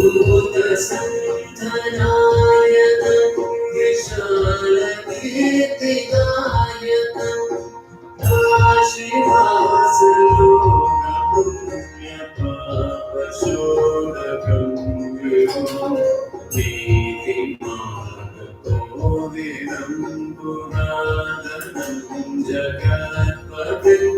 भूतसन्धनायकं विशालकीर्तिदायकं काशीवासलोकपुण्यपापशोधकं विभुं नीतिमार्गकोविदं पुरातनं जगत्पतिं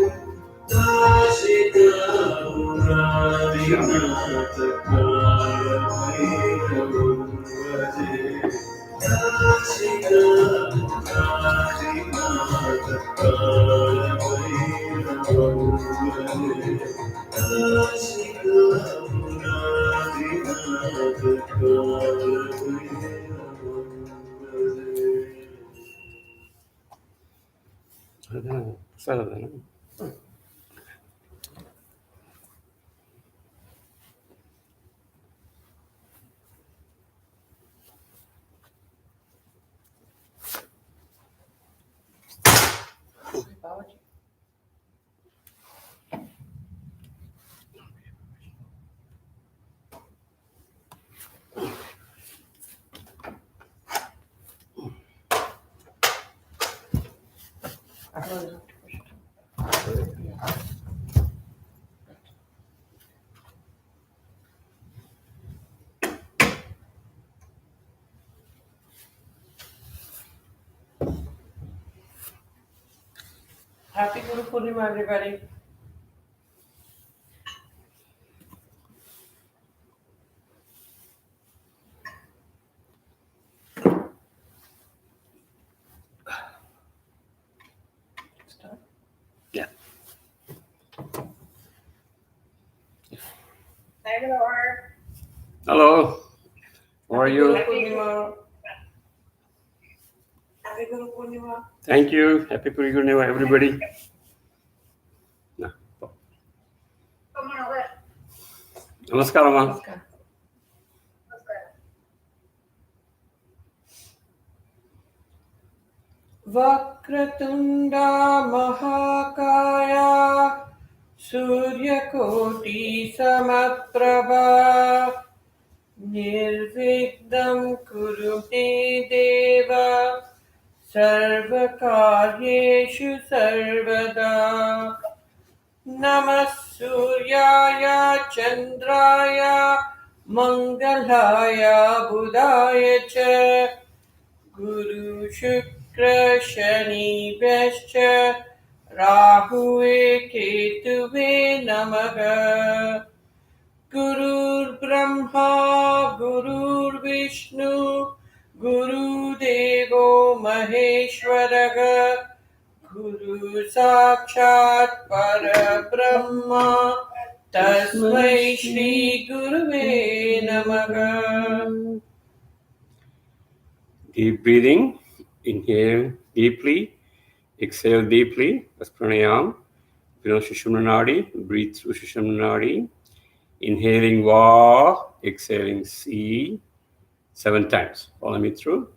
काशिकापुरादिनाथकालभैरवं भजे काशिकापुरादिनाथकालभैरवं भजे काशिकापुरादिनाथकालभैरवं भजे. Babaji. Happy Guru Poornima, everybody. Start. Yeah. Hello. How are you? Happy Guru Poornima. Thank you. Happy Guru Poornima, everybody. Namaskaram. Namaskar. Vakratunda Mahakaya Suryakoti Samaprabha Nirvignam Kurute Deva Sarvakaryeshu Sarvada Namah Suryaya Chandraya Mangalaya Budaya Cha Guru Shukra Shani Vyascha Rahuve Ketuve Namaha Gurur Brahma Gurur Vishnu Guru Devo Maheshwaraga Guru Sakshat Parabrahma Tasmai Shri Guruve Namaha. Deep breathing. Inhale deeply. Exhale deeply. That's pranayam. Feel Sushumna Nadi. Breathe through Sushumna Nadi. Inhaling Va. Exhaling Si. 7 times. Follow me through.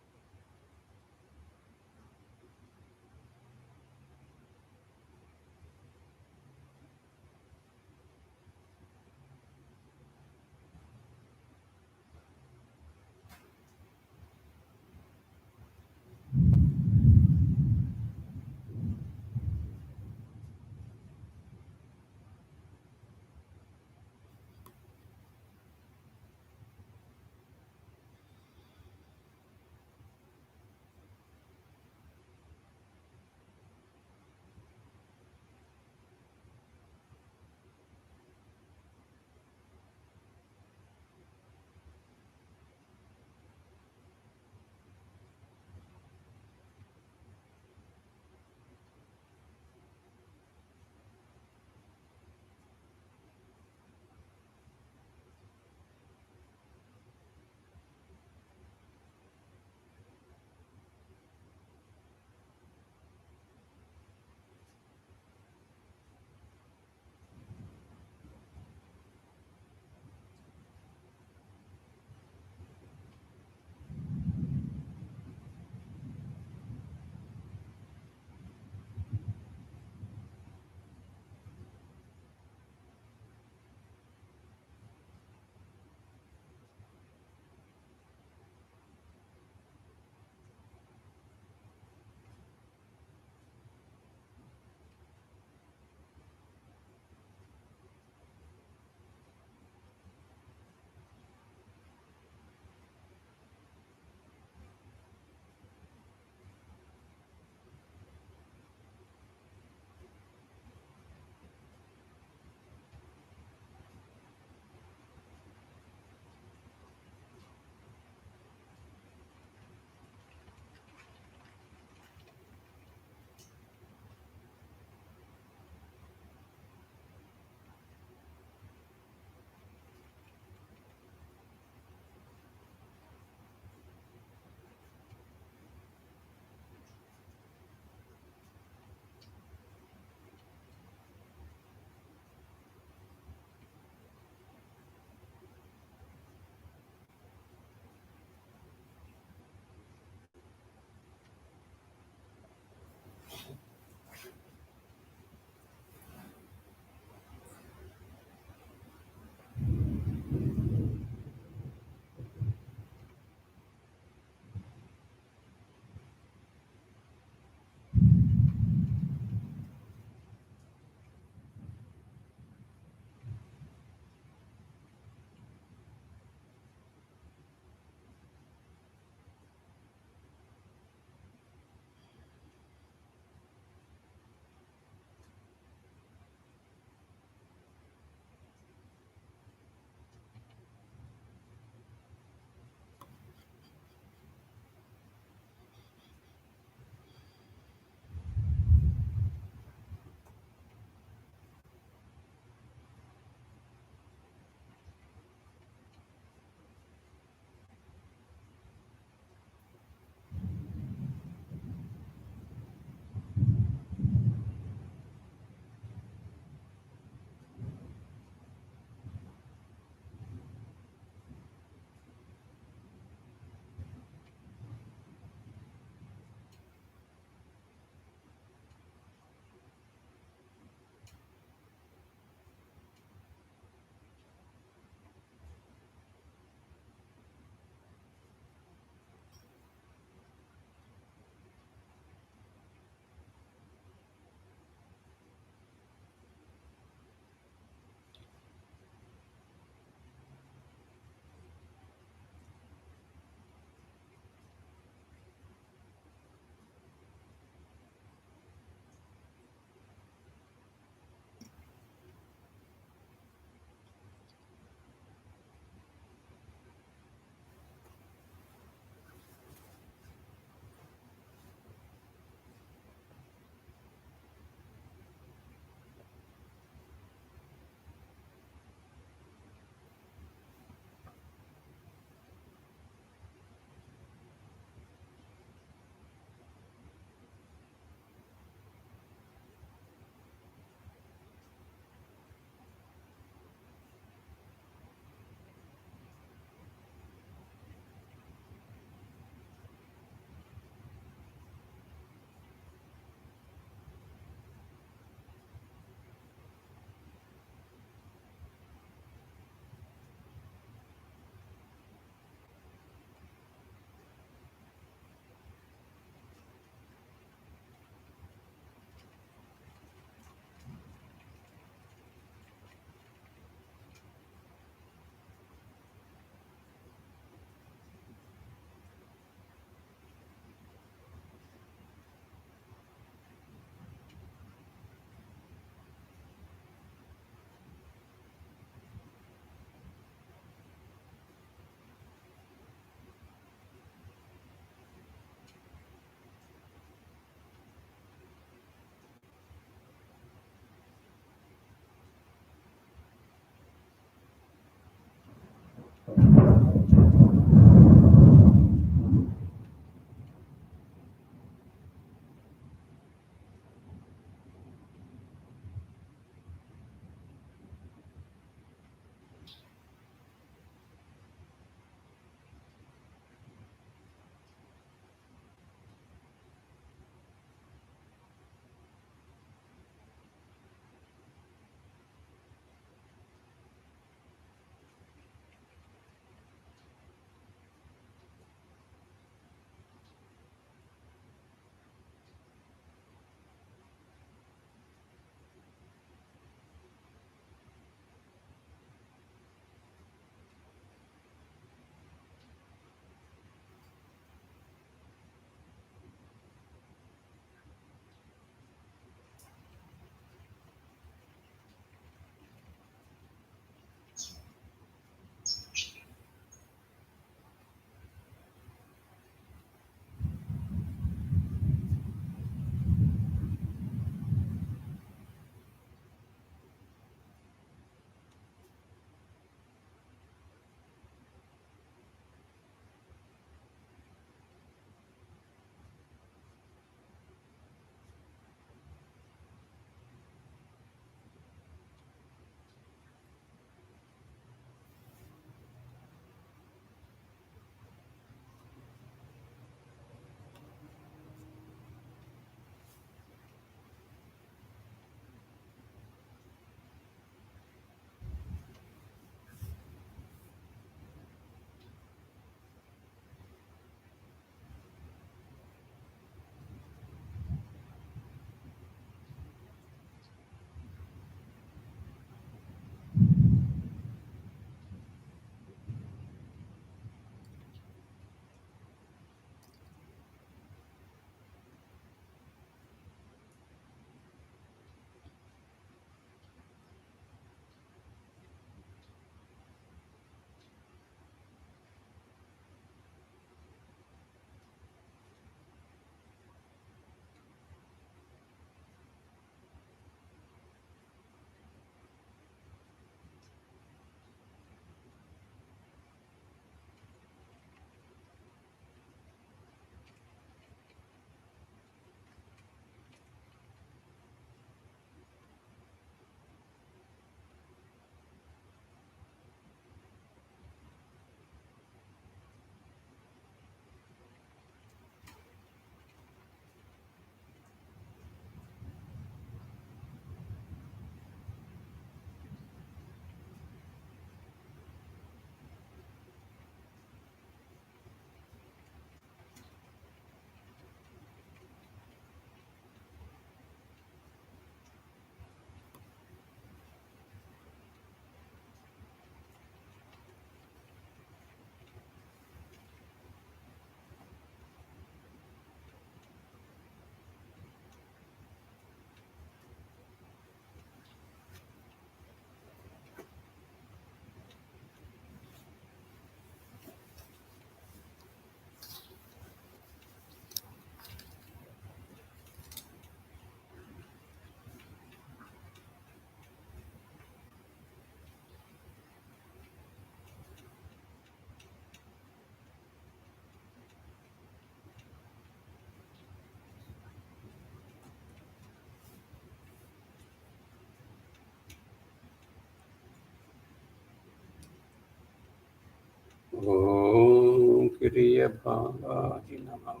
Om Kriya Babaji Namaha.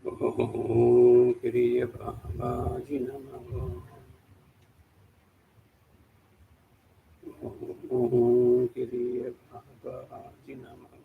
Om Kriya Babaji Namaha. Om Kriya Babaji Namaha.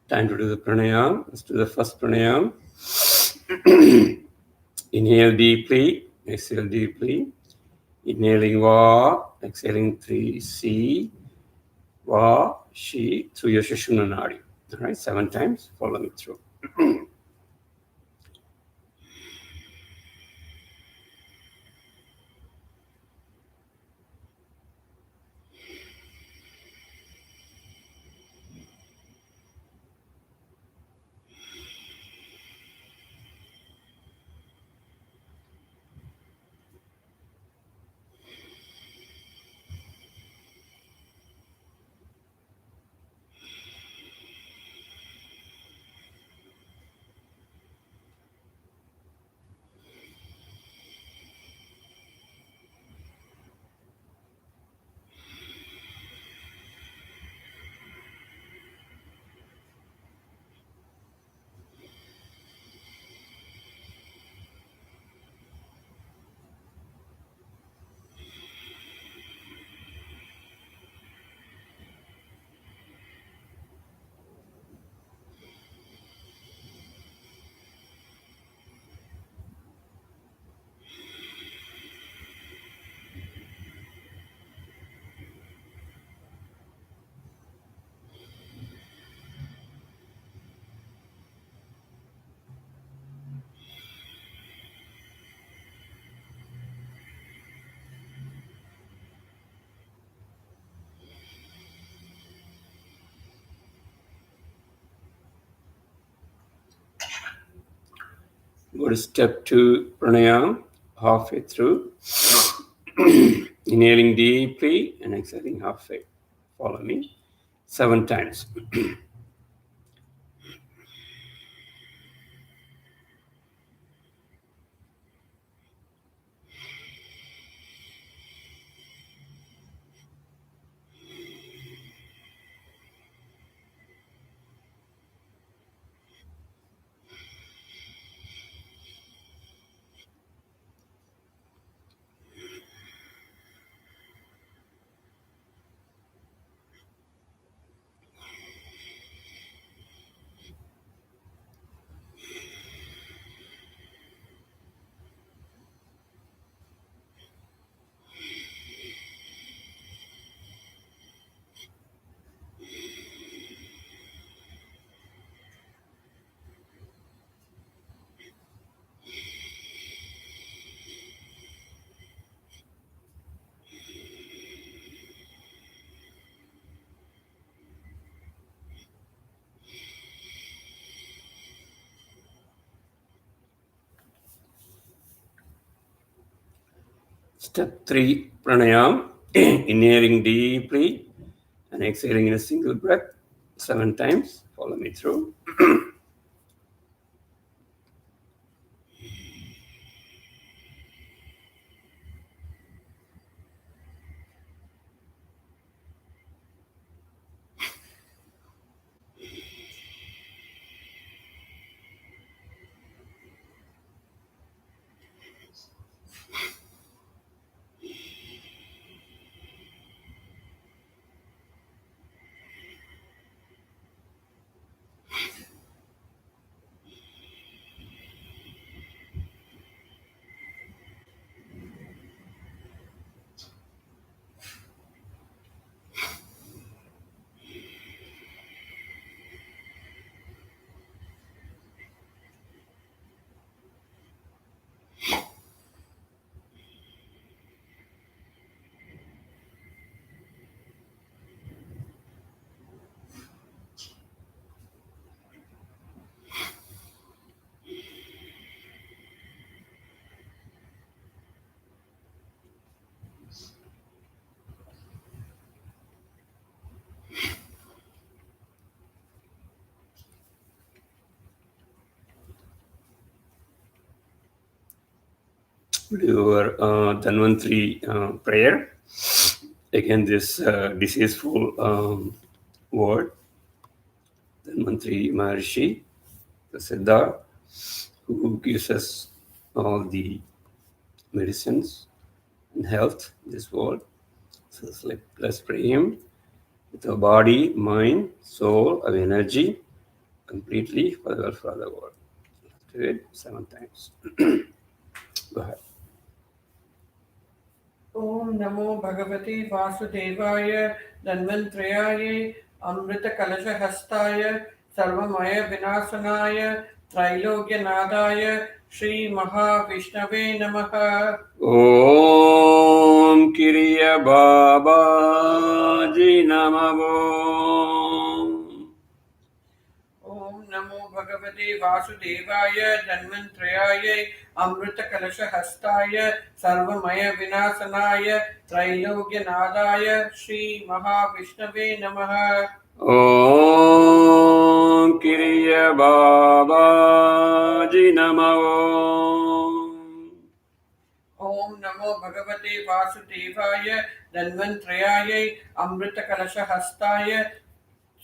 Time to do the pranayam. Let's do the first pranayam. Inhale deeply, exhale deeply. Inhaling Va, exhaling 3C, Va, Shi, through your Sushumna Nadi. All right, 7 times. Follow me through. Go to step 2 pranayam, halfway through. Inhaling deeply and exhaling halfway. Follow me 7 times. Step 3 pranayam. Inhaling deeply and exhaling in a single breath 7 times. Follow me through. your Dhanvantri prayer. Again, this deceaseful word, Dhanvantri Maharishi, the Siddha, who gives us all the medicines and health in this world. So let's pray him with our body, mind, soul, our energy, completely for the welfare of the world. Let's do it 7 times. Go ahead. Om Namo Bhagavate Vasudevaya Dhanvantrayaya Amrita Kalasha Hastaya Sarvamaya Vinasanaya Trailogya Nadaya Shri Mahavishnave Namaha. Om Kiriya Babaji Namaho. Om Namo Bhagavate Vasudevaya Dhanvantrayaya Amrita Kalasha Hastaya Sarvamaya Vinasanaya Trailogya Nadaya Shri Mahavishnave Namaha. Om Kiriya Babaji Namaho. Om Namo Bhagavate Vasudevaya Dhanvantrayaya Amrita Kalasha Hastaya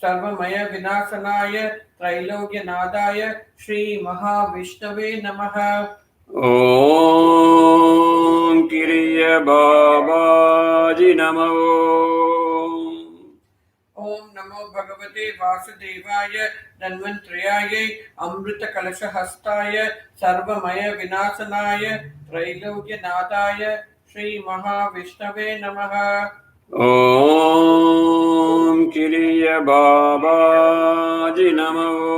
Sarvamaya Vinasanaya Trailogya Nadaya Shri Mahavishnave Namaha. Om Kiriya Babaji Namaho. Om Namo Bhagavate Vasudevaya Dhanvantrayaya Amrita Kalasha Hastaya Sarvamaya Vinasanaya Trailogya Nadaya Shri Mahavishnave Namaha. Om Kiriya Babaji Namaho.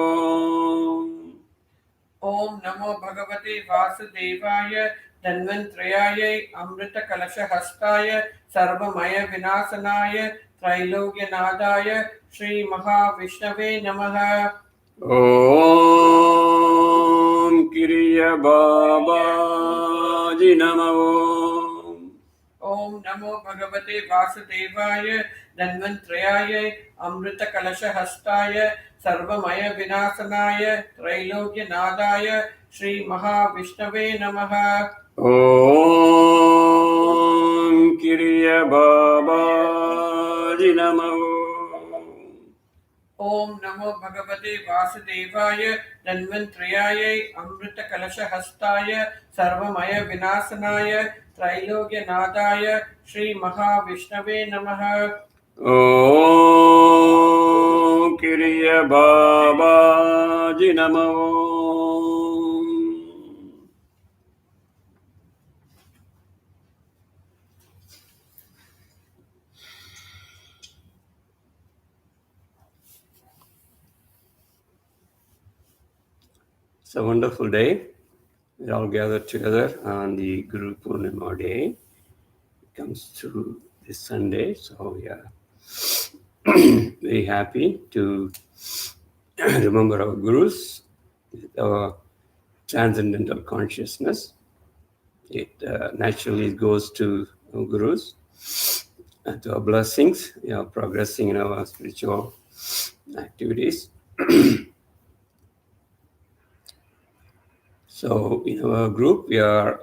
Om Namo Bhagavate Vasudevaya Dhanvantrayaya Amrita Kalasha Hastaya Sarvamaya Vinasanaya Trailogya Nadaya Shri Mahavishnave Namaha. Om Kiriya Babaji Namaho. Om Namo Bhagavate Vasudevaya Dhanvantrayaya Amrita Kalasha Hastaya Sarvamaya Vinasanaya Trailogya Nadaya Shri Mahavishnave Namaha. Om Kiriya Babaji Namaho. Om Namo Bhagavate Vasudevaya Dhanvantrayaya Amrita Kalasha Hastaya Sarvamaya Vinasanaya Trailogya Nadaya Shri Mahavishnave Namaha. Om Kiriya Babaji Namaho. It's a wonderful day. We're all gathered together on the Guru Poornima day. It comes to this Sunday, so we are very happy to remember our Gurus with our transcendental consciousness. It naturally goes to our Gurus and to our blessings. We are progressing in our spiritual activities. So in our group, we are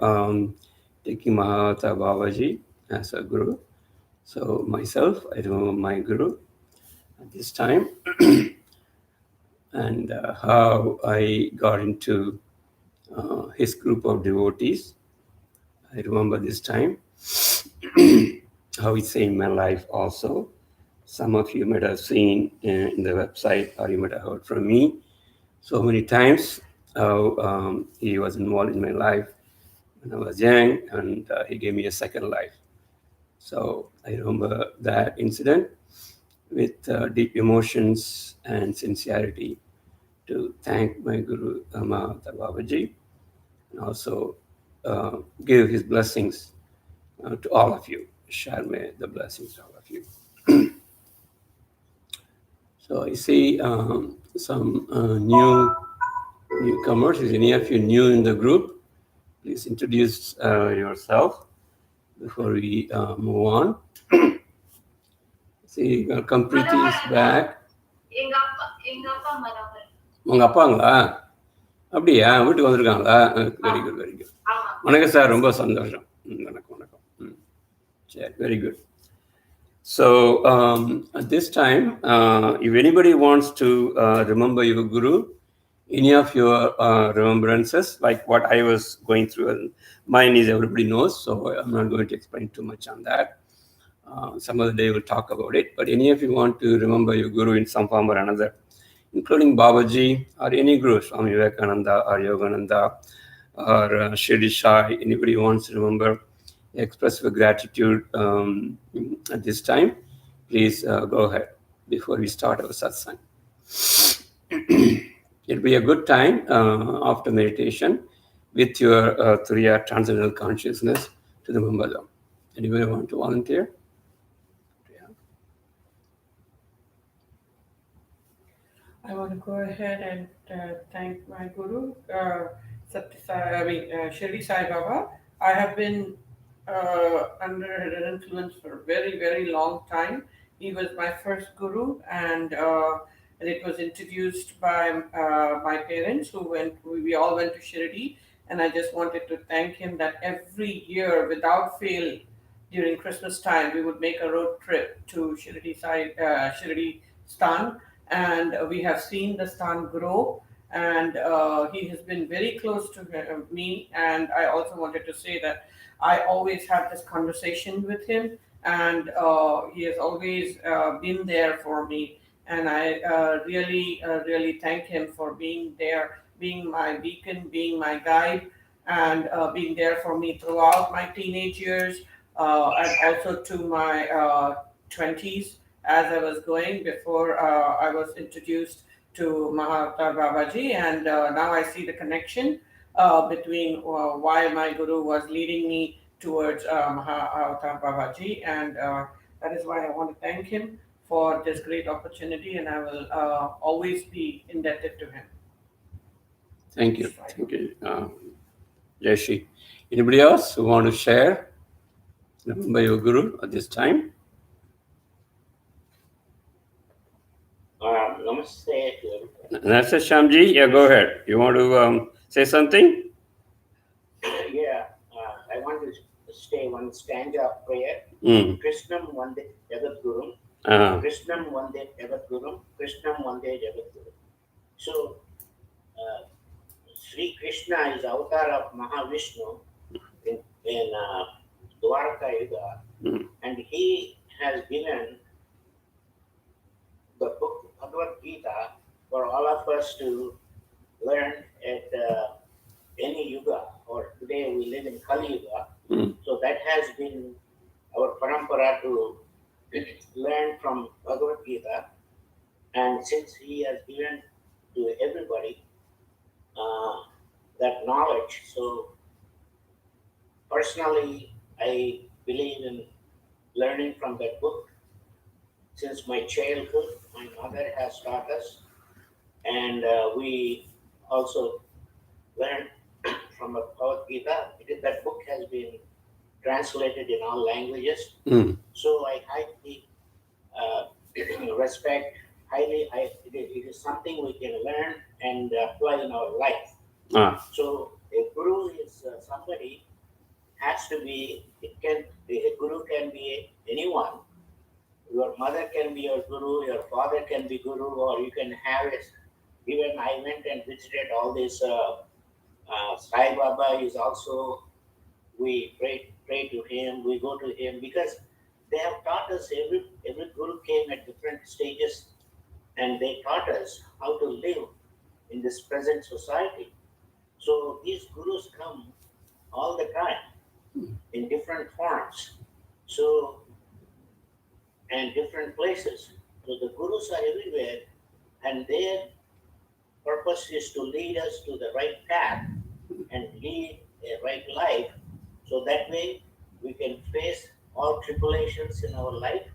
taking Mahaavatar Babaji as a Guru. So myself, I remember my Guru at this time and how I got into his group of devotees. I remember this time how it's in my life also. Some of you might have seen in the website or you might have heard from me so many times how he was involved in my life when I was young, and he gave me a second life. So I remember that incident with deep emotions and sincerity to thank my Guru Mahaavatar Babaji and also give his blessings to all of you. Share may the blessings to all of you. So I see some newcomers. Is any of you new in the group? Please introduce yourself before we move on. See, welcome Preeti is back. உங்க அப்பாங்களா? அப்படியா? வீட்டுக்கு வந்திருக்காங்களா? Very good very good. வணக்கம் sir, ரொம்ப சந்தோஷம். வணக்கம் வணக்கம். சரி, very good. So at this time, if anybody wants to remember your guru, any of your remembrances, like what I was going through, and mine is everybody knows, so I'm not going to explain too much on that. Some other day we'll talk about it. But any of you want to remember your guru in some form or another, including Babaji or any guru, Swami Vivekananda or Yogananda or Shirdi Sai, anybody wants to remember, express your gratitude at this time, please go ahead before we start our satsang. It'll be a good time after meditation with your Turiya transcendental consciousness to remember them. Anybody want to volunteer? I want to go ahead and thank my guru, Shirdi Sai Baba. I have been under his influence for a very, very long time. He was my first guru, and it was introduced by my parents, we all went to Shirdi, and I just wanted to thank him that every year, without fail, during Christmas time, we would make a road trip to Shirdi Stan, and we have seen the Stan grow. And he has been very close to me. And I also wanted to say that I always have this conversation with him, and he has always been there for me. And I really thank him for being there, being my beacon, being my guide, and being there for me throughout my teenage years, and also to my 20s, as I was going before I was introduced to Mahaavatar Babaji. And now I see the connection between why my guru was leading me towards Mahaavatar Babaji. And that is why I want to thank him for this great opportunity, and I will always be indebted to him. Thank you. Thank you. Jashi. Anybody else who want to share? Remember your guru at this time? Namaste. Namaste, Shamji. Yeah, go ahead. You want to say something? Yeah, I want to say one stanza of prayer. Krishnam Vande Jagat Gurum. Krishnam Vande Jagat Gurum. Krishnam Vande Jagat Gurum. So, Sri Krishna is avatar of Mahavishnu in Dwarka Yuga, and he has given the book Bhagavad Gita for all of us to learn at any yuga, or today we live in Kali Yuga. So that has been our parampara to learn from Bhagavad Gita. And since he has given to everybody that knowledge, so personally I believe in learning from that book. Since my childhood, my mother has taught us, and we also learned from the Bhagavad Gita. That book has been translated in all languages. So I highly respect, it is something we can learn and apply in our life. So a guru is somebody, has to be, a guru can be anyone. Your mother can be your guru, your father can be guru, or you can have it. Even I went and visited all these. Sai Baba is also, we pray to him, we go to him, because they have taught us, every guru came at different stages, and they taught us how to live in this present society. So these gurus come all the time in different forms. So, and different places. So the gurus are everywhere, and their purpose is to lead us to the right path and lead a right life. So that way we can face all tribulations in our life,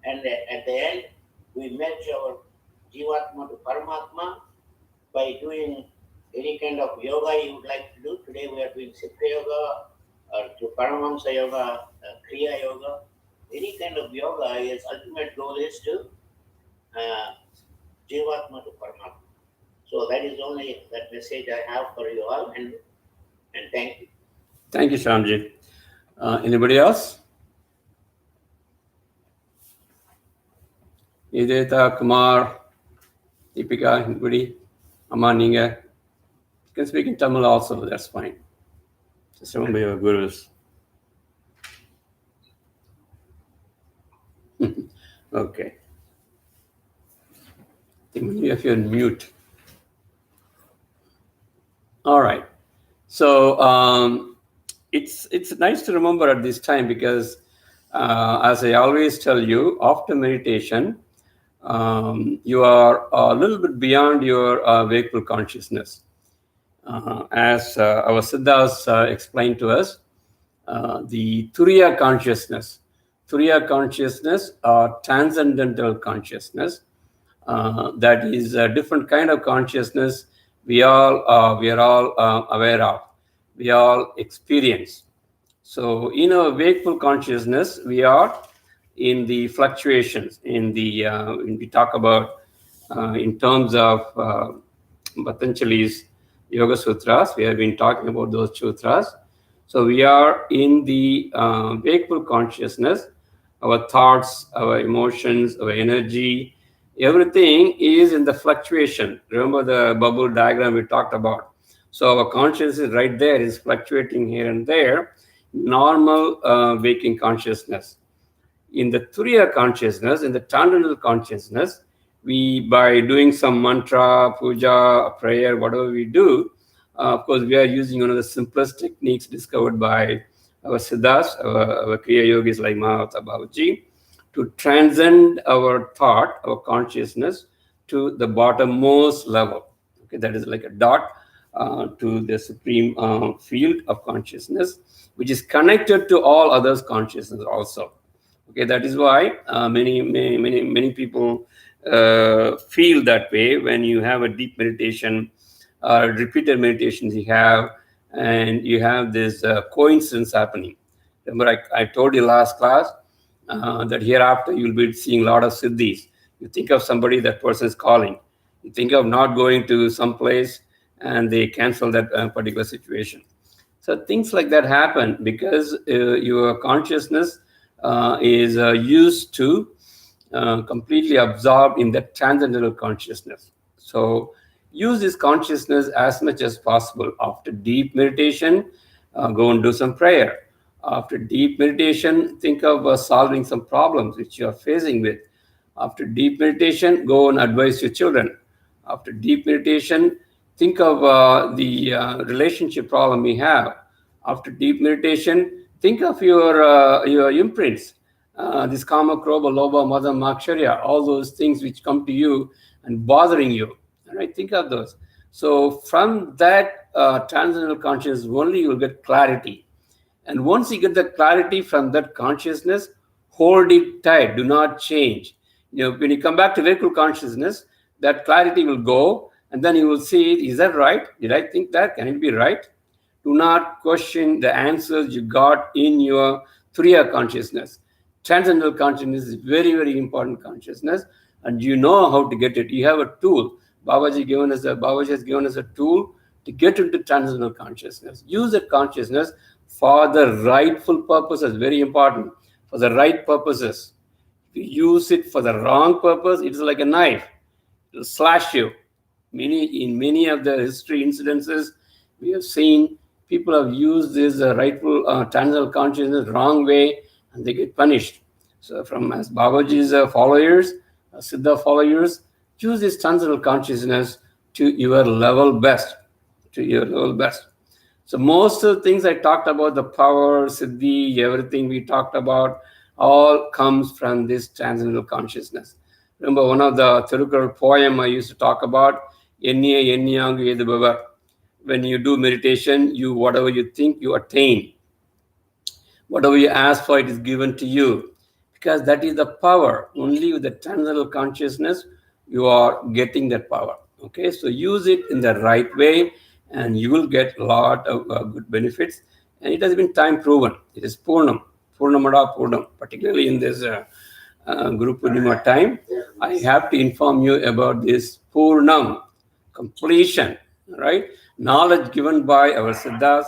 and at the end we merge our Jivatma to Paramatma by doing any kind of yoga you would like to do. Today we are doing Siddha Yoga, or to Paramahamsa Yoga, Kriya Yoga. Any kind of yoga, its ultimate goal is to Jivatma to Paramatma. So that is only that message I have for you all, and thank you. Thank you, Shamji. Anybody else? Ideta, Kumar, Deepika, anybody? Amma, Ninga. You can speak in Tamil also, that's fine. Just remember your gurus. Okay. I think many of you are mute. All right. So it's nice to remember at this time because, as I always tell you, after meditation, you are a little bit beyond your wakeful consciousness. As our Siddhas explained to us, the Turiya consciousness or transcendental consciousness, that is a different kind of consciousness we are all aware of, we all experience. So in our wakeful consciousness, we are in the fluctuations, when we talk about in terms of Patanjali's Yoga Sutras, we have been talking about those sutras. So we are in the wakeful consciousness. Our thoughts, our emotions, our energy, everything is in the fluctuation. Remember the bubble diagram we talked about. So our consciousness right there is fluctuating here and there. Normal waking consciousness. In the Turiya consciousness, in the transcendental consciousness, we, by doing some mantra, puja, prayer, whatever we do, of course, we are using one of the simplest techniques discovered by our Siddhas, our Kriya Yogis like Mahaavatar Babaji, to transcend our thought, our consciousness, to the bottommost level. Okay, that is like a dot to the supreme field of consciousness, which is connected to all others' consciousness also. Okay, that is why many people feel that way when you have a deep meditation, repeated meditations you have, and you have this coincidence happening. Remember, I told you last class that hereafter you'll be seeing a lot of siddhis. You think of somebody, that person is calling. You think of not going to some place, and they cancel that particular situation. So things like that happen because your consciousness is used to completely absorbed in that transcendental consciousness. So use this consciousness as much as possible. After deep meditation, go and do some prayer. After deep meditation, think of solving some problems which you are facing with. After deep meditation, go and advise your children. After deep meditation, think of the relationship problem you have. After deep meditation, think of your imprints. This kama, krodha, lobha, mada, maksharya, all those things which come to you and bothering you. All right, think of those. So from that transcendental consciousness, only you will get clarity. And once you get the clarity from that consciousness, hold it tight. Do not change. When you come back to wakeful consciousness, that clarity will go, and then you will see, is that right? Did I think that? Can it be right? Do not question the answers you got in your Turiya consciousness. Transcendental consciousness is very, very important consciousness, and you know how to get it. You have a tool. Babaji has given us a tool to get into transcendental consciousness. Use that consciousness for the rightful purposes. Very important. For the right purposes. If you use it for the wrong purpose, it is like a knife. It will slash you. In many of the history incidences, we have seen people have used this rightful transcendental consciousness wrong way, and they get punished. So as Babaji's followers, Siddha followers, use this transcendental consciousness to your level best. So most of the things I talked about, the power, siddhi, everything we talked about, all comes from this transcendental consciousness. Remember one of the Thirukkural poem I used to talk about, Enniya Enniyangu Edubhavar. When you do meditation, whatever you think, you attain. Whatever you ask for, it is given to you. Because that is the power. Only with the transcendental consciousness, you are getting that power. Okay, so use it in the right way, and you will get a lot of good benefits. And it has been time proven. It is Poornam, Poornamada Poornam, particularly in this Guru Poornima time. I have to inform you about this Poornam, completion, right? Knowledge given by our Siddhas,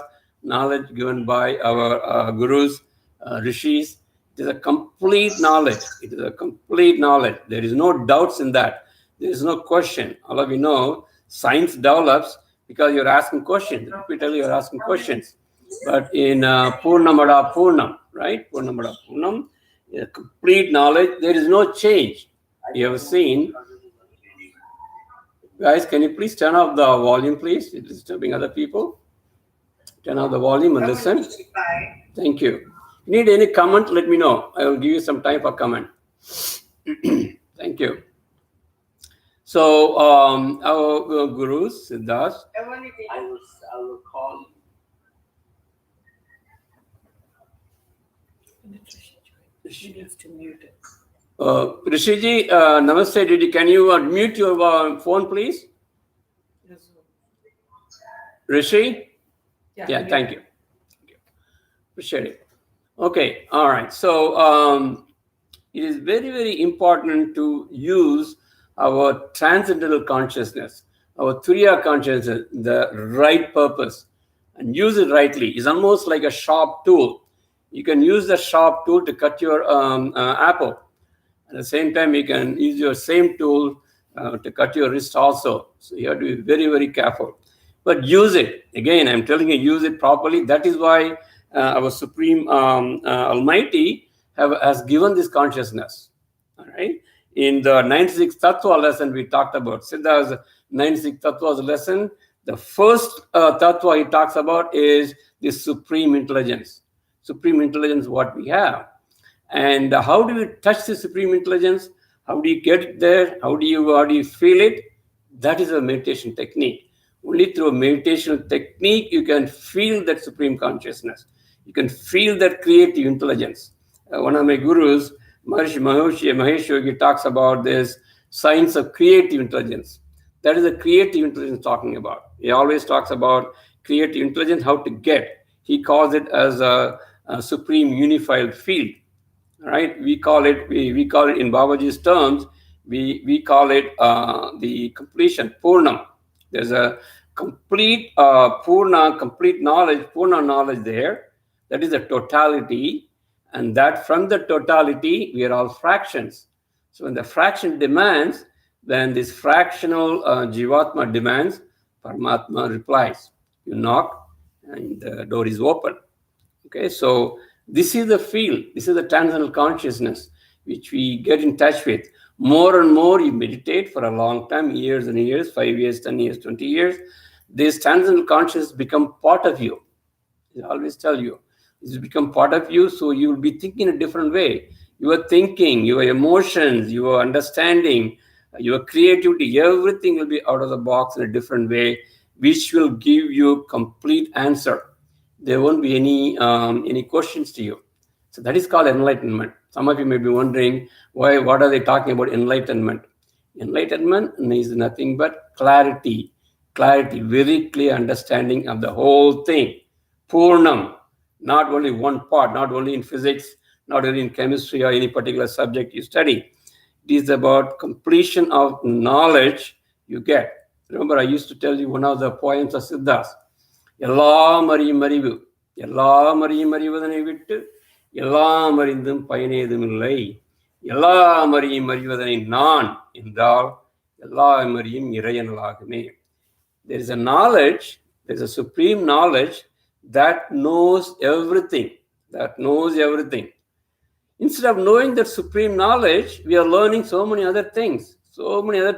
knowledge given by our gurus, rishis. It is a complete knowledge. It is a complete knowledge. There is no doubts in that. There is no question. All of you know, science develops because you're asking questions. Repeatedly, you're asking questions. But in Poornamada Poornam, right? Poornamada Poornam, complete knowledge. There is no change. You have seen. Guys, can you please turn off the volume, please? It's disturbing other people. Turn off the volume and listen. Thank you. If you need any comment, let me know. I will give you some time for comment. Thank you. So, our gurus, Siddhas. I will call you. She needs to mute it. Rishiji, Namaste, Didi. Can you mute your phone, please? Yes. Rishi? Yeah, thank you. Appreciate it. Okay, all right. So, it is very, very important to use our transcendental consciousness, our Turiya consciousness, the right purpose, and use it rightly. It's almost like a sharp tool. You can use the sharp tool to cut your apple. At the same time, you can use your same tool to cut your wrist also. So you have to be very, very careful. But use it. Again, I'm telling you, use it properly. That is why our Supreme Almighty has given this consciousness. All right. In the 96 Tattva lesson, we talked about Siddha's 96 Tattva's lesson. The first Tattva he talks about is the Supreme Intelligence. Supreme Intelligence, what we have. And how do you touch the Supreme Intelligence? How do you get there? How do you feel it? That is a meditation technique. Only through a meditation technique, you can feel that Supreme Consciousness. You can feel that creative intelligence. One of my gurus, Mahesh Yogi, talks about this science of creative intelligence. That is a creative intelligence talking about. He always talks about creative intelligence, how to get. He calls it as a supreme unified field. Right? We call it in Babaji's terms, we call it the completion, Poornam. There's a complete complete knowledge, Poorna knowledge there. That is a totality. And that from the totality, we are all fractions. So when the fraction demands, then this fractional Jivatma demands, Paramatma replies. You knock and the door is open. Okay, so this is the field, this is the transcendental consciousness which we get in touch with. More and more you meditate for a long time, years and years, 5 years, 10 years, 20 years. This transcendental consciousness become part of you. I always tell you, this has become part of you, so you will be thinking in a different way. Your thinking, your emotions, your understanding, your creativity, everything will be out of the box in a different way, which will give you complete answer. There won't be any questions to you. So that is called enlightenment. Some of you may be wondering, what are they talking about enlightenment? Enlightenment is nothing but clarity, very clear understanding of the whole thing. Poornam, not only one part, not only in physics, not only in chemistry or any particular subject you study. It is about completion of knowledge you get. Remember, I used to tell you one of the poems of Siddhas. எல்லாம் அறியும் அறிவு எல்லாம் அறியும் அறிவதனை விட்டு எல்லாம் அறிந்தும் பயனேதும் இல்லை எல்லாம் அறியும் அறிவதனை நான் என்றால் எல்லாம் அறியும் இறையனலாகுமே. There is a knowledge, there is a supreme knowledge that knows everything, Instead of knowing that supreme knowledge, we are learning so many other things, all material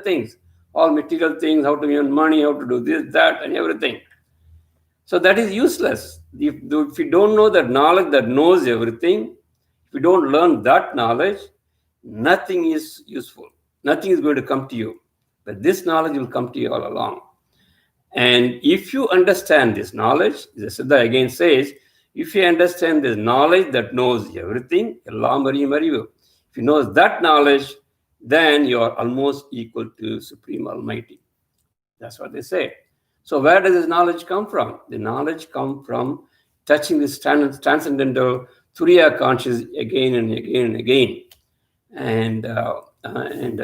things, how to earn money, how to do this, that, and everything. So that is useless. If you don't know that knowledge that knows everything, if you don't learn that knowledge, nothing is useful. Nothing is going to come to you. But this knowledge will come to you all along. And if you understand this knowledge, the Siddha again says, if you understand this knowledge that knows everything, if you know that knowledge, then you are almost equal to Supreme Almighty. That's what they say. So where does this knowledge come from? The knowledge comes from touching this transcendental Turiya consciousness again and again and again. And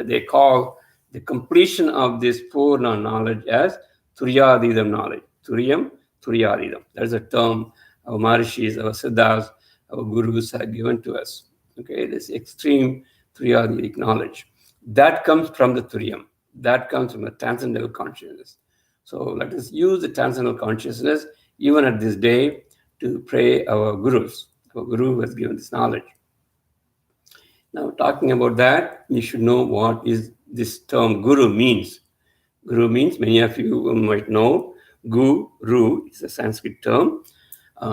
they call the completion of this Purna knowledge as Turiyadidam knowledge. Turiyam, Turiyadidam. That's a term our Maharishis, our Siddhas, our Gurus have given to us. Okay, this extreme Turiyadic knowledge. That comes from the Turiyam. That comes from the transcendental consciousness. So let us use the transcendental consciousness even at this day to pray our Gurus. Our Guru has given this knowledge. Now, talking about that, you should know what is this term Guru means. Guru means, many of you might know, Guru is a Sanskrit term.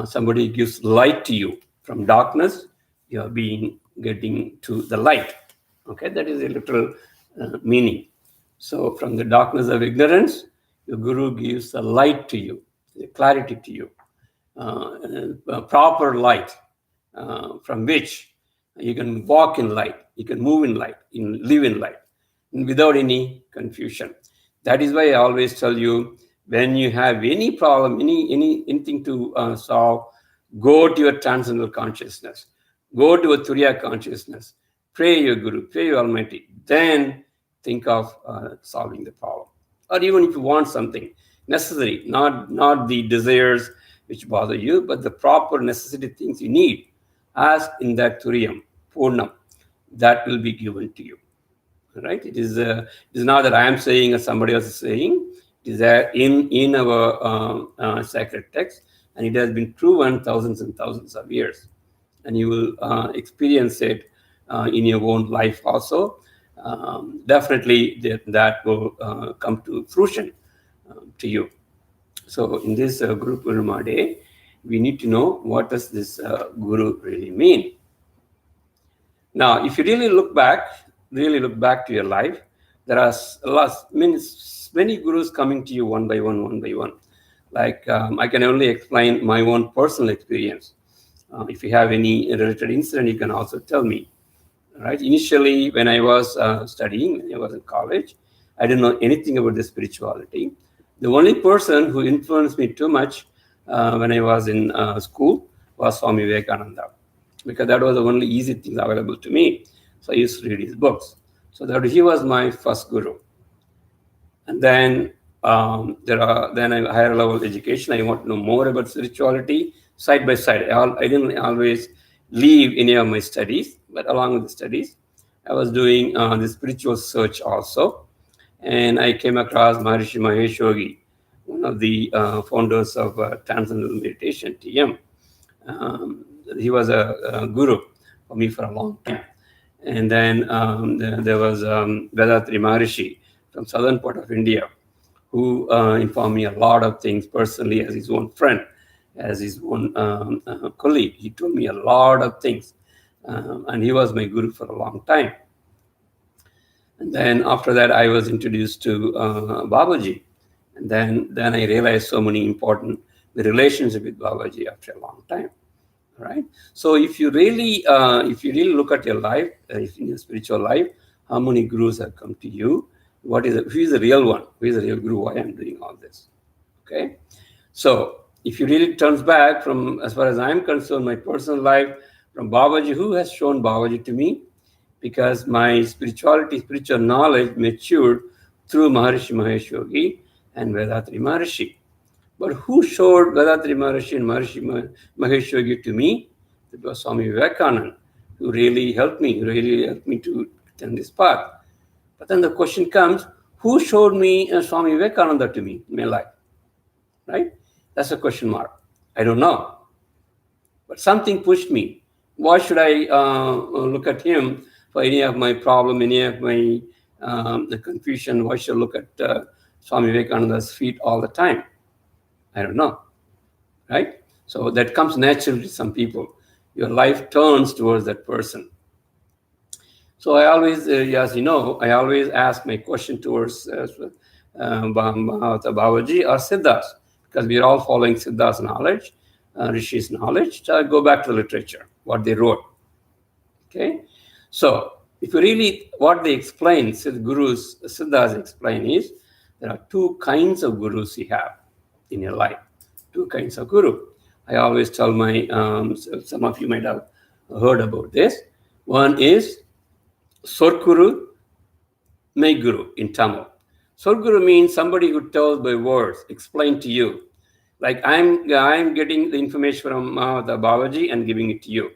Somebody gives light to you. From darkness, you are getting to the light. Okay, that is a literal meaning. So from the darkness of ignorance, your Guru gives a light to you, a clarity to you, a proper light from which you can walk in light, you can move in light, live in light, without any confusion. That is why I always tell you, when you have any problem, anything to solve, go to your transcendental consciousness, go to a Turiya consciousness, pray your Guru, pray your Almighty, then think of solving the problem. Or even if you want something necessary, not the desires which bother you, but the proper necessity things you need, ask in that Turiyam, Poornima, that will be given to you. Right? It is not that I am saying or somebody else is saying. It is in our sacred text, and it has been proven thousands and thousands of years. And you will experience it in your own life also. Definitely that will come to fruition to you. So in this Guru Poornima day, we need to know what does this Guru really mean. Now, if you really look back to your life, there are many Gurus coming to you one by one. Like I can only explain my own personal experience. If you have any related incident, you can also tell me. Right? Initially, when I was studying, when I was in college, I didn't know anything about the spirituality. The only person who influenced me too much when I was in school was Swami Vivekananda, because that was the only easy thing available to me. So I used to read his books. So that he was my first Guru. And then then I higher level education. I want to know more about spirituality side by side. I didn't always leave any of my studies, but along with the studies, I was doing the spiritual search also. And I came across Maharishi Mahesh Yogi, one of the founders of Transcendental Meditation, TM. He was a guru for me for a long time. And then there was Vedatri Maharishi from southern part of India, who informed me a lot of things personally as his own friend, as his own colleague. He told me a lot of things. And he was my guru for a long time. And then after that, I was introduced to Babaji. And then I realized so many important the relationship with Babaji after a long time. Right. So if you really look at your life, in your spiritual life, how many gurus have come to you? Who is the real one? Who is the real guru? Why I'm doing all this? Okay. So if you really turns back from, as far as I'm concerned, my personal life, from Babaji, who has shown Babaji to me? Because my spiritual knowledge matured through Maharishi Mahesh Yogi and Vedatri Maharishi. But who showed Vedatri Maharishi and Maharishi Mahesh Yogi to me? It was Swami Vivekananda, who really helped me to turn this path. But then the question comes, who showed me Swami Vivekananda to me in my life? Right? That's a question mark. I don't know. But something pushed me. Why should I look at him for any of my problem, any of my the confusion? Why should I look at Swami Vivekananda's feet all the time? I don't know, right? So that comes naturally to some people. Your life turns towards that person. So I always, as you know, I always ask my question towards Babaji or Siddhas, because we are all following Siddha's knowledge, Rishi's knowledge. So I go back to the literature, what they wrote. Okay, so if you really, what they explain, Siddhas explain is, there are two kinds of gurus you have in your life, two kinds of guru. I always tell my, some of you might have heard about this. One is Sorguru, Meiguru in Tamil. Sorguru means somebody who tells by words, explain to you. Like I'm getting the information from the Babaji and giving it to you.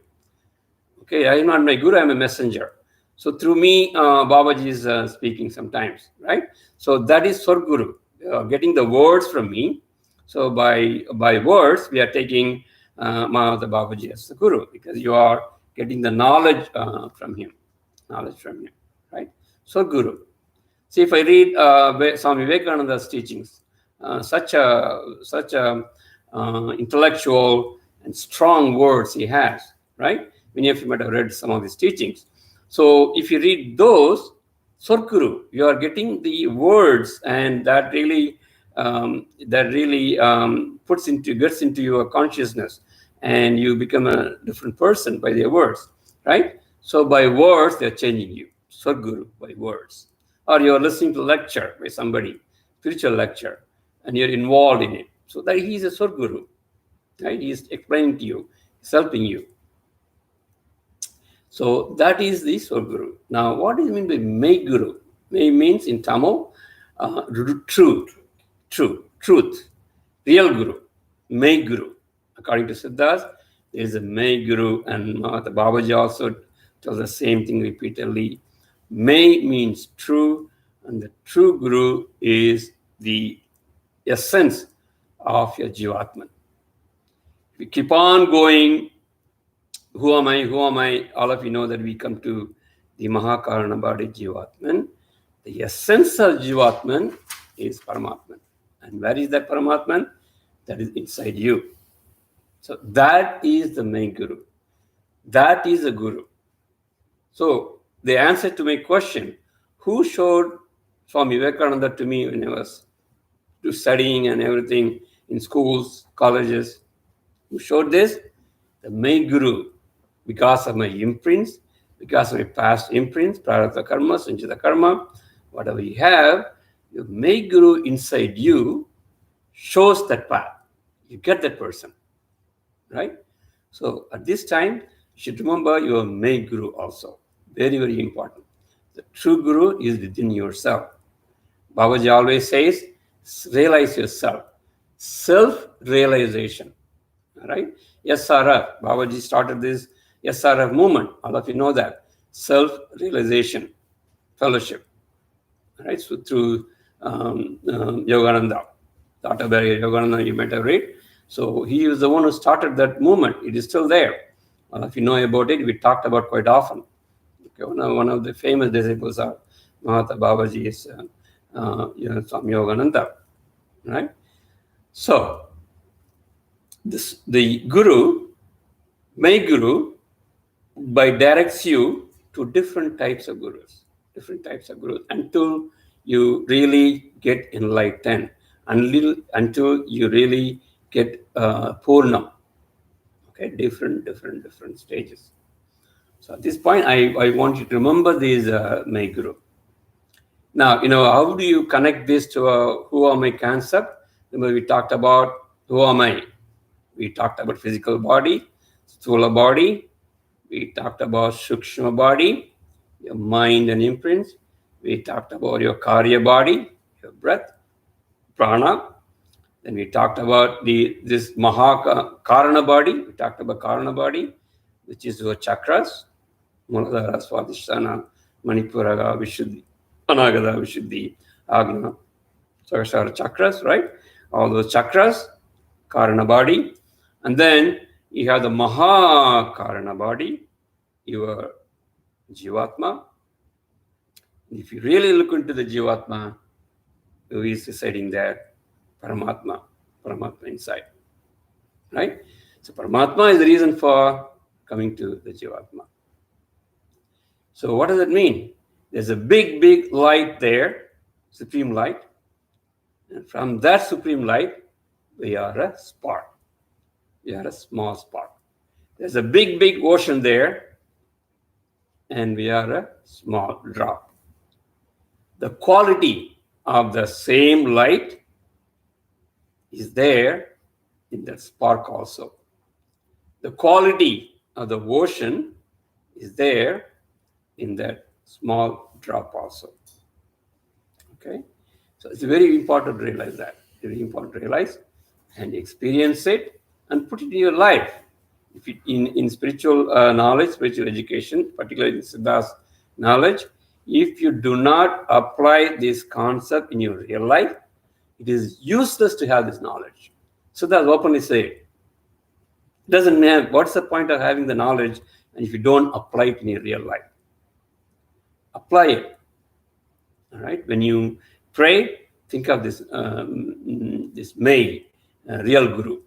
Okay, I'm not my guru, I'm a messenger. So through me, Babaji is speaking sometimes, right? So that is Sorguru, getting the words from me. So by words, we are taking the Babaji as the guru, because you are getting the knowledge from him, right? Sorguru. See, if I read Swami Vivekananda's teachings, such a intellectual and strong words he has, right? Many of you might have read some of his teachings. So if you read those, Sorguru, you are getting the words, and that really gets into your consciousness, and you become a different person by their words, right? So by words, they're changing you. Sorguru, by words. Or you're listening to a lecture by somebody, spiritual lecture, and you're involved in it. So that he's a Sorguru, right? He's explaining to you, he's helping you. So that is the Sorguru. Now, what does it mean by Meiguru? Mei means in Tamil, truth, real Guru, Meiguru. According to Siddhas, there is a Meiguru, and the Babaji also tells the same thing repeatedly. Mei means true, and the true Guru is the essence of your Jivatman. If you keep on going, who am I? All of you know that we come to the Mahakarana body Jivatman. The essence of Jivatman is Paramatman. And where is that Paramatman? That is inside you. So that is the main Guru. That is the Guru. So the answer to my question, who showed Swami Vivekananda to me when I was studying and everything in schools, colleges? Who showed this? The main Guru. Because of my imprints, because of my past imprints, prarabdha karma, sanchita karma, whatever you have, your main Guru inside you shows that path. You get that person, right? So at this time, you should remember your main Guru also. Very, very important. The true Guru is within yourself. Babaji always says, realize yourself. Self-realization. All right? SRF. Babaji started this SRF movement. All of you know that. Self-realization fellowship. All right? So through Yogananda. The autobiography of Yogananda you might have read. So he was the one who started that movement. It is still there. All of you know about it. We talked about quite often. Okay, one of the famous disciples of Mahaavatar Babaji is Swami Yogananda. Right? So the Guru, my Guru, directs you to different types of gurus, until you really get enlightened, until you really get Poornima. Okay, different stages. So at this point, I want you to remember these my Guru. Now, how do you connect this to who am I concept? Remember, we talked about who am I. We talked about physical body, sthula body. We talked about sukshma body, your mind and imprints. We talked about your karya body, your breath, prana. Then we talked about this Mahakarana body. We talked about Karana body, which is your chakras, Muladhara, Swadhisthana, Manipura, Vishuddhi, Anagata, Vishuddhi, Agna, Sahasrara chakras, right? All those chakras, Karana body. And then you have the Mahakarana body, your Jivatma. If you really look into the Jivatma, who is residing there? Paramatma inside, right? So Paramatma is the reason for coming to the Jivatma. So what does it mean? There's a big light there, supreme light. And from that supreme light, we are a spark. We are a small spark. There's a big ocean there, and we are a small drop. The quality of the same light is there in that spark also. The quality of the ocean is there in that small drop also. Okay? So it's very important to realize that. Very important to realize and experience it and put it in your life. If you, in spiritual knowledge, spiritual education, particularly in Siddha's knowledge, if you do not apply this concept in your real life, it is useless to have this knowledge. Siddha openly said, it doesn't matter. What's the point of having the knowledge and if you don't apply it in your real life? Apply it. All right. When you pray, think of this this real Guru.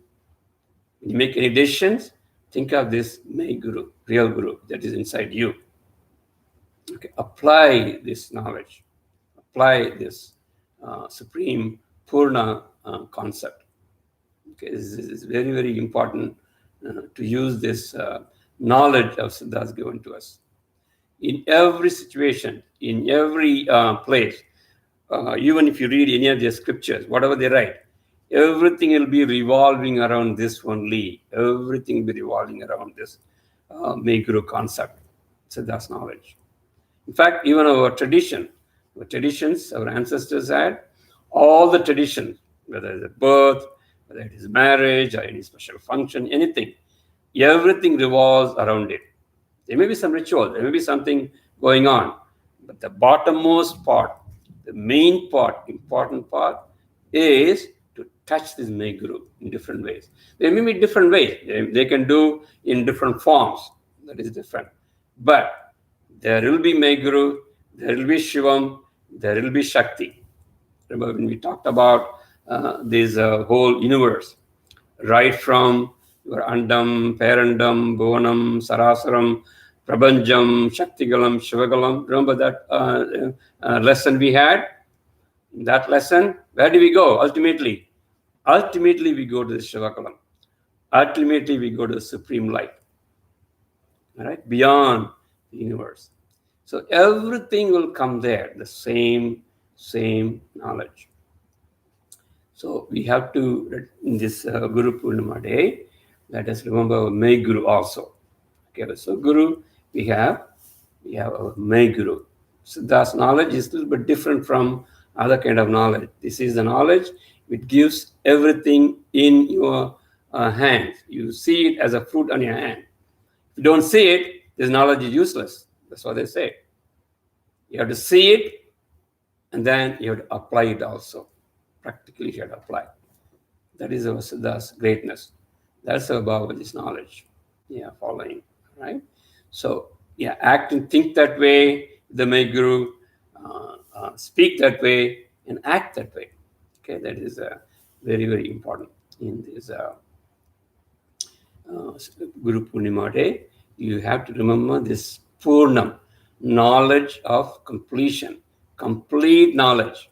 When you make any decisions, think of this Guru, real Guru that is inside you. Okay. Apply this knowledge. Apply this supreme Purna concept. Okay. This is very, very important to use this knowledge of Siddhas given to us. In every situation, in every place, even if you read any of their scriptures, whatever they write, everything will be revolving around this only. Everything will be revolving around this Meiguru concept, Siddha's knowledge. In fact, even our traditions, our ancestors had, all the traditions, whether it's a birth, whether it is marriage or any special function, anything, everything revolves around it. There may be some ritual, there may be something going on, but the bottommost part, the main part, important part is to touch this Meiguru in different ways. There may be different ways. They can do in different forms. That is different. But there will be Meiguru, there will be Shivam, there will be Shakti. Remember when we talked about this whole universe, right from your Andam, Parandam, Bhuvanam, Sarasaram, Prabhanjam, Shaktigalam, Shivagalam. Remember that lesson we had? In that lesson, where do we go ultimately? Ultimately, we go to the Shivagalam. Ultimately, we go to the Supreme Light. All right? Beyond the universe. So everything will come there, the same knowledge. So we have to, in this Guru Poornima day, let us remember our Meiguru also. Okay, so Guru, we have our Meiguru. Siddha's knowledge is a little bit different from other kind of knowledge. This is the knowledge which gives everything in your hands. You see it as a fruit on your hand. If you don't see it, this knowledge is useless. That's what they say. You have to see it, and then you have to apply it also. Practically, you have to apply. That is our Siddha's greatness. That's our Babaji's knowledge. Yeah, following, right? So, yeah, act and think that way, the Meiguru, speak that way, and act that way. Okay, that is very, very important in this Guru Poornima day. You have to remember this Purnam, knowledge of completion, complete knowledge.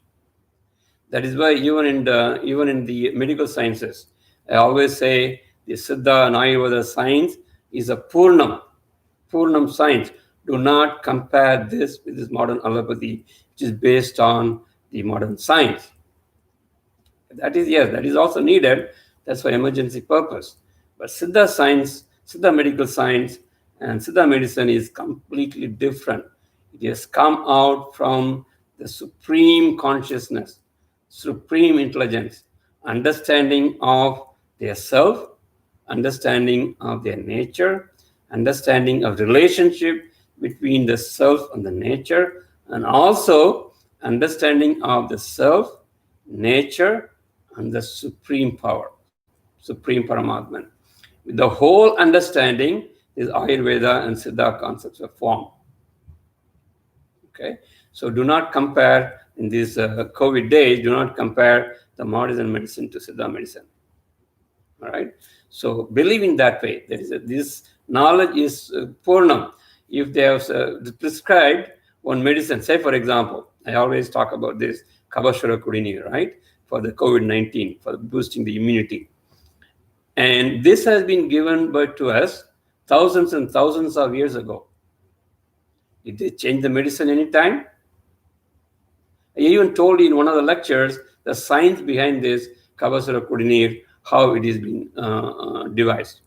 That is why even in the medical sciences, I always say the Siddha and Ayurveda science is a Purnam science. Do not compare this with this modern allopathy, which is based on the modern science. That is also needed. That's for emergency purpose. But Siddha science, Siddha medical science, and Siddha medicine is completely different. It has come out from the supreme consciousness, supreme intelligence, understanding of their self, understanding of their nature, understanding of relationship between the self and the nature, and also understanding of the self, nature, and the supreme power, supreme Paramatman. With the whole understanding, is Ayurveda and Siddha concepts are formed. Okay, so do not compare in these COVID days. Do not compare the modern medicine to Siddha medicine. All right. So believe in that way. There is this knowledge is Purnam. If they have prescribed one medicine, say for example, I always talk about this Kabashwara Kudini, right, for the COVID-19, for boosting the immunity. And this has been given by to us thousands and thousands of years ago. Did they change the medicine anytime? I even told you in one of the lectures the science behind this Kabashwara Kudinir, how it is being devised.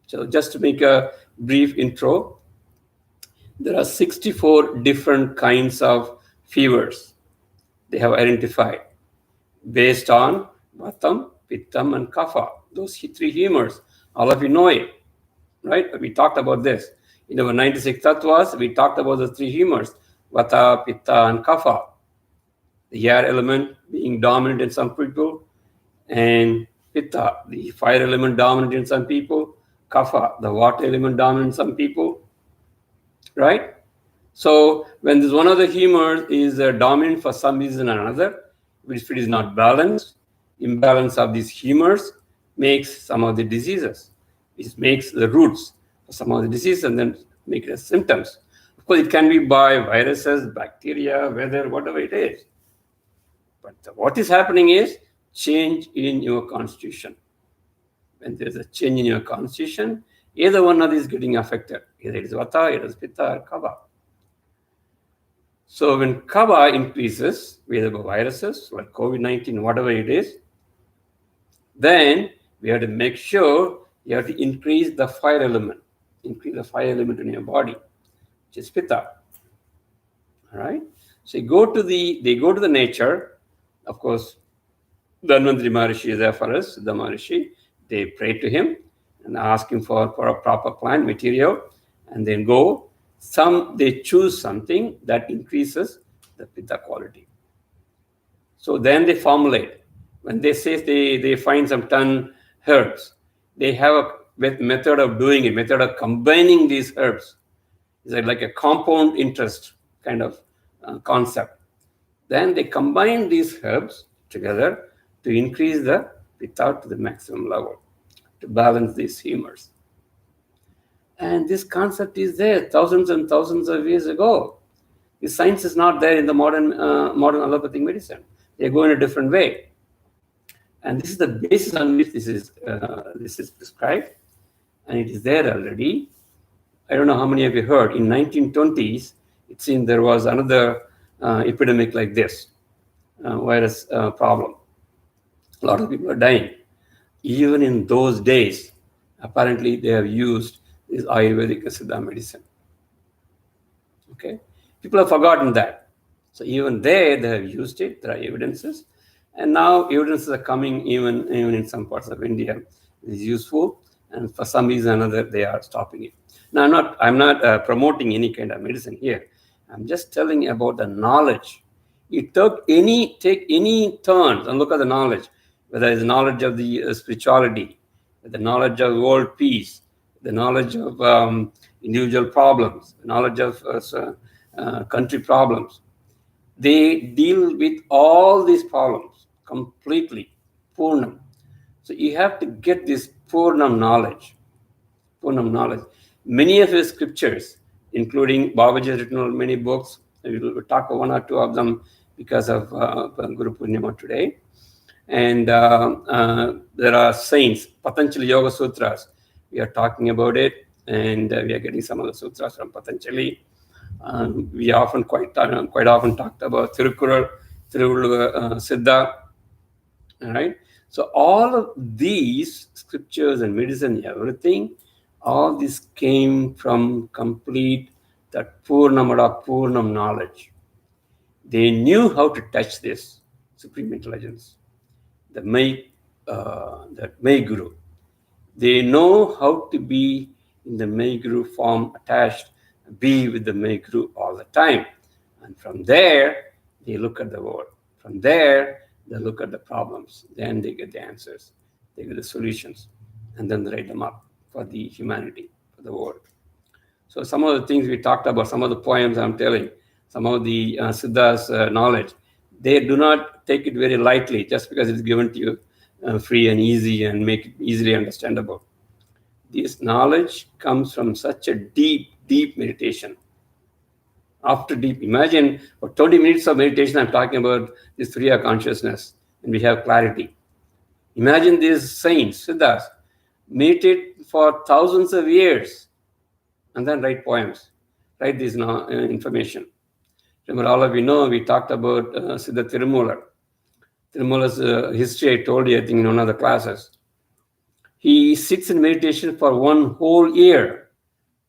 So just to make a brief intro, there are 64 different kinds of fevers they have identified based on Vatam, Pittam, and Kapha. Those three humors, all of you know it, right? We talked about this. In our 96 tattvas, we talked about the three humors, Vata, Pitta, and Kapha. The air element being dominant in some people, and Pitta, the fire element dominant in some people, Kapha, the water element dominant in some people, right? So when this one of the humors is dominant for some reason or another, if it is not balanced, imbalance of these humors makes some of the diseases. It makes the roots for some of the diseases and then make it as symptoms. Of course, it can be by viruses, bacteria, weather, whatever it is. But what is happening is change in your constitution. When there's a change in your constitution, either one of these is getting affected. Either it is Vata, it is Pitta, or Kapha. So when Kapha increases, whether by viruses like COVID-19, whatever it is, then we have to make sure you have to increase the fire element. Increase the fire element in your body, which is Pitta. All right. So they go to the nature. Of course, Dhanvantari Maharishi is there for us, the Maharishi. They pray to him and ask him for a proper plant material, and then go. They choose something that increases the Pitta quality. So then they formulate. When they say they find some 10 herbs, they have a method of doing it, method of combining these herbs. It's like a compound interest kind of concept. Then they combine these herbs together to increase the Pitta to the maximum level, to balance these humors. And this concept is there thousands and thousands of years ago. The science is not there in the modern allopathic medicine. They go in a different way. And this is the basis on which this is prescribed. And it is there already. I don't know how many of you heard. In 1920s, it seemed there was another epidemic like this, virus problem. A lot of people are dying. Even in those days, apparently they have used this Ayurvedic Siddha medicine. Okay, people have forgotten that. So even they have used it. There are evidences, and now evidences are coming even in some parts of India. It is useful, and for some reason or another, they are stopping it. Now, I'm not promoting any kind of medicine here. I'm just telling about the knowledge. You take any turns and look at the knowledge, whether it's knowledge of the spirituality, the knowledge of world peace, the knowledge of individual problems, the knowledge of country problems. They deal with all these problems completely, Poornam. So you have to get this Poornam knowledge. Many of his scriptures, including Babaji has written many books. We will talk about one or two of them because of Guru Poornima today. And there are saints, Patanjali Yoga Sutras. We are talking about it, and we are getting some of the sutras from Patanjali. We quite often talked about Tirukkural, Siddha. All right. So all of these scriptures and medicine, everything, all this came from complete that Poornam knowledge. They knew how to touch this supreme intelligence, the Meiguru. They know how to be in the Meiguru form attached, be with the Meiguru all the time. And from there, they look at the world. From there, they look at the problems. Then they get the answers. They get the solutions. And then they write them up for the humanity, for the world. So some of the things we talked about, some of the poems I'm telling, some of the Siddha's knowledge, they do not take it very lightly just because it's given to you free and easy and make it easily understandable. This knowledge comes from such a deep, deep meditation. After deep, imagine for 20 minutes of meditation, I'm talking about this Turiya consciousness, and we have clarity. Imagine these saints, Siddhas, meditate for thousands of years and then write poems, write this information. Remember, all of you know, we talked about Siddha Tirumoolar. Tirumoolar's history, I told you, I think, in one of the classes. He sits in meditation for one whole year,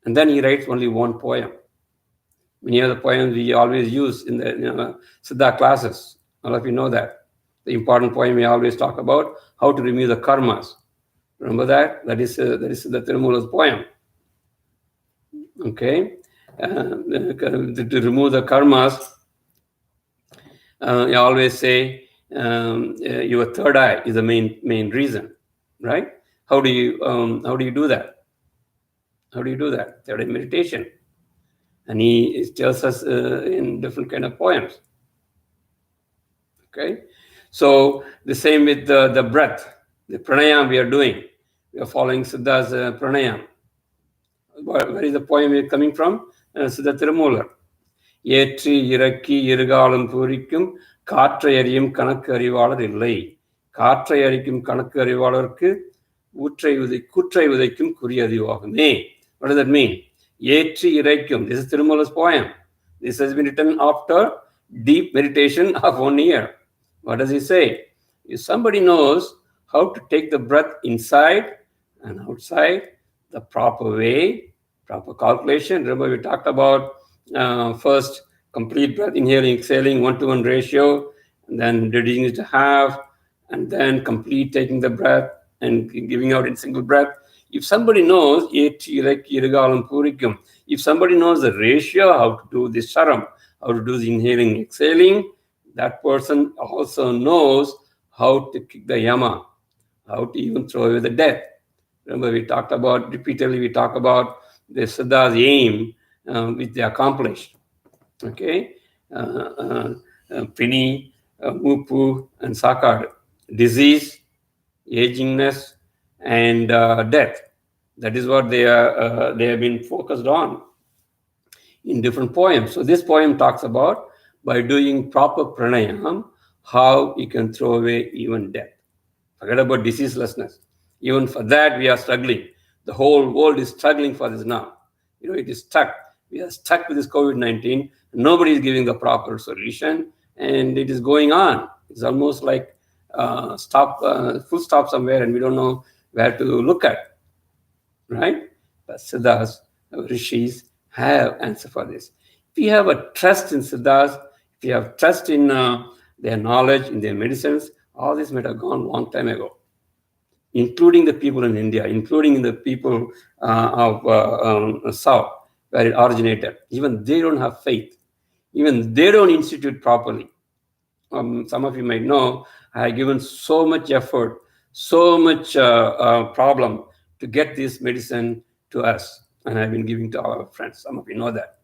and then he writes only one poem. Many of the poems we always use in the Siddha classes. All of you know that. The important poem we always talk about, how to remove the karmas. Remember that? That is the Tirumula's poem. Okay? To remove the karmas, you always say your third eye is the main reason, right? How do you do that? How do you do that? Third eye meditation. And he tells us in different kind of poems. Okay? So the same with the breath, the pranayam we are doing. We are following Siddha's pranayam. Where is the poem coming from? Siddha Tirumula. ஏற்றி இறக்கி இருகாலம் பூரிக்கும் காற்றை அறியும் கணக்கு அறிவாளர் இல்லை. காற்றை அறிக்கும் கணக்கு அறிவாளருக்கு கூற்றை உதைக்கும் குறியறிவாகுமே. What does that mean? ஏற்றி இறைக்கும். This is Tirumala's poem. This has been written after deep meditation of 1 year. What does he say? If somebody knows how to take the breath inside and outside the proper way, proper calculation. Remember we talked about first complete breath, inhaling, exhaling, 1-to-1 ratio, and then reducing it to half, and then complete taking the breath and giving out in single breath. If somebody knows, if somebody knows the ratio, how to do this sharam, how to do the inhaling, exhaling, that person also knows how to kick the yama, how to even throw away the death. Remember, repeatedly we talk about the Siddha's aim, which they accomplished. Okay? Pini, Mupu, and Sakar. Disease, agingness, and death. That is what they have been focused on in different poems. So this poem talks about, by doing proper pranayam, how you can throw away even death. Forget about diseaselessness. Even for that, we are struggling. The whole world is struggling for this now. It is stuck. We are stuck with this COVID-19. Nobody is giving the proper solution, and it is going on. It's almost like full stop somewhere, and we don't know where to look at, right? But Siddhas, rishis have answer for this. If you have a trust in Siddhas, if you have trust in their knowledge, in their medicines, all this might have gone a long time ago, including the people in India, including the people of South, where it originated. Even they don't have faith. Even they don't institute properly. Some of you might know, I have given so much effort, so much problem to get this medicine to us. And I've been giving to all our friends. Some of you know that,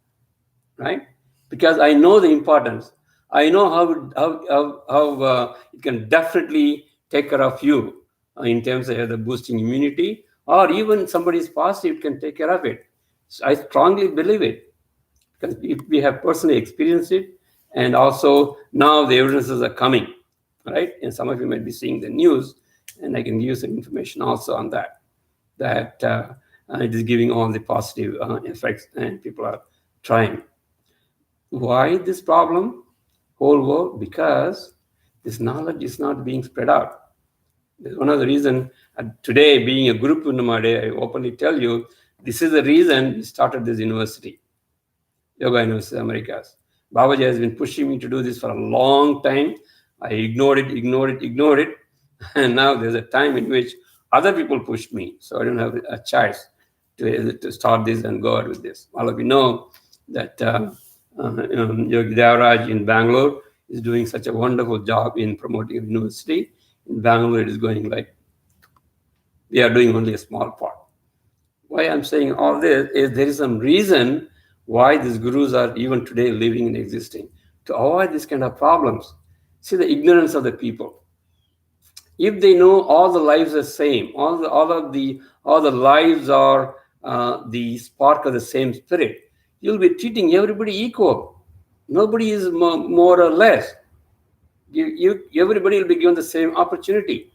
right? Because I know the importance. I know how it can definitely take care of you in terms of the boosting immunity, or even somebody is positive can take care of it. So I strongly believe it, because we have personally experienced it, and also now the evidences are coming, right? And some of you might be seeing the news, and I can give you some information also on that it is giving all the positive effects, and people are trying. Why this problem? Whole world, because this knowledge is not being spread out. That's one of the reasons today, being a Guru Poornima day, I openly tell you, this is the reason we started this university, Yoga University Americas. Babaji has been pushing me to do this for a long time. I ignored it. And now there's a time in which other people pushed me. So I don't have a choice to start this and go out with this. All of you know that Yogi Devaraj in Bangalore is doing such a wonderful job in promoting a university. In Bangalore, it is going like, we are doing only a small part. Why I'm saying all this is there is some reason why these gurus are even today living and existing, to avoid this kind of problems. See the ignorance of the people. If they know all the lives are same, all the lives are the spark of the same spirit, you'll be treating everybody equal. Nobody is more or less. Everybody will be given the same opportunity.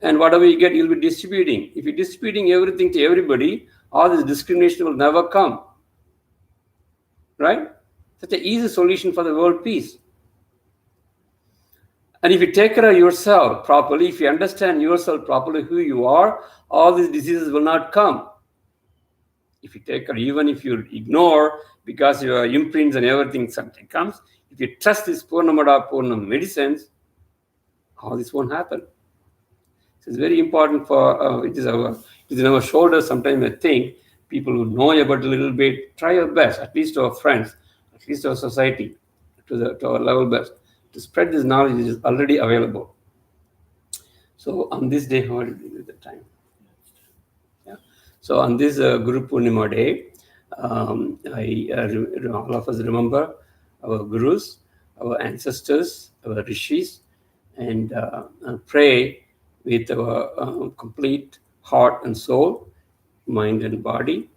And whatever you get, you'll be distributing. If you're distributing everything to everybody, all this discrimination will never come. Right? Such an easy solution for the world peace. And if you take care of yourself properly, if you understand yourself properly, who you are, all these diseases will not come. If you take care, even if you ignore, because your imprints and everything, something comes, if you trust these Poornima medicines, all this won't happen. So it's very important for it is in our shoulders. Sometimes I think people who know about a little bit, try your best, at least to our friends, at least to our society, to our level best, to spread this knowledge which is already available. So on this day, how did we do the time? Yeah. So on this Guru Poornima day, all of us remember our gurus, our ancestors, our rishis, and pray with our complete heart and soul, mind and body,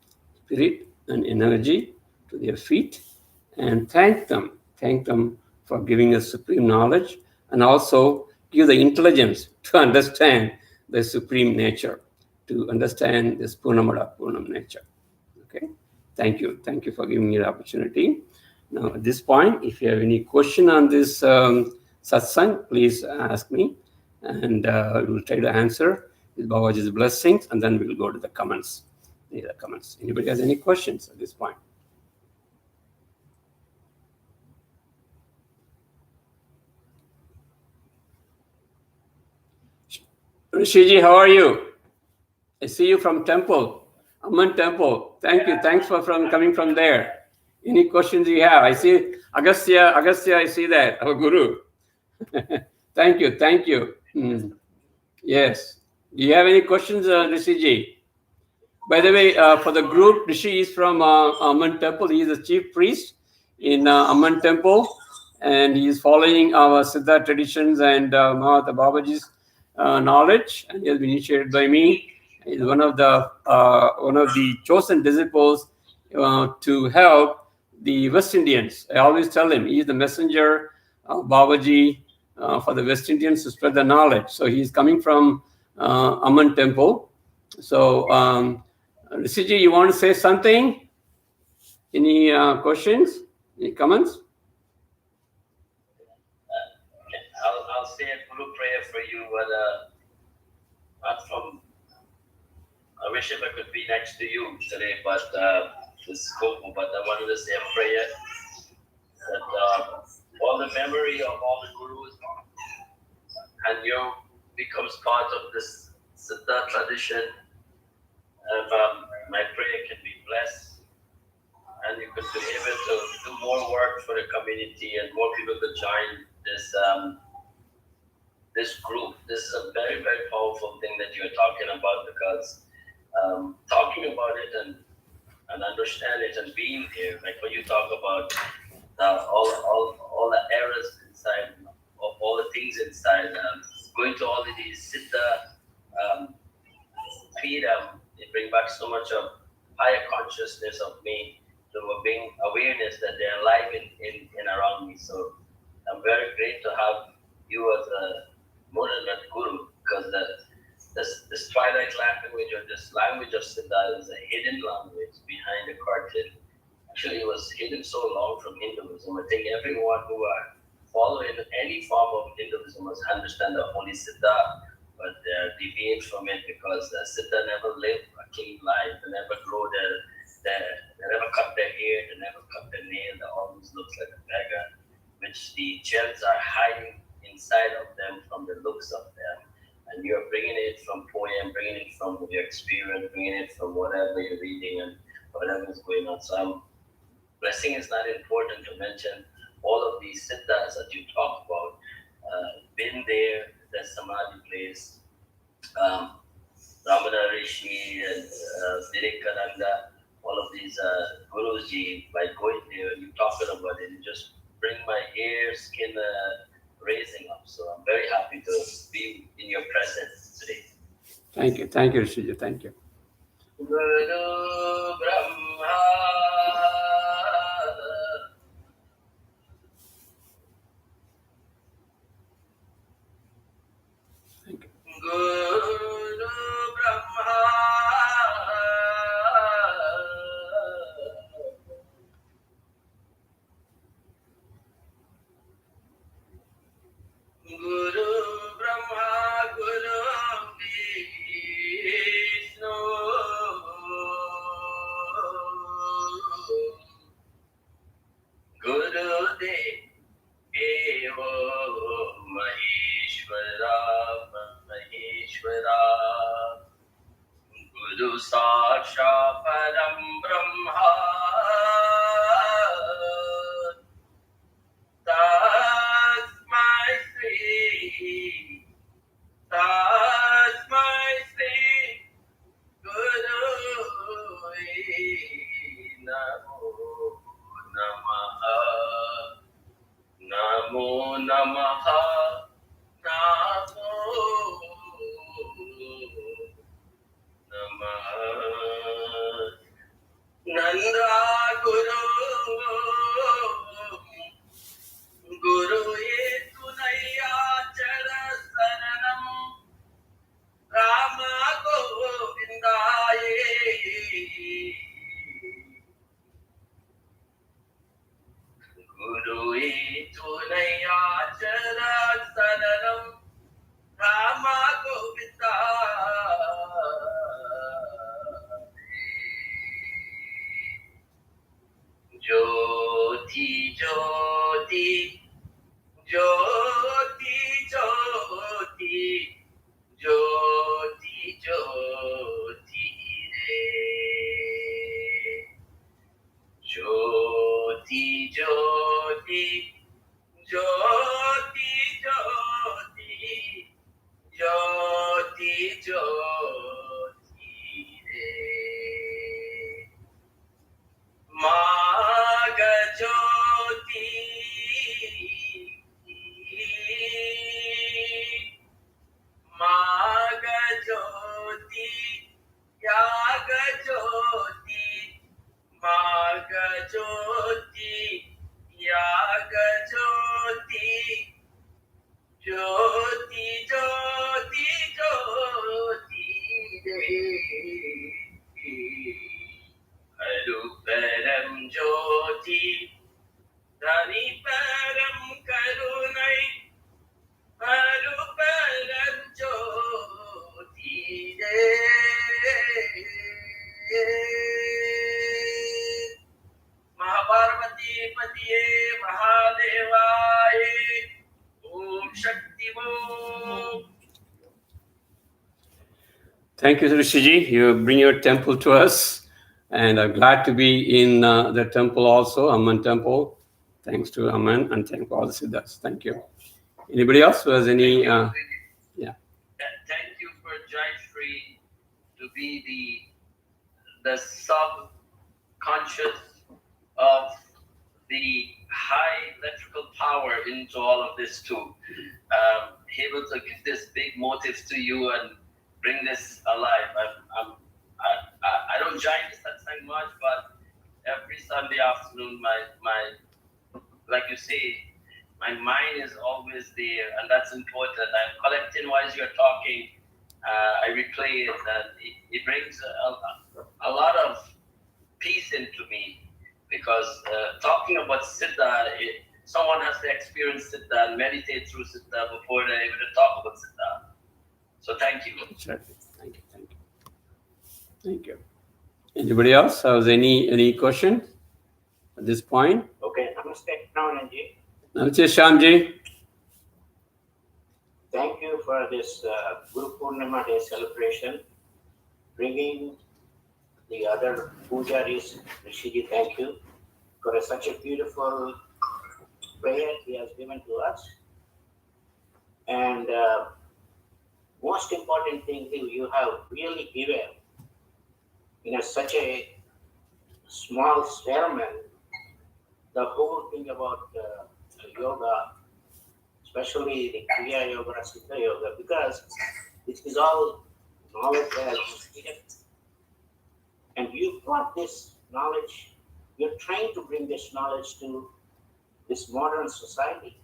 spirit and energy to their feet, and thank them for giving us supreme knowledge, and also give the intelligence to understand the supreme nature, to understand this Purnam nature. Okay, thank you for giving me the opportunity. Now at this point, if you have any question on this satsang, please ask me, and we will try to answer with Babaji's blessings, and then we will go to the comments. Anybody has any questions at this point? Rishiji, how are you? I see you from temple, Amman temple. Thank you. Thanks for coming from there. Any questions you have? I see Agastya, I see that, our guru. Thank you. Yes. Do you have any questions, Rishiji? By the way, for the group, Rishi is from Amman temple. He is the chief priest in Amman temple, and he is following our Siddha traditions and Mahaavatar Babaji's knowledge, and he has been initiated by me. He is one of the chosen disciples to help the West Indians. I always tell him he is the messenger of Babaji for the West Indians to spread the knowledge. So he is coming from Amman temple. So Rishiji, you want to say something? Any questions? Any comments? I'll say a guru prayer for you, but not from. I wish if I could be next to you today, but this scope. But I wanted to say a prayer that all the memory of all the gurus and you becomes part of this Siddha tradition. My prayer can be blessed, and you could be able to do more work for the community, and more people could join this group. This is a very, very powerful thing that you're talking about, because talking about it and understand it and being here, like when you talk about all the errors inside of all the things inside, going to all of these Siddha freedom, it brings back so much of higher consciousness of me, to being awareness that they're alive in around me. So I'm very grateful to have you as a modern guru, because this twilight language, or this language of Siddha, is a hidden language behind the curtain. Actually, it was hidden so long from Hinduism. I think everyone who are following any form of Hinduism must understand the holy Siddha, but they're deviate from it because Siddha never lived a clean life. They never grow they never cut their hair, they never cut their nail. They always looks like a beggar, which the gems are hiding inside of them from the looks of them. And you're bringing it from poem, bringing it from your experience, bringing it from whatever you're reading and whatever is going on. So blessing is not important to mention. All of these siddhas that you talk about, been there, the Samadhi place, Ramana Rishi and Vivekananda, all of these Guruji, by going there, you talking about it, you just bring my hair, skin raising up. So I'm very happy to be in your presence today. Thank you, Rishiji. Thank you. Guru Brahma. Thank you. Guru Brahma. Guru Brahma, Guru Vishnu, Guru Sakshat Param Brahma Tasmai Shri Tasmai Shri Guru Namo Namaha Namo Namaha Namo Namaha Nanda Guru Guru Tunaya Chara Saranam Rama Govindaye Guru Tunaya Chara Saranam Rama Govindaye Jyoti Jyoti Jyoti Jyoti Jyoti Jyoti Re Jyoti Jyoti Jyoti Jyoti Jyoti Jyoti Re Maga Jyoti Maga Jyoti Yaga Jyoti Maga Jyoti Yaga Jyoti Jyoti Jyoti Jyoti Aruparam Jyoti Daniparam Karunai Aruparam Jyoti Mahaparvati Patiye Mahadevaye Om Shakti Om. Thank you, Rishiji. You bring your temple to us, and I'm glad to be in the temple also, Amman Temple. Thanks to Amman and thank all the Siddhas. Thank you. Anybody else who has any? Yeah. Thank you for Jayashree to be the subconscious of the high electrical power into all of this too. Able to give this big motive to you and bring this alive. I don't join the Sathsang much, but every Sunday afternoon, my like you say, my mind is always there, and that's important. I'm collecting while you're talking. I replay it, and it brings a lot of peace into me, because talking about Siddha, someone has to experience Siddha and meditate through Siddha before they're able to talk about Siddha. So thank you. Sure. Thank you. Thank you. Thank you. Anybody else has any question at this point? Okay, namaste, Nanji. Namaste, Shamji. Thank you for this Guru Poornima Day celebration, bringing the other pujaris. Rishiji, thank you for such a beautiful prayer he has given to us. And most important thing you have really given in such a small sermon, the whole thing about yoga, especially the Kriya Yoga, Siddha Yoga, because this is all knowledge that has been given. And you brought this knowledge, you're trying to bring this knowledge to this modern society.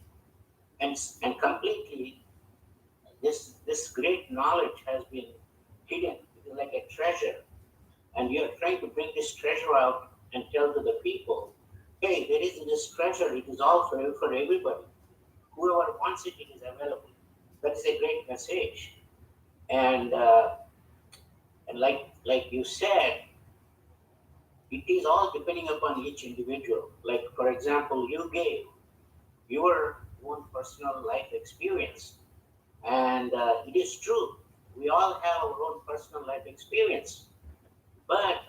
And completely, this great knowledge has been hidden. It is like a treasure. And you're trying to bring this treasure out and tell to the people, hey, there is this treasure, it is all for everybody. Whoever wants it, it is available. That is a great message. And like you said, it is all depending upon each individual. Like, for example, you gave your own personal life experience. And it is true. We all have our own personal life experience. But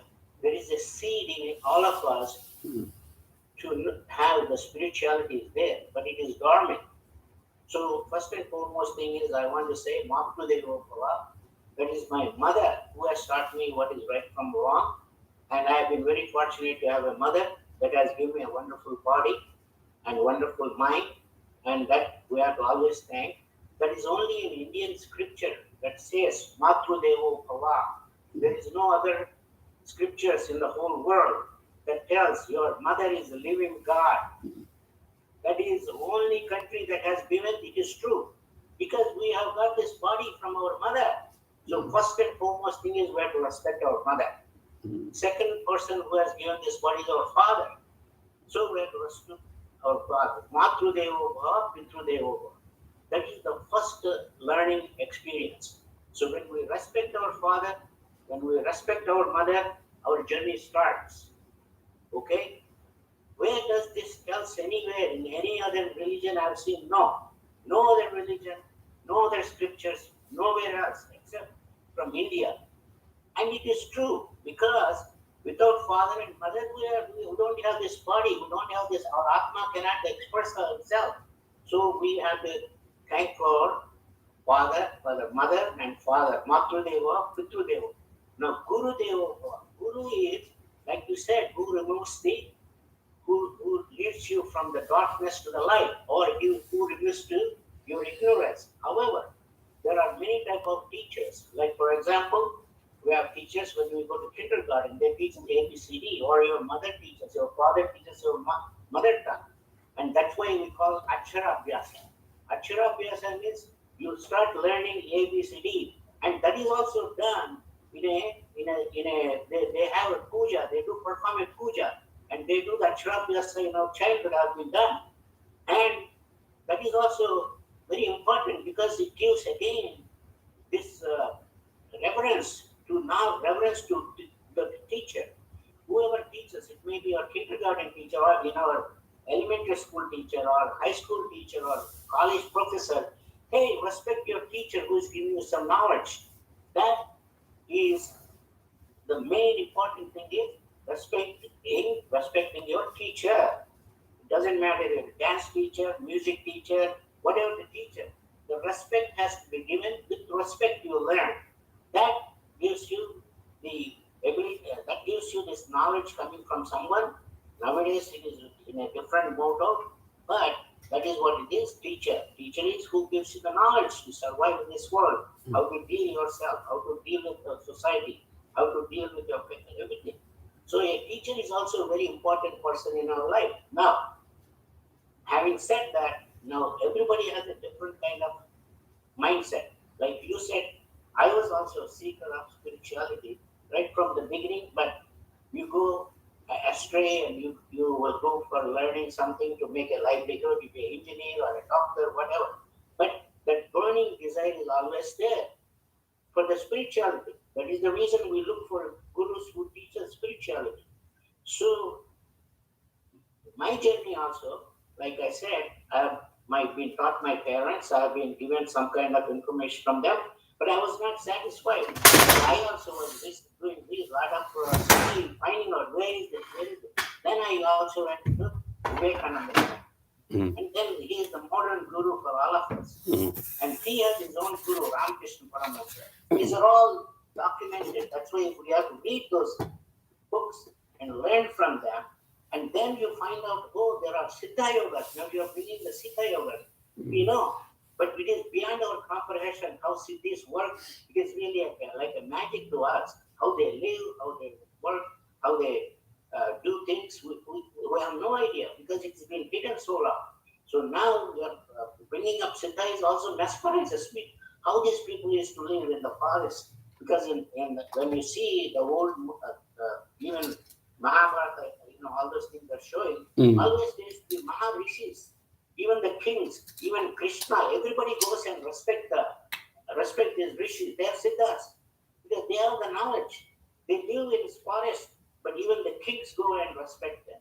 there is a seed in all of us to have the spirituality is there, but it is dormant. So first and foremost thing is I want to say Mahaavatar. That is my mother who has taught me what is right from wrong. And I have been very fortunate to have a mother that has given me a wonderful body and wonderful mind, and that we have to always thank. That is only in Indian scripture that says Matrudevo Bhava. There is no other scriptures in the whole world that tells your mother is a living God. That is the only country that has given it is true. Because we have got this body from our mother. So first and foremost thing is we have to respect our mother. Second person who has given this body is our father. So we have to respect our father. Matrudevo Bhava, Pitrudevo Bhava. That is the first learning experience. So when we respect our father, when we respect our mother, our journey starts. Okay? Where does this tell us anywhere in any other religion I've seen? No. No other religion, no other scriptures, nowhere else except from India. And it is true because without father and mother, we don't have this body, we don't have this, our Atma cannot express itself. So we have to thank our father, mother, and father. Matrudeva, Pitrudeva. Now, Guru Deva, Guru is, like you said, who removes who leads you from the darkness to the light, or who removes to your ignorance. However, there are many type of teachers. Like for example, we have teachers when we go to kindergarten, they teach the ABCD, or your mother teaches, your father teaches your mother tongue. And that's why we call Akshara Abhyasa. Akshara Abhyasa means you start learning ABCD, and that is also done they have a puja, they do perform a puja, and they do the Akshara Abhyasa, childhood has been done. And that is also very important because it gives again this reverence to the teacher. Whoever teaches, it may be our kindergarten teacher or our elementary school teacher or high school teacher or college professor. Hey, respect your teacher who is giving you some knowledge. That is the main important thing is respecting your teacher. It doesn't matter if you're a dance teacher, music teacher, whatever the teacher. The respect has to be given. With respect you learn. That gives you the ability, that gives you this knowledge coming from someone. Nowadays it is in a different motto, but that is what it is, teacher. Teacher is who gives you the knowledge to survive in this world, how to deal yourself, how to deal with the society, how to deal with your everything. So a teacher is also a very important person in our life. Now, having said that, now everybody has a different kind of mindset. Like you said, I was also a seeker of spirituality right from the beginning, but you go astray and you will go for learning something to make a livelihood, you be an engineer or a doctor, whatever. But that burning desire is always there for the spirituality. That is the reason we look for gurus who teach us spirituality. So my journey also, like I said, I've been taught my parents, I've been given some kind of information from them, but I was not satisfied. I also was doing this lot of finding out where is it. Then I also went to Vivekananda. And then he is the modern guru for all of us. And he has his own guru, Ramakrishna Paramahansa. These are all documented. That's why we have to read those books and learn from them. And then you find out, oh, there are Siddha Yogas. Now you are bringing the Siddha Yogas. We know, but it is beyond our comprehension how Siddhis work. It is really like a magic to us. How they live, how they work, how they do things. We have no idea because it's been hidden so long. So now we are bringing up Siddha is also mesmerizes me. How these people used to live in the forest. Because when you see the old, even Mahaavatar, all those things are showing, always there is the Maharishis, even the kings, even Krishna, everybody goes and respect these rishis. They are siddhas because they have the knowledge. They live in this forest, but even the kings go and respect them.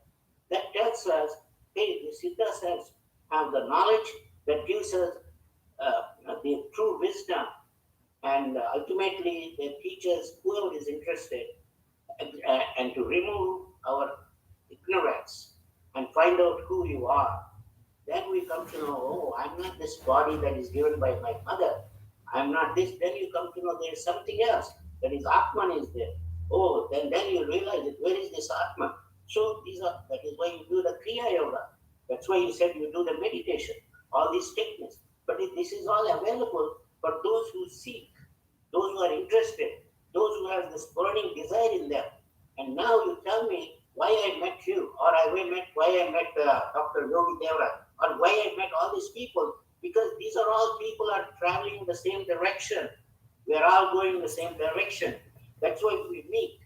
That tells us, hey, the siddhas have the knowledge that gives us the true wisdom, and ultimately they teach us, whoever is interested, and to remove our ignorance and find out who you are. Then we come to know, oh, I'm not this body that is given by my mother. I'm not this. Then you come to know there is something else. That is Atman is there. Oh, then you realize that where is this Atman? So that is why you do the Kriya Yoga. That's why you said you do the meditation, all these techniques. But this is all available for those who seek, those who are interested, those who have this burning desire in them. And now you tell me why I met you, or why I met Dr. Yogi Devra, or why I met all these people, because these are all people are traveling in the same direction. We are all going in the same direction. That's why we meet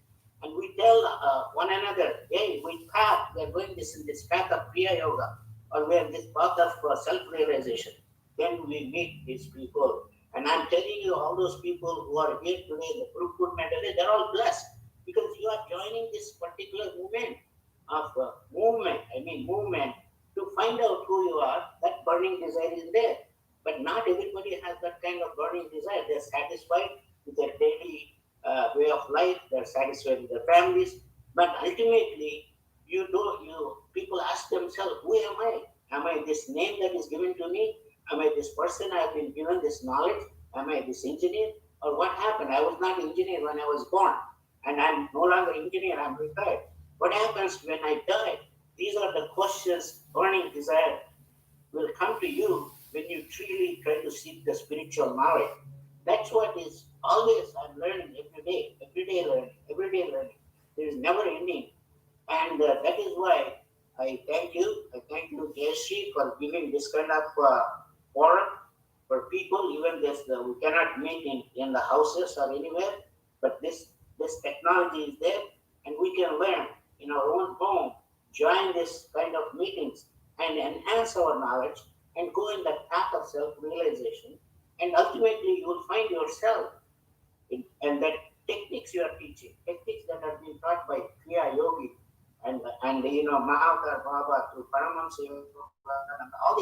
and we tell one another, hey, we are going in this path of Kriya Yoga, or we are in this path of self-realization. Then we meet these people. And I'm telling you, all those people who are here today, the Poornima, they're all blessed because you are joining this particular movement movement to find out who you are. That burning desire is there. But not everybody has that kind of burning desire. They're satisfied with their daily way of life. They're satisfied with their families. But ultimately, people ask themselves, who am I? Am I this name that is given to me? Am I this person I have been given this knowledge? Am I this engineer? Or what happened? I was not engineer when I was born. And I'm no longer engineer, I'm retired. What happens when I die? These are the questions, burning desire will come to you when you truly try to seek the spiritual knowledge. That's what is always I'm learning every day learning. There is never ending. And that is why I thank you. I thank you, Jayashree, for giving this kind of forum for people, even this we cannot meet in the houses or anywhere, but this technology is there and we can learn in our own home, join this kind of meetings and enhance our knowledge and go in the path of self-realization, and ultimately you will find yourself and that techniques you are teaching, techniques that are being taught by Kriya Yogi and Mahaavatar Baba through Paramahamsa Yoga and all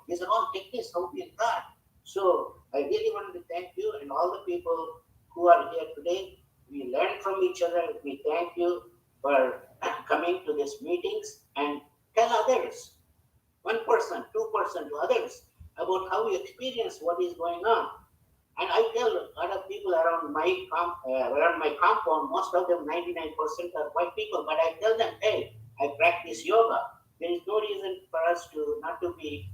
these are all techniques how being taught. So I really wanted to thank you and all the people who are here today. We learn from each other. We thank you for coming to these meetings and tell others, one person, 2% to others about how you experience what is going on. And I tell a lot of people around my compound, most of them, 99% are white people, but I tell them, hey, I practice yoga. There is no reason for us to not to be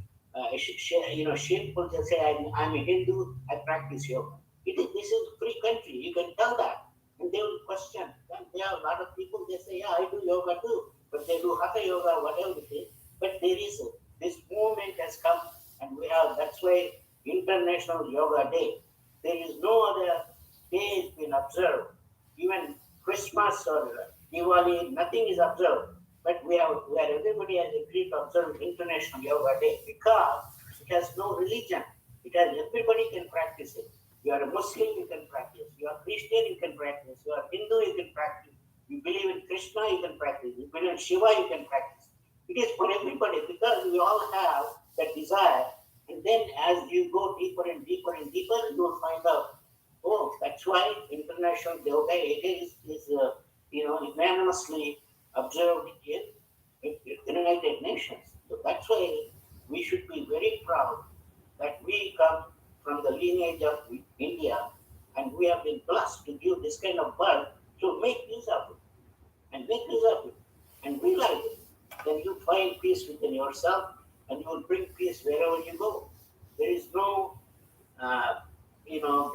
shameful to say I'm a Hindu, I practice yoga. This is a free country, you can tell that. And they will question. And there are a lot of people, they say, yeah, I do yoga too. But they do hatha yoga, whatever it is. But this movement has come, and that's why International Yoga Day. There is no other day been observed. Even Christmas or Diwali, nothing is observed. But where everybody has agreed to observe International Yoga Day because it has no religion. Everybody can practice it. You are a Muslim, you can practice. You are Christian, you can practice. You are Hindu, you can practice. You believe in Krishna, you can practice. You believe in Shiva, you can practice. It is for everybody because we all have that desire. And then as you go deeper and deeper and deeper, you will find out, oh, that's why International Yoga Day is unanimously observed in the United Nations. So that's why we should be very proud that we come from the lineage of India and we have been blessed to give this kind of birth. So make use of it and realize it. Then you find peace within yourself and you will bring peace wherever you go. There is no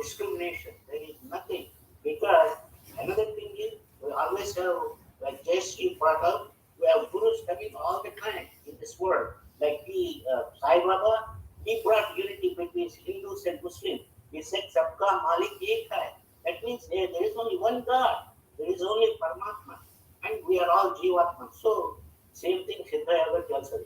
discrimination. There is nothing. Because another thing is, we always have, like Jayashree brought up, we have gurus coming all the time in this world. Like Sai Baba, he brought unity between Hindus and Muslims. He said, Sabka Malik Ek Hai. That means there is only one God. There is only Paramatma. And we are all Jivatma. So, same thing Siddha Yoga tells us.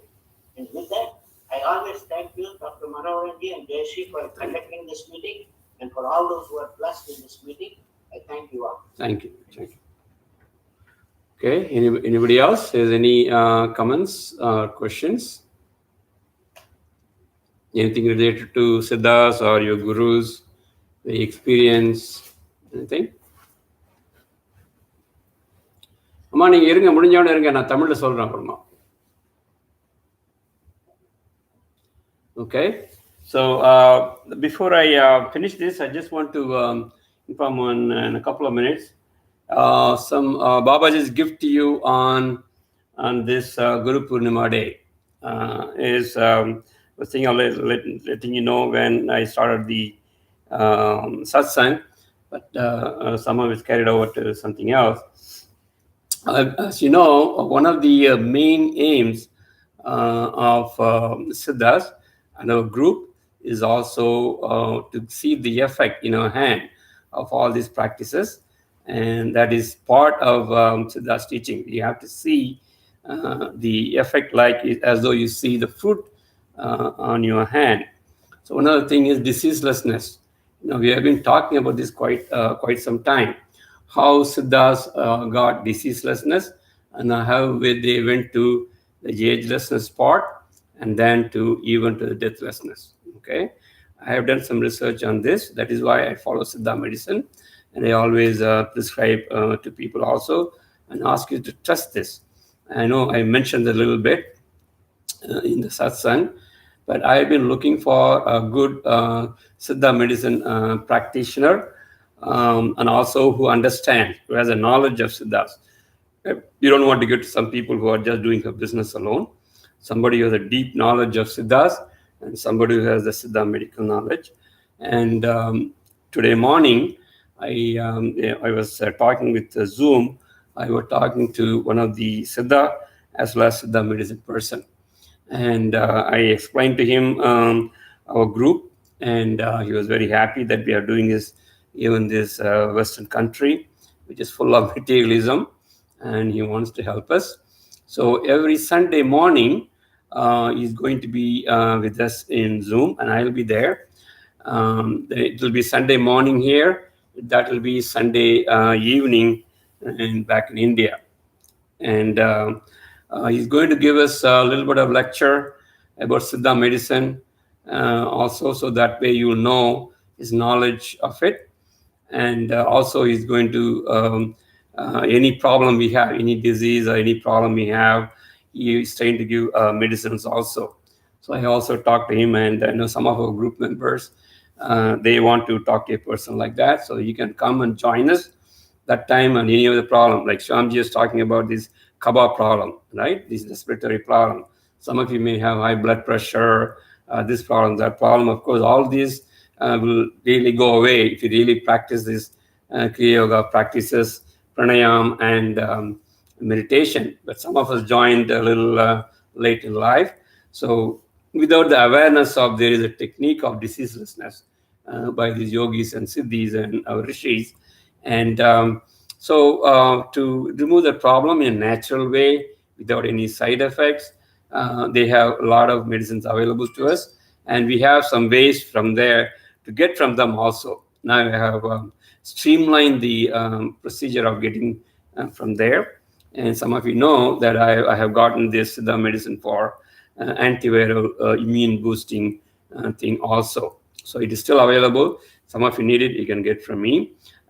And with that, I always thank you, Dr. Manoharanji and Jayashree, for conducting this meeting, and for all those who are blessed in this meeting. I thank you all. Thank you. Okay, anybody else has any comments or questions? Anything related to Siddhas or your gurus, the experience, anything? அம்மா நீங்கள் இருங்க, முடிஞ்சவொடனே இருங்க, நான் தமிழில் சொல்கிறேன் அப்புறமா. Okay, so before I finish this, I just want to inform in a couple of minutes some Babaji's gift to you on this Guru Poornima day. Is the thing I'm letting you know when I started the Sathsang, but some of it's carried over to something else. As you know, one of the main aims of Siddhas and our group is also to see the effect in our hand of all these practices, and that is part of Siddha's teaching. You have to see the effect like as though you see the fruit on your hand. So another thing is diseaselessness. We have been talking about this quite some time. How Siddhas got diseaselessness and how they went to the agelessness part and then even to the deathlessness. Okay, I have done some research on this. That is why I follow Siddha medicine, and I always prescribe to people also and ask you to trust this. I know I mentioned a little bit in the satsang, but I have been looking for a good Siddha medicine practitioner and also who understands, who has a knowledge of Siddhas. You don't want to get to some people who are just doing a business alone. Somebody who has a deep knowledge of Siddhas and somebody who has the Siddha medical knowledge. And today morning, I was talking with Zoom. I was talking to one of the Siddha as well as Siddha medicine person. And I explained to him our group, and he was very happy that we are doing this, even this Western country, which is full of materialism, and he wants to help us. So every Sunday morning, he's going to be with us in Zoom, and I'll be there. It will be Sunday morning here. That will be Sunday evening back in India. And he's going to give us a little bit of lecture about Siddha medicine also, so that way you will know his knowledge of it. And also he's going to any problem we have, any disease or any problem we have, he's trying to give medicines also. So I also talked to him, and I know some of our group members, they want to talk to a person like that. So you can come and join us that time on any of the problem. Like Shyamji is talking about this Kaba problem, right? This respiratory problem. Some of you may have high blood pressure, this problem, that problem. Of course, all these will really go away if you really practice this Kriya Yoga practices, pranayam and meditation. But some of us joined a little late in life. So without the awareness of there is a technique of diseaselessness by these yogis and siddhis and our rishis. And so to remove the problem in a natural way without any side effects, they have a lot of medicines available to us. And we have some ways from there to get from them also. Now I have streamlined the procedure of getting from there. And some of you know that I have gotten this Siddha medicine for antiviral immune boosting thing also. So it is still available. Some of you need it, you can get from me.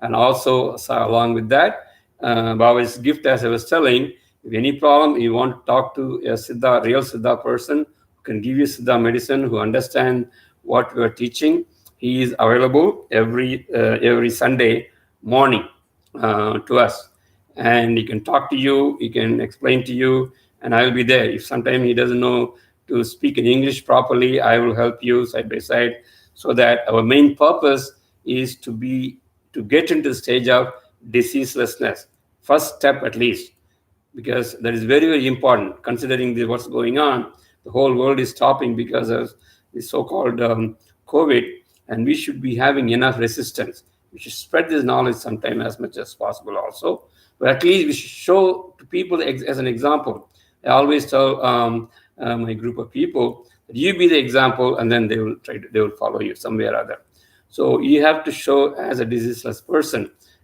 And also, along with that, Baba's gift, as I was telling, if any problem, you want to talk to a Siddha, real Siddha person who can give you Siddha medicine, who understand what we are teaching. He is available every Sunday morning to us. And he can talk to you, he can explain to you, and I will be there. If sometime he doesn't know to speak in English properly, I will help you side by side, so that our main purpose is to get into the stage of diseaselessness. First step at least, because that is very, very important considering what's going on. The whole world is stopping because of the so-called COVID, and we should be having enough resistance. We should spread this knowledge sometime as much as possible also. But at least we should show to people as an example. I always tell my group of people that you be the example, and then they will follow you somewhere or other. So you have to show as a diseaseless person,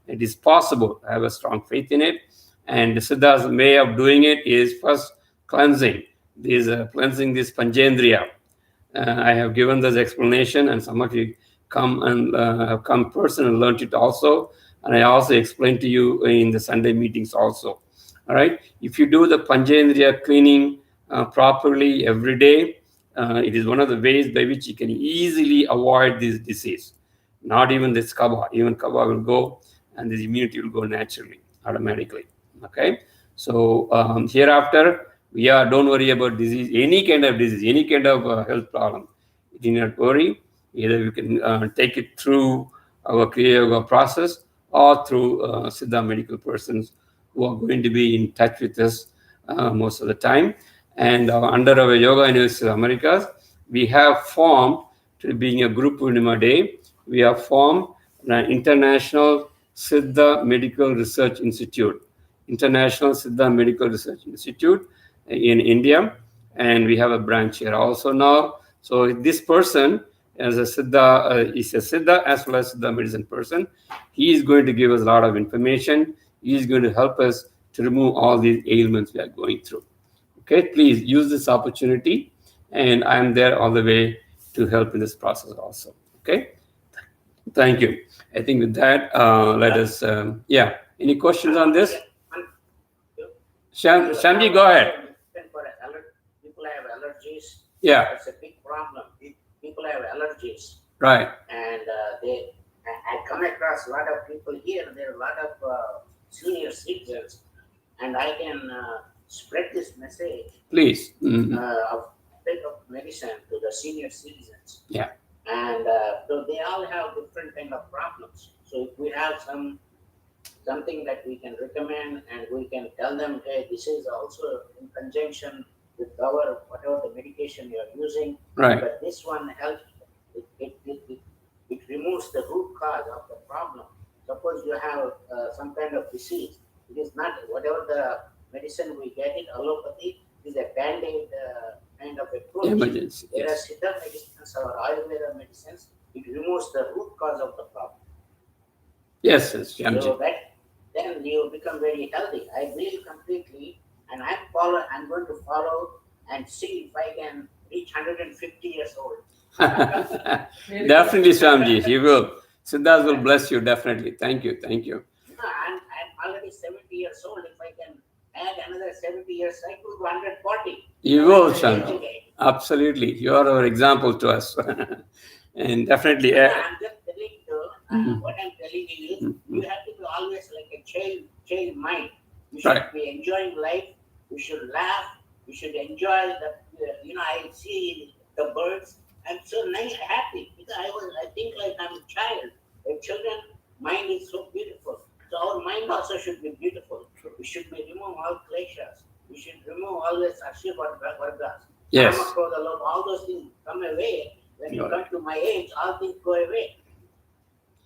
it is possible. I have a strong faith in it. And Siddha's way of doing it is first cleansing. Cleansing this Panjendriya. I have given this explanation, and some of you have come person and learned it also. And I also explained to you in the Sunday meetings also. All right. If you do the Panchendriya cleaning properly every day, it is one of the ways by which you can easily avoid this disease. Not even this Kaba. Even Kaba will go, and this immunity will go naturally, automatically. Okay. So hereafter, don't worry about disease, any kind of disease, any kind of health problem. You do not worry. Either you can take it through our Kriya Yoga process or through Siddha medical persons who are going to be in touch with us most of the time. And under our Yoga University of Americas, we have formed, to being a Guru Poornima day, we have formed an International Siddha Medical Research Institute. International Siddha Medical Research Institute in India, and we have a branch here also now. So this person as a Siddha is a Siddha as well as Siddha medicine person. He is going to give us a lot of information. He is going to help us to remove all these ailments we are going through. Okay, please use this opportunity, and I am there all the way to help in this process also. Okay, thank you. I think with that, let us. Any questions on this? Shamji, go ahead. People have allergies. Yeah. It's a big problem. People have allergies. Right. And I come across a lot of people here. There are a lot of senior citizens, and I can spread this message. Please. Of medicine to the senior citizens. Yeah. And so they all have different kind of problems. So if we have something that we can recommend, and we can tell them, hey, this is also in conjunction with our whatever the medication you are using. Right. But this one helps. It removes the root cause of the problem. Suppose you have some kind of disease. It is not whatever the medicine we get in allopathy is a band-aid kind of approach. Emergency. Whereas Siddha medicines or Ayurveda medicines, it removes the root cause of the problem. Yes, so that then you become very healthy. I believe completely, and I'm going to follow and see if I can reach 150 years old. Definitely, Swamiji, you will. Siddhas will bless you, definitely. Thank you. I'm already 70 years old. If I can add another 70 years, I could go 140. You will, Swamiji. Absolutely. You are our example to us. And definitely. I'm just telling you, what I'm telling you is, you have to be always like a child mind. You should be enjoying life. You should laugh. You should enjoy I see the birds. I'm so nice, happy, because I think like I'm a child. A children's mind is so beautiful. So our mind also should be beautiful. We should be remove all kleshas. We should remove all the Sakshi Vargas. Yes. All those things come away. When you come to my age, all things go away.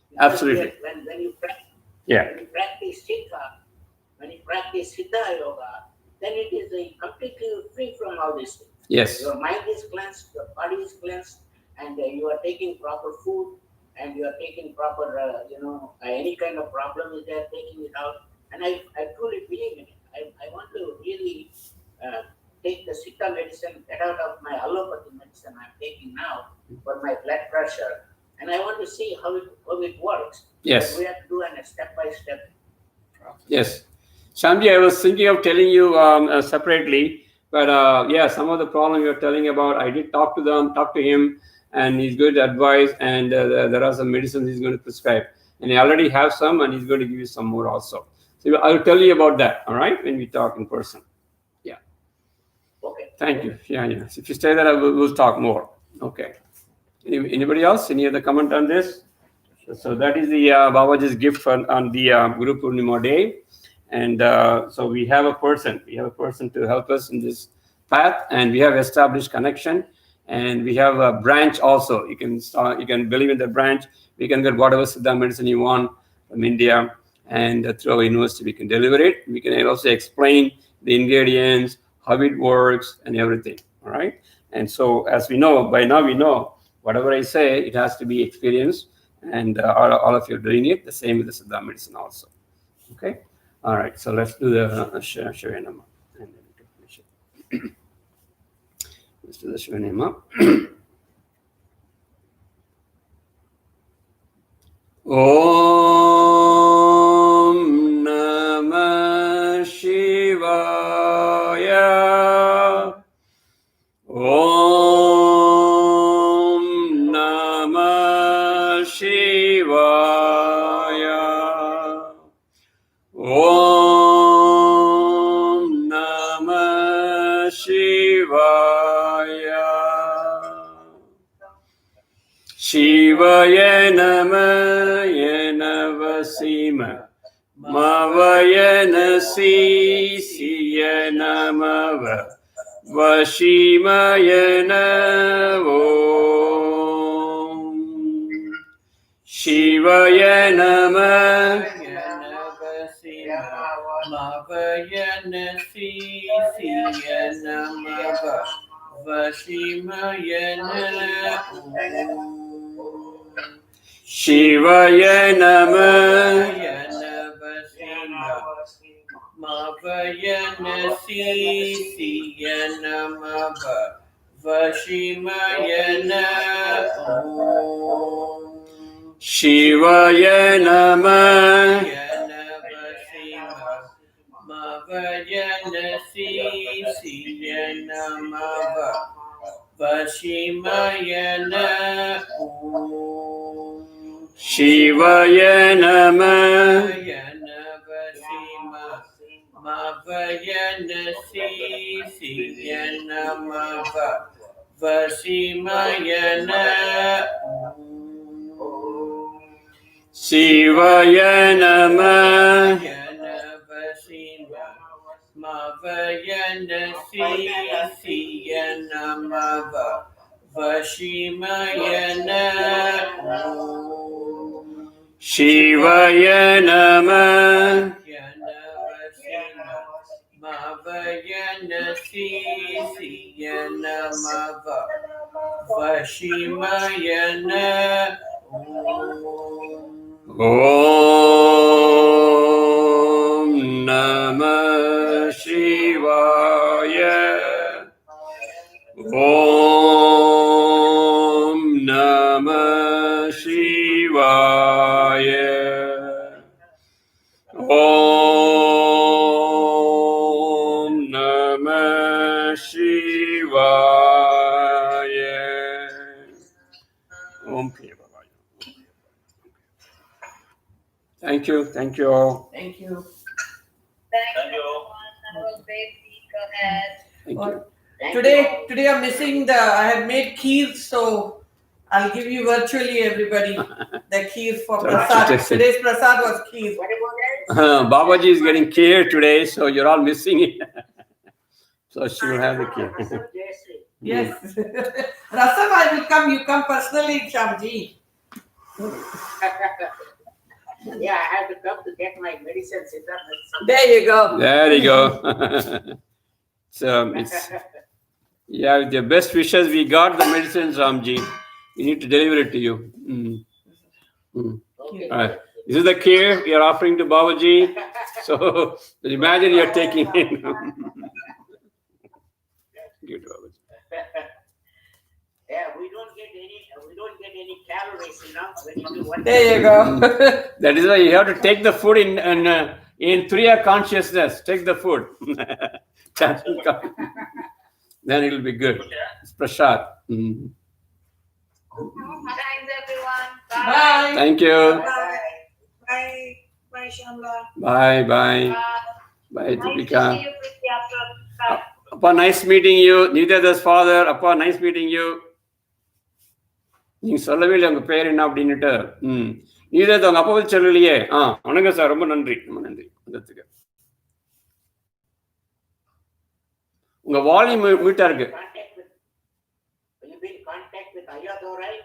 Because absolutely. When you practice Siddha, when you practice Siddha Yoga, then it is completely free from all these things. Yes. Your mind is cleansed, your body is cleansed, and you are taking proper food, and you are taking proper, any kind of problem is there, taking it out. And I truly believe in it. I want to really take the Siddha medicine, get out of my allopathy medicine I'm taking now for my blood pressure. And I want to see how it works. Yes. But we have to do a step-by-step process. Yes. Shamji, I was thinking of telling you separately, but some of the problem you're telling about, I did talk to him, and he's going to advise, and there are some medicines he's going to prescribe. And I already have some, and he's going to give you some more also. So I'll tell you about that, all right, when we talk in person. Yeah. Okay. Thank you. Yeah. So if you stay there, we'll talk more. Okay. Anybody else? Any other comment on this? So that is the Babaji's gift on the Guru Poornima day. And so we have a person to help us in this path, and we have established connection, and we have a branch also. You can believe in the branch. We can get whatever Siddha medicine you want from India, and through our university we can deliver it. We can also explain the ingredients, how it works, and everything. All right. And so as we know, by now we know whatever I say, it has to be experienced, and all of you are doing it. The same with the Siddha medicine also. Okay. All right, so let's do the Shivanama. Let's do the Shivanama. Om Namah Shivaya. Shivaya. Om Namah Shivaya. Shivaya Namayana Vasima Mavayana Sisiya Namava Vashimayana Om Shivaya Namayana Vasima Mavayana Sisiya Namava Vashimayana Om Shivaya Namayana Vasima Mavayana Sisiya Namava Vashimayana Om Shivaya Namayana Vasima Mavayana Sisiya Namava Vashimayana Om Shivaya Namayana Vasima Mavayana Sisiya Namava Vashimayana Om Shivaya Namayana Vasima Mavayana Sisiya Namava Vashimayana Om Shivaya Namayana Vasima Mavayana Sisiya Namava Vashimayana Om Namah Shivaya. Om Namah Shivaya. Om Namah Shivaya. Om Priya Babaji. Thank you all. Thank you. Thank you. That was great. Go ahead. Thank you. Today I'm missing I had made kheer, so I'll give you virtually everybody the kheer for prasad. Today's prasad was kheer. Babaji is getting kheer today, so you're all missing it. So she will have the kheer. Yes. Rasam, I will come. You come personally, Shamji. Yeah, I have to come to get my medicines. There you go. There you go. So yeah, with the best wishes, we got the medicines, Ramji. We need to deliver it to you. Okay. All right. This is the kheer we are offering to Babaji. So imagine you're taking it. Give it to Babaji. Yeah, we don't get any calories, when you do one. There you go. That is why you have to take the food in Turiya consciousness. Take the food. Then it will be good. It's prasad. Thanks, everyone. Bye. Thank you. Bye. Bye. Bye, Shamla. Bye. Bye. Bye, Nice to Deepika. see you, Priti, after. Bye. Appa, nice meeting you. Nidada's father. Appa, nice meeting you. நீங்க சொல்லவே இல்லை உங்க பேர் என்ன அப்படின்னுட்டு. நீதா உங்க அப்பாவை சொல்லலையே. வணக்கம் சார், ரொம்ப நன்றி வந்ததுக்கு. உங்க வால்யூம் மீட்டா இருக்கு. Will you be in contact with Ayadho, right?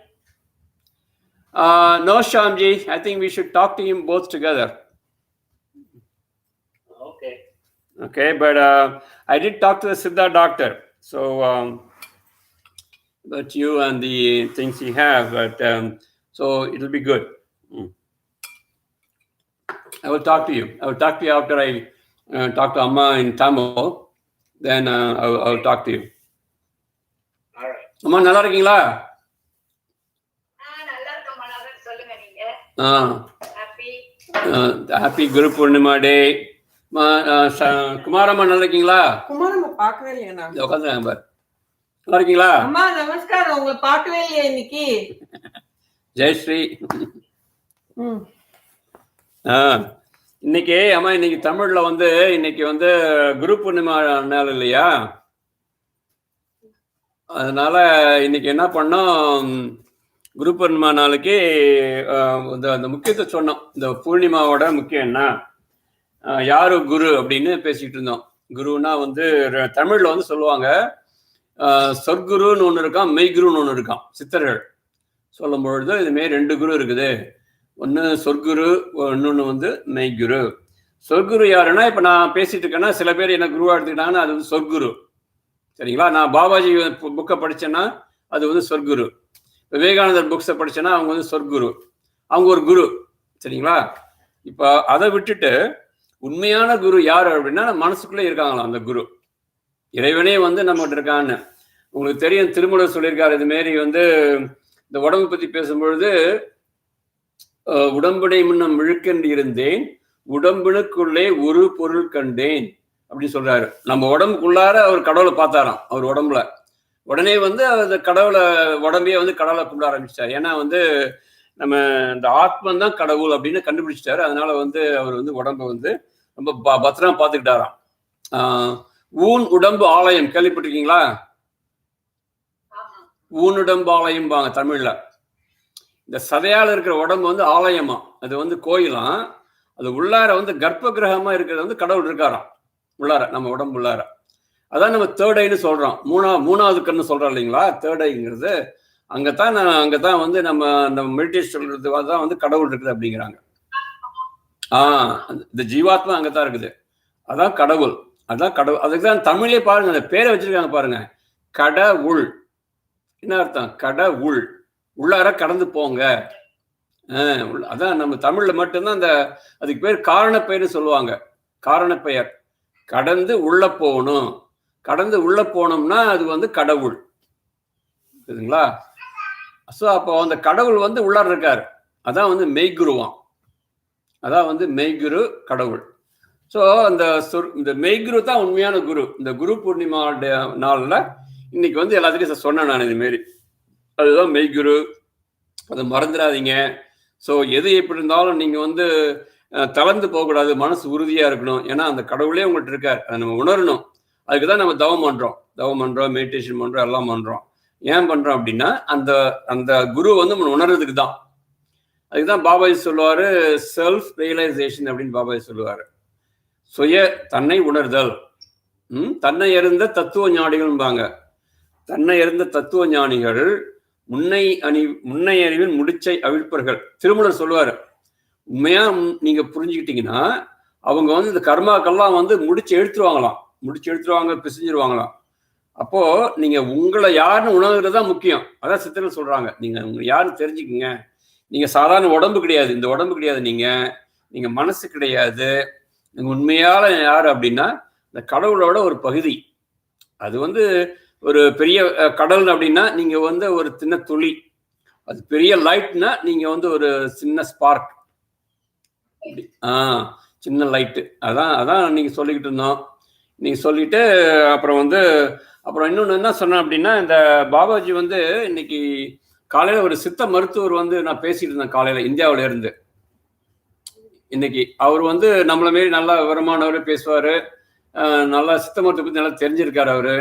No, Shamji. I think we should talk to him both together. Okay, but I did talk to the Siddha doctor. So, but you and the things he has, but so it'll be good. I will talk to you. I will talk to you after I talk to Amma in Tamil. Then I will talk to you. All right. Amma, நல்லா இருக்கீங்களா? நல்லா இருக்கேன். சொல்லுங்க நீங்க. Happy Guru Poornima Day. குமாரம்மா நல்லா இருக்கீங்களா? குமாரம்மா பார்க்கவே இல்லையா? நான் உட்காந்துருக்காங்க பாரு. நல்லா இருக்கீங்களா? அம்மா நமஸ்காரம். உங்களை பார்க்கவே இல்லையா இன்னைக்கு? ஜெய் ஸ்ரீ. இன்னைக்கு ஆமா, இன்னைக்கு தமிழ்ல வந்து இன்னைக்கு வந்து குரு பூர்ணிமா நாள் இல்லையா? அதனால இன்னைக்கு என்ன பண்ணோம், குரு பூர்ணிமா நாளைக்கு அந்த முக்கியத்தை சொன்னோம். இந்த பூர்ணிமாவோட முக்கியம் என்ன, யாரு குரு அப்படின்னு பேசிட்டு இருந்தோம். குருன்னா வந்து தமிழ்ல வந்து சொல்லுவாங்க, சொர்க்குருன்னு ஒன்று இருக்கான், மெய்குருன்னு ஒன்று இருக்கான். சித்தர்கள் சொல்லும் பொழுது இதுமாரி 2 குரு இருக்குது. ஒன்று சொர்க்குரு, இன்னொன்று வந்து மெய்குரு. சொர்க்குரு யாருன்னா, இப்போ நான் பேசிட்டு இருக்கேன்னா சில பேர் என்ன குருவா எடுத்துக்கிட்டாங்கன்னா அது வந்து சொர்க்குரு. சரிங்களா? நான் பாபாஜி புக்கை படித்தேன்னா அது வந்து சொர்க்குரு. விவேகானந்தர் புக்ஸை படித்தேன்னா அவங்க வந்து சொர்க்குரு, அவங்க ஒரு குரு. சரிங்களா? இப்போ அதை விட்டுட்டு உண்மையான குரு யார் அப்படின்னா மனசுக்குள்ளே இருக்காங்களாம் அந்த குரு. இறைவனே வந்து நம்மகிட்ட இருக்கான்னு உங்களுக்கு தெரியும். திருமூலர் சொல்லியிருக்காரு இதுமாரி வந்து இந்த உடம்பு பற்றி பேசும்பொழுது, உடம்புடை முன்னம் விழுக்கென்று இருந்தேன், உடம்புனுக்குள்ளே ஒரு பொருள் கண்டேன் அப்படின்னு சொல்றாரு. நம்ம உடம்புக்குள்ளார அவர் கடவுளை பார்த்தாராம். அவர் உடம்புல உடனே வந்து அந்த கடவுளை உடம்பையே வந்து கடவுளை கும்பிட ஆரம்பிச்சிட்டார். ஏன்னா வந்து நம்ம இந்த ஆத்மன் தான் கடவுள் அப்படின்னு கண்டுபிடிச்சிட்டாரு. அதனால வந்து அவர் வந்து உடம்பை வந்து ரொம்ப பத்திரமா பார்த்துக்கிட்டாராம். ஊன் உடம்பு ஆலயம் கேள்விப்பட்டிருக்கீங்களா? ஊனுடம்பு ஆலயம் பாங்க தமிழ்ல. இந்த சதையால் இருக்கிற உடம்பு வந்து ஆலயமா, அது வந்து கோயிலாம். அது உள்ளார வந்து கர்ப்ப கிரகமா இருக்கிறது வந்து கடவுள் இருக்காராம் உள்ளார, நம்ம உடம்பு உள்ளார. அதான் நம்ம தேர்ட் ஐன்னு சொல்றோம். மூணாவது கண்ணு சொல்றோம் இல்லைங்களா? தேர்ட் ஐங்கிறது அங்கதான் வந்து நம்ம அந்த மெடிடேஷன் சொல்றது தான் வந்து கடவுள் இருக்குது அப்படிங்கிறாங்க. இந்த ஜீவாத்மா அங்கதான் இருக்குது, அதான் கடவுள். அதான் கடவுள். அதுக்குதான் தமிழே பாருங்க அந்த பேரை வச்சிருக்காங்க பாருங்க, கடவுள். என்ன அர்த்தம்? கடவுள். உள்ளார கடந்து போங்க. அதான் நம்ம தமிழ்ல மட்டும்தான் அந்த அதுக்கு பேர் காரண பெயர்னு சொல்லுவாங்க. காரண பெயர். கடந்து உள்ள போகணும். கடந்து உள்ள போனோம்னா அது வந்து கடவுள். புரியுதுங்களா? ஸோ அப்போ அந்த கடவுள் வந்து உள்ளார இருக்காரு. அதான் வந்து மெய்குருவான். அதான் வந்து மெய்குரு கடவுள். ஸோ இந்த மெய்குரு தான் உண்மையான குரு. இந்த குரு பூர்ணிமா நாளில் இன்னைக்கு வந்து எல்லாத்துக்கும் சொன்னேன் நான் இதுமாரி. அதுதான் மெய்குரு, அதை மறந்துடாதீங்க. ஸோ எது எப்படி இருந்தாலும் நீங்கள் வந்து தளர்ந்து போகக்கூடாது, மனசு உறுதியாக இருக்கணும். ஏன்னா அந்த கடவுளே உங்கள்கிட்ட இருக்கார், அதை நம்ம உணரணும். அதுக்கு தான் நம்ம தவம் பண்ணுறோம், மெடிடேஷன் பண்ணுறோம், எல்லாம் பண்ணுறோம். ஏன் பண்ணுறோம் அப்படின்னா அந்த குரு வந்து நம்ம உணர்றதுக்கு தான். அதுக்கு தான் பாபாஜி சொல்லுவார், செல்ஃப் ரியலைசேஷன் அப்படின்னு பாபாஜி சொல்லுவார். தன்னை உணர்தல். தன்னை அறிந்த தத்துவ ஞானிகள்பாங்க. தன்னை அறிந்த தத்துவ ஞானிகள் முன்னை அறிவின் முடிச்சை அவிழ்ப்பர்கள். திருமூலர் சொல்லுவார், உண்மையா நீங்க புரிஞ்சுக்கிட்டீங்கன்னா அவங்க வந்து இந்த கர்மாக்கெல்லாம் வந்து முடிச்சு எடுத்துருவாங்க, பிசைஞ்சிருவாங்களாம். அப்போ நீங்க உங்களை யாருன்னு உணர்கிறது தான் முக்கியம். அதான் சித்தர்கள் சொல்றாங்க, நீங்க உங்களை யாருன்னு தெரிஞ்சுக்குங்க. நீங்க சாதாரண உடம்பு கிடையாது, இந்த உடம்பு கிடையாது, நீங்க மனசு கிடையாது. நீங்க உண்மையால யாரு அப்படின்னா இந்த கடவுளோட ஒரு பகுதி. அது வந்து ஒரு பெரிய கடல் அப்படின்னா நீங்க வந்து ஒரு சின்ன துளி. அது பெரிய லைட்னா நீங்க வந்து ஒரு சின்ன ஸ்பார்க். சின்ன லைட்டு. அதான் நீங்க சொல்லிக்கிட்டு இருந்தோம். நீங்க சொல்லிட்டு அப்புறம் இன்னொன்று என்ன சொன்னேன் அப்படின்னா, இந்த பாபாஜி வந்து இன்னைக்கு காலையில ஒரு சித்த மருத்துவர் வந்து நான் பேசிட்டு இருந்தேன் காலையில, இந்தியாவில இருந்து. இன்னைக்கு அவர் வந்து நம்மள மாரி நல்லா விவரமானவர், பேசுவாரு, நல்லா சித்த மருத்துவ பத்தி நல்லா தெரிஞ்சிருக்காரு அவரு.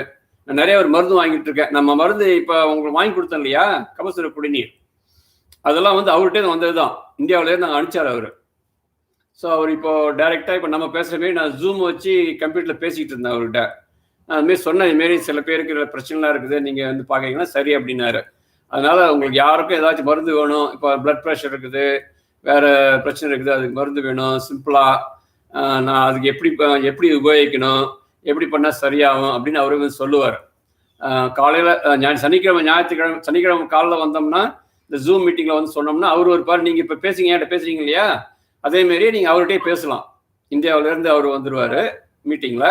நான் நிறைய ஒரு மருந்து வாங்கிட்டு இருக்கேன். நம்ம மருந்து இப்போ உங்களுக்கு வாங்கி கொடுத்தோம் இல்லையா, கபசுர குடிநீர், அதெல்லாம் வந்து அவர்கிட்ட வந்தது தான். இந்தியாவிலேருந்து நாங்கள் அனுப்பிச்சார் அவர். ஸோ அவர் இப்போ டைரெக்டாக இப்போ நம்ம பேசுகிற மாரி நான் ஜூம் வச்சு கம்ப்யூட்டரில் பேசிக்கிட்டு இருந்தேன் அவர்கிட்ட. நான் அதுமாரி சொன்னேன், இதுமாரி சில பேருக்கு பிரச்சனைலாம் இருக்குது, நீங்கள் வந்து பார்க்குறீங்கன்னா சரி அப்படின்னாரு. அதனால உங்களுக்கு யாருக்கும் ஏதாச்சும் மருந்து வேணும், இப்போ பிளட் ப்ரெஷர் இருக்குது, வேறு பிரச்சனை இருக்குது, அதுக்கு மருந்து வேணும் சிம்பிளாக, நான் அதுக்கு எப்படி உபயோகிக்கணும், எப்படி பண்ணால் சரியாகும் அப்படின்னு அவரு வந்து சொல்லுவார். காலையில் சனிக்கிழமை காலையில் வந்தோம்னா இந்த ஜூம் மீட்டிங்கில் வந்து சொன்னோம்னா அவர் ஒரு பாரு, நீங்கள் இப்போ என்கிட்ட பேசுறீங்க இல்லையா, அதேமாரி நீங்கள் அவர்கிட்டயே பேசலாம். இந்தியாவிலேருந்து அவர் வந்துடுவார் மீட்டிங்கில்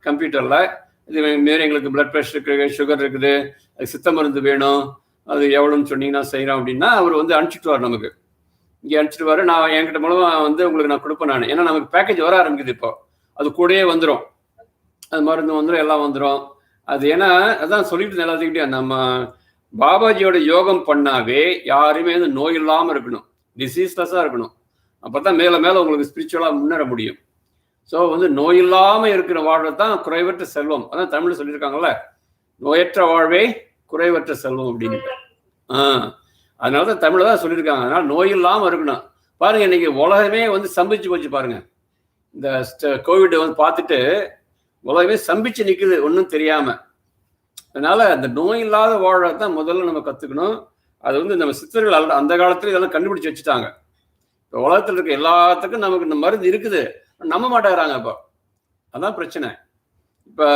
கம்ப்யூட்டரில். இதுமாரி எங்களுக்கு பிளட் ப்ரெஷர் இருக்குது, சுகர் இருக்குது, அது சித்த மருந்து வேணும், அது எவ்வளோன்னு சொன்னீங்கன்னா செய்கிறோம் அப்படின்னா அவர் வந்து அனுப்பிச்சிட்டுவார். நமக்கு இங்கே அனுப்பிச்சிட்டுவார். நான் என்கிட்ட மூலமாக வந்து உங்களுக்கு நான் கொடுப்பேன் நான். ஏன்னா நமக்கு பேக்கேஜ் வர ஆரம்பிக்குது இப்போ, அது கூடயே வந்துடும், அது மருந்து வந்துடும், எல்லாம் வந்துடும். அது ஏன்னா அதான் சொல்லிட்டு எல்லாத்துக்கிட்டே நம்ம பாபாஜியோட யோகம் பண்ணாவே யாருமே வந்து நோய் இல்லாமல் இருக்கணும். டிசீஸ்லெஸ்ஸாக இருக்கணும். அப்போ தான் மேலே மேலே உங்களுக்கு ஸ்பிரிச்சுவலாக முன்னேற முடியும். ஸோ வந்து நோய் இல்லாமல் இருக்கிற வாழ்வு தான் குறைவற்ற செல்வம். அதான் தமிழில் சொல்லியிருக்காங்கல்ல, நோயற்ற வாழ்வே குறைவற்ற செல்வம் அப்படின்னு. அதனால தான் தமிழில் தான் சொல்லியிருக்காங்க. அதனால் நோய் இல்லாமல் இருக்கணும். பாருங்கள், இன்னைக்கு உலகமே வந்து சம்பிச்சு போச்சு பாருங்க. இந்த கோவிட் வந்து பார்த்துட்டு உலகமே சம்பிச்சு நிற்குது ஒன்றும் தெரியாமல். அதனால அந்த நோய் இல்லாத வாழ தான் முதல்ல நம்ம கற்றுக்கணும். அது வந்து நம்ம சித்தர்கள் அந்த காலத்துல இதெல்லாம் கண்டுபிடிச்சு வச்சுட்டாங்க. இப்போ உலகத்தில் இருக்க எல்லாத்துக்கும் நமக்கு இந்த மருந்து இருக்குது, நம்ப மாட்டேங்கிறாங்க. இப்போ அதான் பிரச்சனை. இப்போ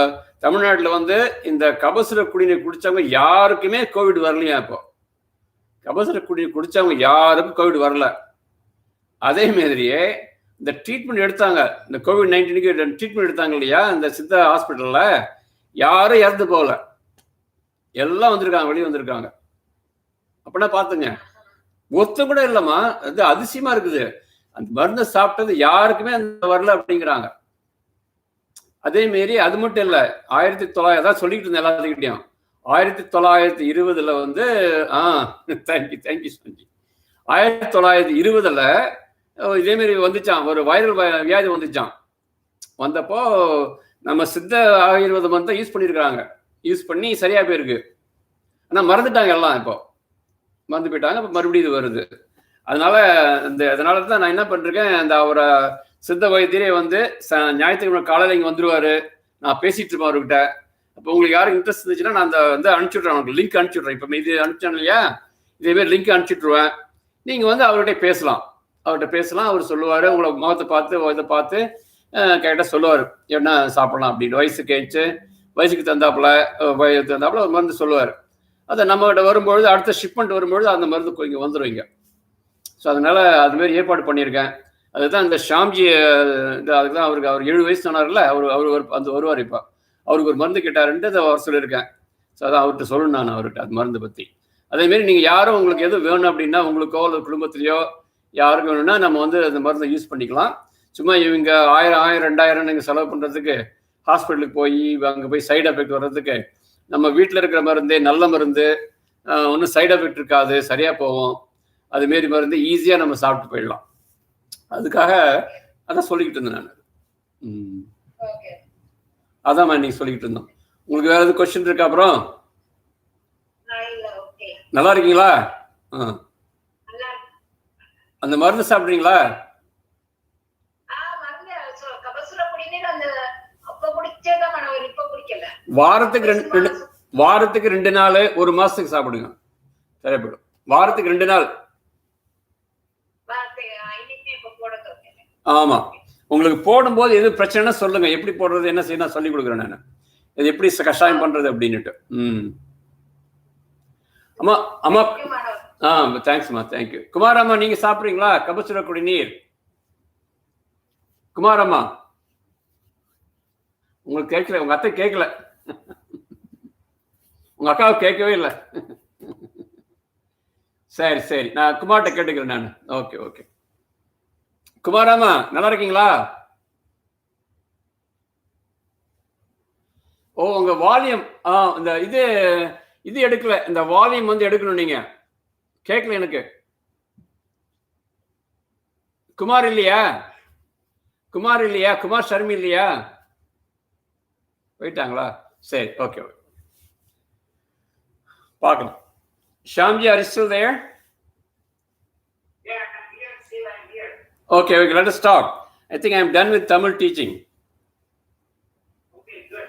தமிழ்நாட்டில் வந்து இந்த கபசுர குடிநீர் குடித்தவங்க யாருக்குமே கோவிட் வரலையா? இப்போ கபசுர குடிநீர் குடித்தவங்க யாருக்கும் கோவிட் வரல. அதே மாதிரியே இந்த ட்ரீட்மெண்ட் எடுத்தாங்க, இந்த COVID-19க்கு ட்ரீட்மெண்ட் எடுத்தாங்க இல்லையா, இந்த சித்தா ஹாஸ்பிட்டலில் யாரும் இறந்து போகல, எல்லாம் வந்திருக்காங்க, வெளியே வந்திருக்காங்க. அப்படின்னா பார்த்துங்க, ஒருத்தம் கூட இல்லைம்மா. அது அதிசயமா இருக்குது. அந்த மருந்தை சாப்பிட்டது யாருக்குமே அந்த வரல அப்படிங்கிறாங்க. அதே மாரி அது மட்டும் இல்லை, 1900 தான் சொல்லிக்கிட்டு இருந்தேன் எல்லாத்துக்கிட்டையும். 1920 வந்து தேங்க்யூ சஞ்சி. 1920 இதேமாரி வந்துச்சான், ஒரு வைரல் வியாதி வந்துச்சான். வந்தப்போ நம்ம சித்த ஆயுர்வேத மருந்தை யூஸ் பண்ணியிருக்கிறாங்க, யூஸ் பண்ணி சரியா போயிருக்கு. ஆனால் மறந்துட்டாங்க எல்லாம், இப்போ மறந்து போயிட்டாங்க. இப்போ மறுபடியும் இது வருது. அதனால தான் நான் என்ன பண்ணிருக்கேன், அந்த அவரை சித்த வைத்தியரே வந்து ஞாயிற்றுக்கிழமை காலையில் இங்கே வந்துடுவார், நான் பேசிட்டு இருப்பேன் அவர்கிட்ட. அப்போ உங்களுக்கு யாரும் இன்ட்ரெஸ்ட் இருந்துச்சுன்னா நான் அந்த வந்து அனுப்பிச்சுட்றேன், உங்களுக்கு லிங்க் அனுப்பிச்சுட்றேன். இப்போ இது அனுப்பிச்சேன் இல்லையா, இதேமாரி லிங்க் அனுப்பிச்சுட்ருவேன். நீங்கள் வந்து அவர்கிட்ட பேசலாம், அவர் சொல்லுவார். உங்களை முகத்தை பார்த்து இதை பார்த்து கரெக்டாக சொல்லுவார் என்ன சாப்பிடலாம் அப்படின்னு. வயசுக்கு தந்தாப்புல ஒரு மருந்து சொல்லுவார். அதை நம்மகிட்ட வரும்பொழுது, அடுத்த ஷிப்மெண்ட் வரும்பொழுது அந்த மருந்து இங்கே வந்துடுவீங்க. ஸோ அதனால அதுமாரி ஏற்பாடு பண்ணியிருக்கேன். அதுதான் இந்த ஷாம்ஜி, அதுக்கு தான் அவர் 7 வயசு சொன்னார்ல, அவர் அந்த வருவார். இப்போ அவருக்கு ஒரு மருந்து கேட்டாருன்ட்டு அதை அவர் சொல்லியிருக்கேன். ஸோ அதான் அவர்கிட்ட சொல்லணும் நான் அவர்கிட்ட அந்த மருந்து பற்றி. அதேமாரி நீங்கள் யாரும் உங்களுக்கு எதுவும் வேணும் அப்படின்னா, உங்களுக்கோ இல்லை குடும்பத்திலையோ யாருக்கு வேணும்னா நம்ம வந்து அந்த மருந்தை யூஸ் பண்ணிக்கலாம். சும்மா இவங்க 1000 2000 நீங்கள் செலவு பண்ணுறதுக்கு, ஹாஸ்பிட்டலுக்கு போய் அங்கே போய் சைடு எஃபெக்ட் வர்றதுக்கு, நம்ம வீட்டில் இருக்கிற மருந்தே நல்ல மருந்து, ஒன்றும் சைடு எஃபெக்ட் இருக்காது, சரியாக போவோம். அதுமாரி மருந்து ஈஸியாக நம்ம சாப்பிட்டு போயிடலாம். அதுக்காக அதான் சொல்லிக்கிட்டு இருந்தேன் நான். அதான் இன்னைக்கு சொல்லிக்கிட்டு இருந்தோம். உங்களுக்கு வேற எதுவும் கொஸ்டின் இருக்கா? அப்புறம் நல்லா இருக்கீங்களா? அந்த மருந்து சாப்பிட்றீங்களா? வாரத்துக்கு 2 நாள், 1 மாசத்துக்கு சாப்பிடுங்க, சரிப்படும். வாரத்துக்கு 2 நாள். ஆமா, உங்களுக்கு போடும்போது எது பிரச்சனைனா சொல்லுங்க, எப்படி போடுறது என்ன செய்யணும் சொல்லி கொடுக்குறேன் நான். இது எப்படி கஷாயம் பண்றது அப்படின்னுட்டு. அம்மா அம்மா தேங்க்ஸ்மா, தேங்க்யூ. குமாரம்மா, நீங்க சாப்பிட்றீங்களா கபசுர குடிநீர்? குமாரம்மா, உங்களுக்கு கேட்கல, உங்க அத்தை கேட்கல, உங்க அக்காவை கேட்கவே இல்லை. சரி, நான் குமார்ட்ட கேட்டுக்கிறேன் நான். ஓகே. குமாராமா, நல்லா இருக்கீங்களா? ஓ, உங்க வால்யூம் இந்த இது எடுக்கல, இந்த வால்யூம் வந்து எடுக்கணும். நீங்க கேட்கல எனக்கு. குமார் இல்லையா? குமார் சர்மி இல்லையா? போயிட்டாங்களா? சரி, ஓகே. பார்க்கலாம். Shyamji, are you still there? Yeah, I'm here. Still I'm here. Okay, let us talk. I think I'm done with Tamil teaching. Okay, good.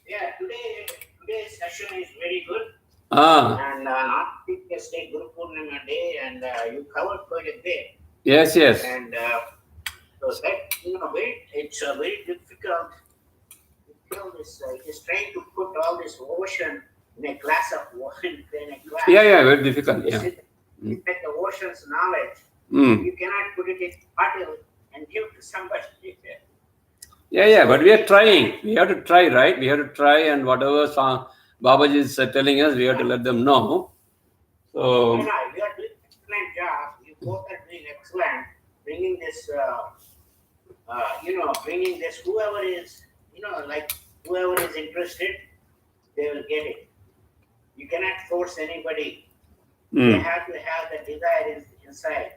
Yeah, today's session is very good. And not yesterday, Guru Poornima day, and you covered quite a bit. Yes. And so that, it's very difficult. It is trying to put all this ocean in a glass of water. Yeah, very difficult. Yeah. It's like the ocean's knowledge. You cannot put it in a bottle and give to somebody. Yeah, but we are trying. We have to try, right? We have to try, and whatever Babaji is telling us, we have to let them know. So you are doing an excellent job. You both are doing excellent. Bringing this, whoever is, whoever is interested, they will get it. You cannot force anybody. They have to have the desire inside.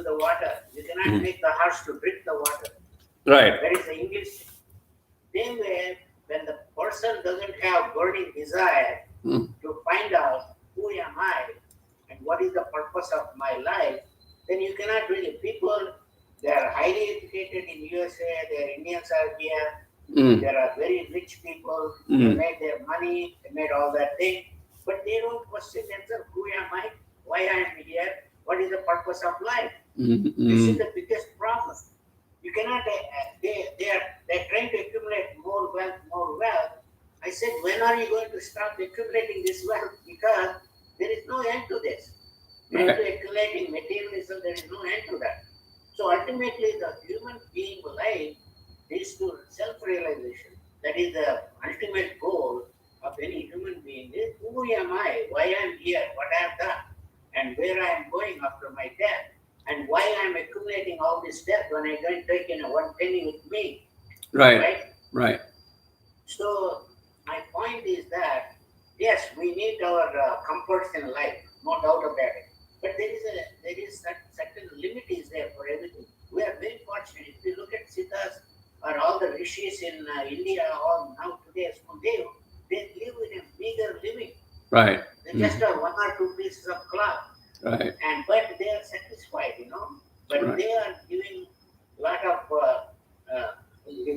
the water. You cannot make the horse to drink the water. Right. That is the English. Same way, when the person doesn't have burning desire to find out who am I and what is the purpose of my life, then you cannot really. People, they are highly educated in USA, their Indians are here, there are very rich people, they made their money, they made all that thing, but they don't question themselves, who am I, why I am here, what is the purpose of life? This is the biggest problem. You cannot, they're trying to accumulate more wealth. I said, when are you going to stop accumulating this wealth? Because there is no end to this. End to accumulating materialism, there is no end to that. So ultimately, the human being life is to self-realization. That is the ultimate goal of any human being. Is who am I? Why I am here? What I have done? And where I am going after my death? And why I am accumulating all this debt when I don't take in a 1 penny with me? Right. So my point is that yes, we need our comforts in life, no doubt about it. But there is certain limit is there for everything. We are very fortunate. If you look at Siddhas or all the rishis in India, or now today, they live in a meager living. Right. They just have 1 or 2 pieces of cloth. Right. But they are satisfied, But they are giving a lot of,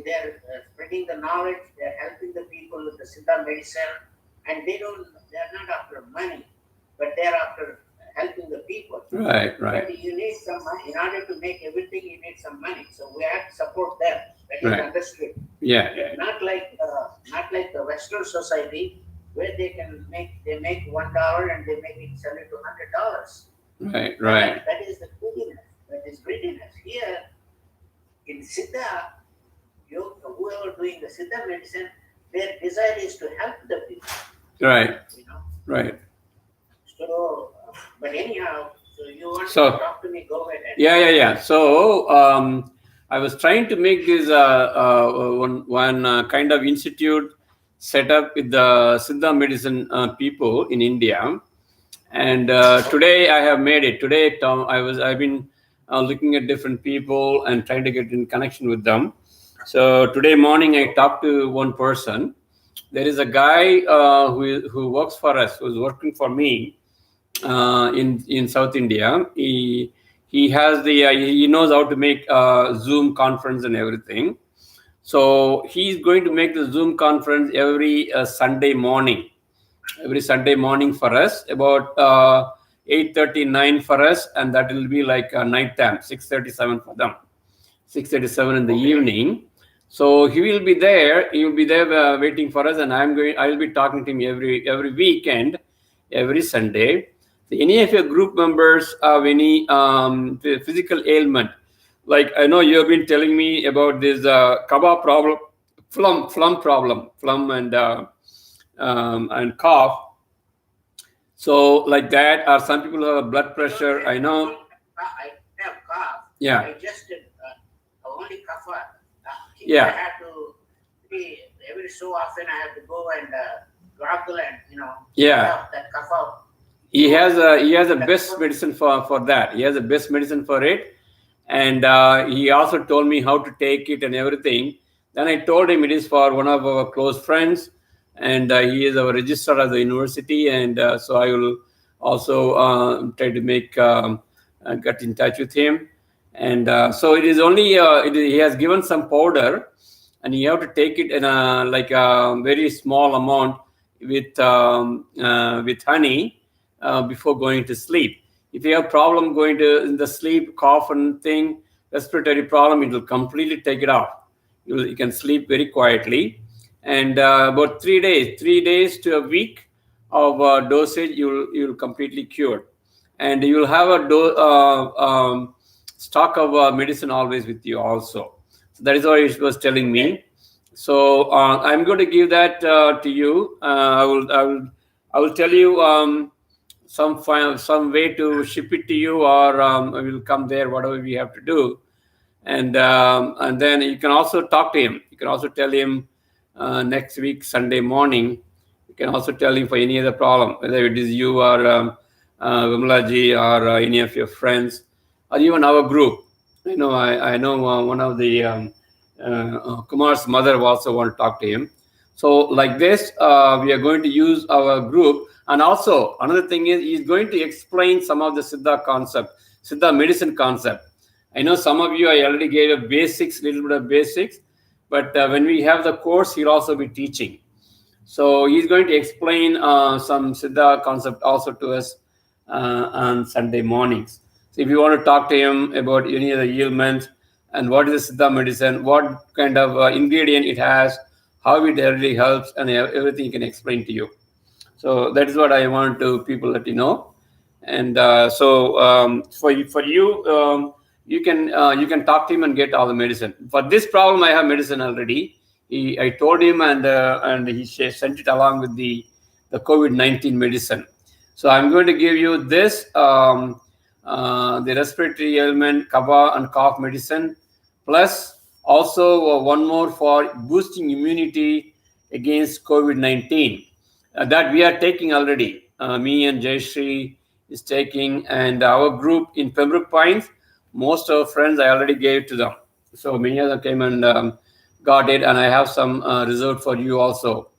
they're spreading the knowledge, they're helping the people with the Siddha medicine, and they're not after money, but they're after helping the people. Right. But you need some money. In order to make everything, you need some money. So we have to support them. That is understood. Yeah. Not like the Western society, where they make $1 and they sell it to $100. Right. That is the greediness. That is greediness. Here in Siddha, whoever doing the Siddha medicine, their desire is to help the people. Right. Right. So, but anyhow, so you want to talk to me? Go ahead. Yeah. So I was trying to make this one kind of institute set up with the Siddha medicine people in India, and today I have made it. Today, Tom, I've been looking at different people and trying to get in connection with them. So today morning I talked to one person. There is a guy who works for us, who's working for me in South India. He has he knows how to make Zoom conference and everything. So he's going to make the Zoom conference every Sunday morning for us, about 8:39 for us, and that will be like night time, 6:37 for them, 6:37 in the evening. So he will be there. He will be there waiting for us, and I will be talking to him every weekend, every Sunday. So any of your group members have any physical ailment, like I know you have been telling me about this kaba problem, phlegm and cough. So like that, or some people have blood pressure. I know. I have cough. Yeah. I just did only cough. Yeah. I have to every so often I have to go and gargle and that cough out. He has a best medicine for that. He has a best medicine for it, and he also told me how to take it and everything. Then I told him it is for one of our close friends, and he is our registrar at the university, and so I will also try to make get in touch with him. And so it is only he has given some powder, and you have to take it in a very small amount with honey before going to sleep. If you have problem going to in the sleep, cough and thing, respiratory problem, it will completely take it off. You can sleep very quietly, and about 3 days to a week of dosage, you'll completely cured, and you will have a stock of medicine always with you also. So that is what he was telling me. So I'm going to give that to you. I will tell you some way to ship it to you, or I will come there, whatever we have to do. And then you can also talk to him. You can also tell him next week Sunday morning. You can also tell him for any other problem, whether it is you or Vimalaji or any of your friends. or even our group. I know one of the Kumar's mother also want to talk to him. So like this, we are going to use our group. And also another thing is he's going to explain some of the Siddha concept, Siddha medicine concept. I know some of you, I already gave a basics, little bit of basics, but when we have the course, he'll also be teaching. So he's going to explain some Siddha concept also to us on Sunday mornings. So if you want to talk to him about any of the ailments and what is the Siddha medicine, what kind of ingredient it has, how it really helps, and everything he can explain to you. So that is what I want to people let you know. And for you, you can talk to him and get all the medicine. For this problem, I have medicine already. I told him, and he sent it along with the COVID-19 medicine. So I'm going to give you this, the respiratory ailment, kapha and cough medicine, plus also one more for boosting immunity against COVID-19 that we are taking already. Me and Jayashree is taking, and our group in Pembroke Pines, most of our friends I already gave to them. So many of them came and got it, and I have some reserved for you also.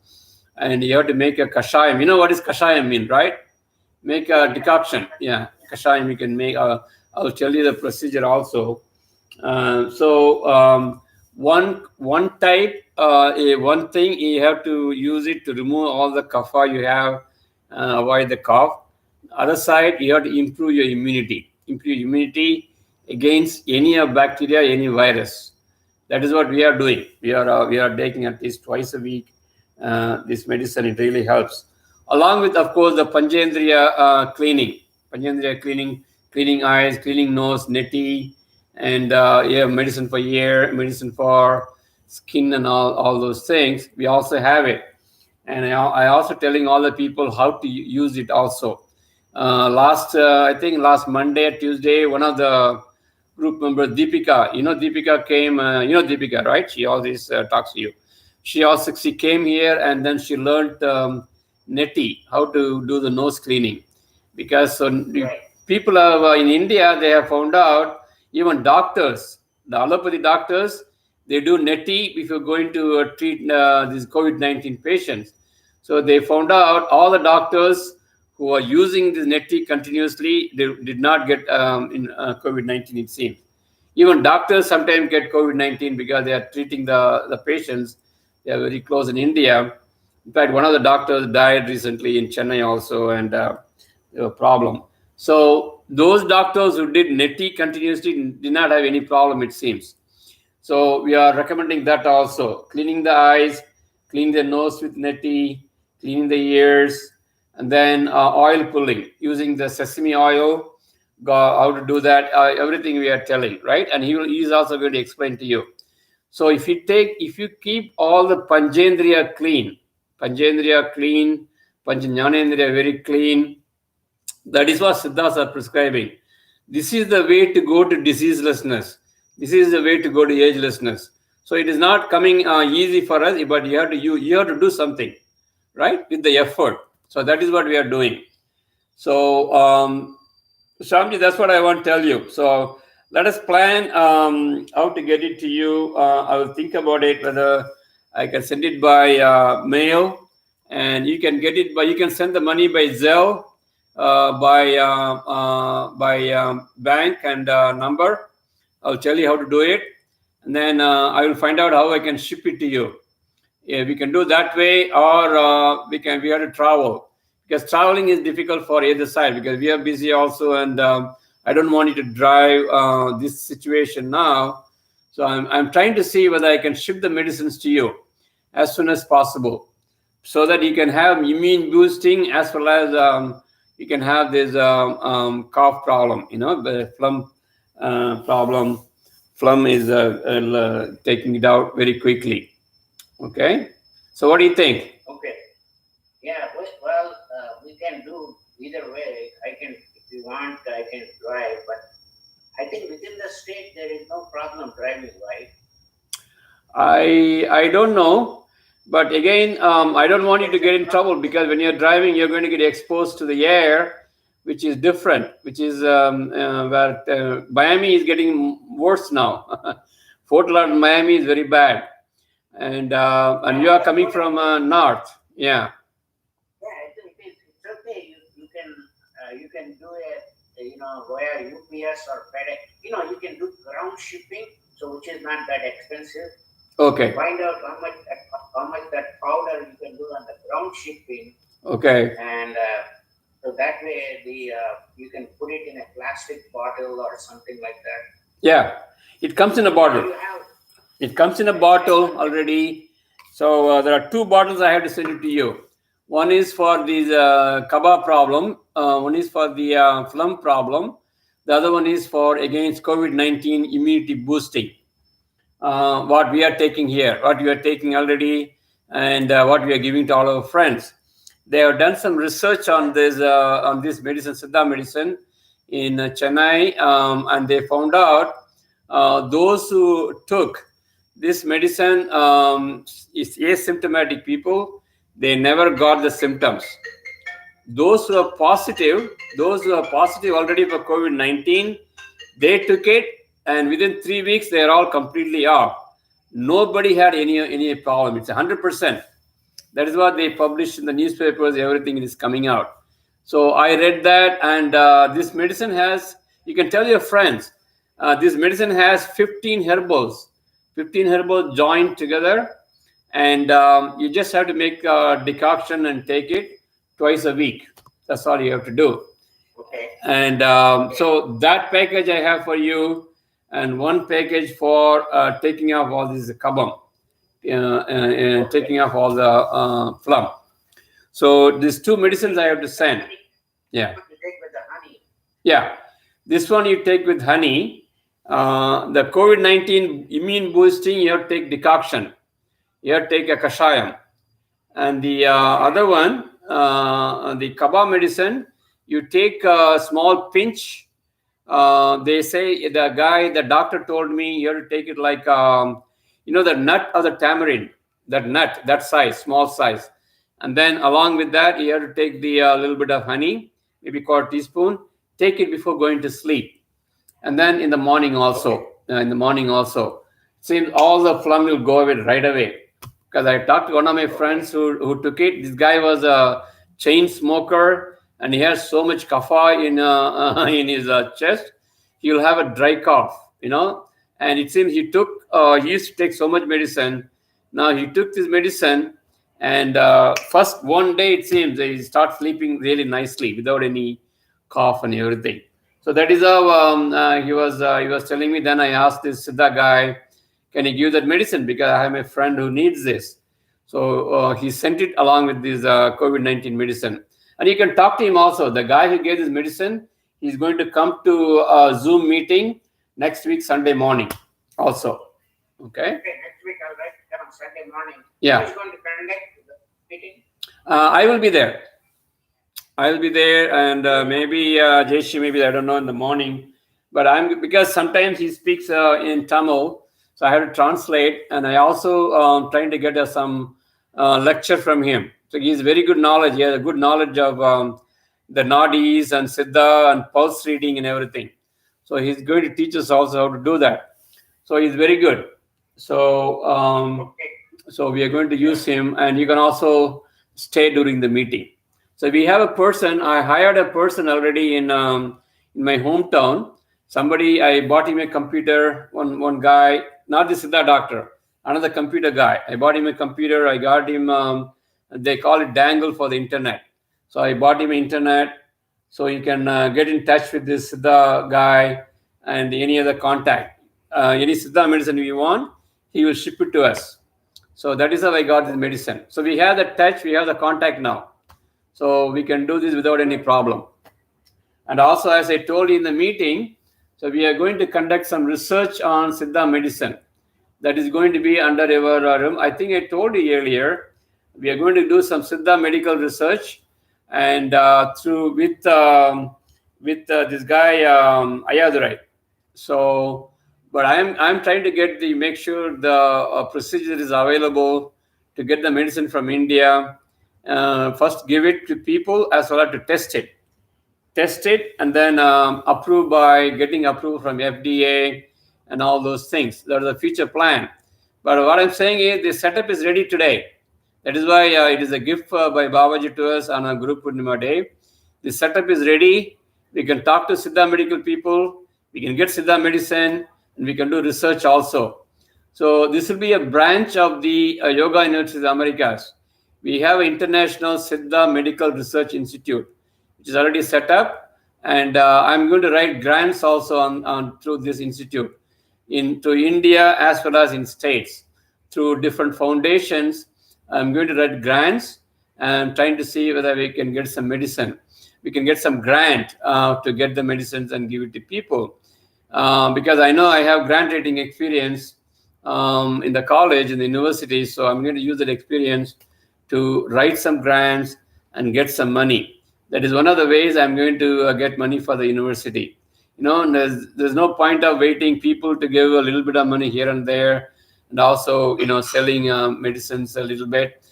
And you have to make a kashayam. You know what is kashayam mean, right? Make a decoction. Yeah, kashayam you can make. I'll tell you the procedure also. One type, one thing you have to use it to remove all the kapha you have, avoid the cough. Other side, you have to improve your immunity. Improve immunity against any bacteria, any virus. That is what we are doing. We are taking at least twice a week this medicine. It really helps. Along with, of course, the Panjendriya cleaning. Panjendriya cleaning eyes, cleaning nose, neti, and medicine for ear, medicine for skin, and all those things. We also have it. And I also telling all the people how to use it also. I think last Monday or Tuesday, one of the group members, Deepika, Deepika came, Deepika, right? She always talks to you. She came here, and then she learned neti, how to do the nose cleaning. Because people in India, they have found out, even doctors, the allopathy doctors, they do neti if you're going to treat these COVID-19 patients. So they found out all the doctors who are using this neti continuously, they did not get COVID-19, it seems. Even doctors sometimes get COVID-19 because they are treating the patients. They are very close in India. In fact, one of the doctors died recently in Chennai also, and a problem. So those doctors who did neti continuously did not have any problem, it seems. So we are recommending that also. Cleaning the eyes, cleaning the nose with neti, cleaning the ears, and then oil pulling using the sesame oil. How to do that? Everything we are telling, right? And he is also going to explain to you. So if you keep all the Panjendriya clean, Panjnanendriya very clean, that is what Siddhas are prescribing. This is the way to go to diseaselessness. This is the way to go to agelessness. So it is not coming easy for us, but you have to do something, right, with the effort. So that is what we are doing. So Shamji, that's what I want to tell you. So let us plan how to get it to you. I will think about it, whether I can send it by mail, and you can get it you can send the money by Zelle, by bank and number. I'll tell you how to do it, and then I will find out how I can ship it to you. Yeah, we can do that way, or we have to travel, because traveling is difficult for either side, because we are busy also, and I don't want you to drive this situation now. So I'm trying to see whether I can ship the medicines to you as soon as possible, so that you can have immune boosting, as well as you can have this cough problem, the phlegm problem. Phlegm is taking it out very quickly. Okay, so what do you think? Okay, yeah, well, we can do either way. If you want, I can drive, but I think within the state there is no problem driving, right? I don't know, but again, I don't want you to get in trouble, because when you're driving, you're going to get exposed to the air, which is different, which is where Miami is getting worse now. Fort Lauderdale, Miami is very bad, and you are coming from north, yeah. Yeah, it's okay. You can do it, via UPS or FedEx. You can do ground shipping, so which is not that expensive. Okay. Find out how much that powder you can do on the ground shipping. Okay. And so that way you can put it in a plastic bottle or something like that. Yeah, it comes in a bottle. It comes in a bottle already. So there are 2 bottles I have to send it to you. One is for this Kaba problem. One is for the phlegm problem. The other one is for against COVID-19 immunity boosting. What we are taking here, what we are taking already, and what we are giving to all our friends. They have done some research on this medicine, Siddha medicine, in Chennai, and they found out those who took this medicine is asymptomatic people. They never got the symptoms. Those who are positive already for COVID-19, they took it, and within 3 weeks they are all completely off. Nobody had any problem. It's 100%. That is what they published in the newspapers. Everything is coming out. So I read that, and this medicine has, you can tell your friends, this medicine has 15 herbals joined together, and you just have to make a decoction and take it twice a week. That's all you have to do. Okay. And so that package I have for you, and one package for taking off all this kabam, taking off all the phlegm. So these 2 medicines I have to send. Yeah. You take with the honey. Yeah. This one you take with honey. The COVID-19 immune boosting, you have to take decoction. You have to take a kashayam. And the other one, the Kaba medicine, you take a small pinch. They say the doctor told me you have to take it like, the nut of the tamarind, that size, small size. And then along with that, you have to take the little bit of honey, maybe 1/4 teaspoon. Take it before going to sleep. And then in the morning also. Seems all the phlegm will go away right away. Because I talked to one of my friends who took it. This guy was a chain smoker, and he has so much kapha in his chest. He will have a dry cough, And it seems he used to take so much medicine. Now he took this medicine, and first one day it seems he starts sleeping really nicely without any cough and everything. So that is how he was telling me. Then I asked this Siddha guy, can you give that medicine? Because I have a friend who needs this. So he sent it along with this COVID-19 medicine. And you can talk to him also. The guy who gave this medicine, he's going to come to a Zoom meeting next week, Sunday morning also. Okay? Next week I'll write it down, Sunday morning. Yeah. Who's going to conduct the meeting? I will be there. And maybe Jaishi, maybe I don't know, in the morning. But because sometimes he speaks in Tamil, so I have to translate, and I also trying to get some lecture from him. So he has very good knowledge. He has a good knowledge of the nadis and siddha and pulse reading and everything. So he's going to teach us also how to do that. So he's very good. So so we are going to use him, and you can also stay during the meeting. So we have a person. I hired a person already in my hometown. I bought him a computer. One guy, not the Siddha doctor, another computer guy. I bought him a computer. I got him. They call it dangle for the internet. So I bought him internet, so you can get in touch with this Siddha guy and any other contact. Any Siddha medicine you want, he will ship it to us. So that is how I got this medicine. So we have the touch. We have the contact now. So we can do this without any problem. And also, as I told you in the meeting, so we are going to conduct some research on Siddha medicine. That is going to be under our room. I think I told you earlier, we are going to do some Siddha medical research, and with this guy Ayadurai. So, but I'm trying to make sure the procedure is available to get the medicine from India. First give it to people as well as to test it. tested, and then approved by getting approved from FDA and all those things. That is a future plan. But what I'm saying is the setup is ready today. That is why it is a gift by Babaji to us on a Guru Poornima day. The setup is ready. We can talk to Siddha medical people. We can get Siddha medicine, and we can do research also. So this will be a branch of the Yoga University of the Americas. We have an International Siddha Medical Research Institute, which is already set up, and I'm going to write grants also on through this institute into India as well as in states through different foundations. I'm going to write grants and trying to see whether we can get some medicine. We can get some grant to get the medicines and give it to people. Because I know I have grant writing experience in the college and the university, so I'm going to use that experience to write some grants and get some money. That is one of the ways I'm going to get money for the university. There's no point of waiting people to give a little bit of money here and there, and also selling medicines a little bit.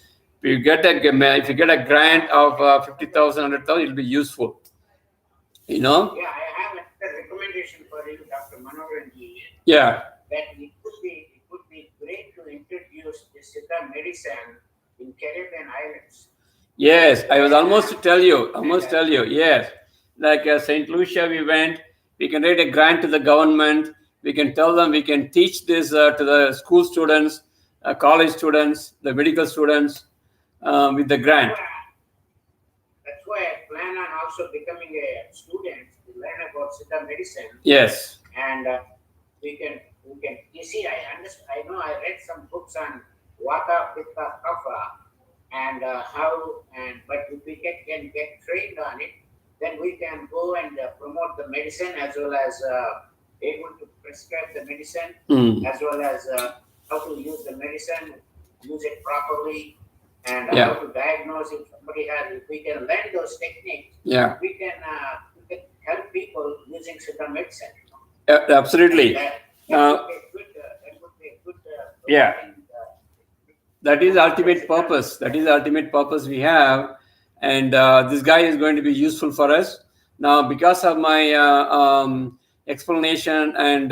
If you get a grant of 50,000, 100,000, it'll be useful. Yeah, I have a recommendation for you, Dr. Manoharanji. Yeah. That it would be great to introduce the Siddha medicine in Caribbean islands. Yes, I was almost to tell you. Yes, like St. Lucia, we went. We can write a grant to the government. We can tell them we can teach this to the school students, college students, the medical students with the grant. That's why I plan on also becoming a student to learn about Siddha medicine. Yes. And we can. You see, I know I read some books on Vata, Pitta, Kapha, and but if we can get trained on it, then we can go and promote the medicine as well as able to prescribe the medicine, as well as how to use the medicine, use it properly, and how to diagnose if somebody has. If we can learn those techniques, we can help people using Siddha medicine. Absolutely. That would be a good. That is the ultimate purpose. That is the ultimate purpose we have. And this guy is going to be useful for us. Now, because of my explanation and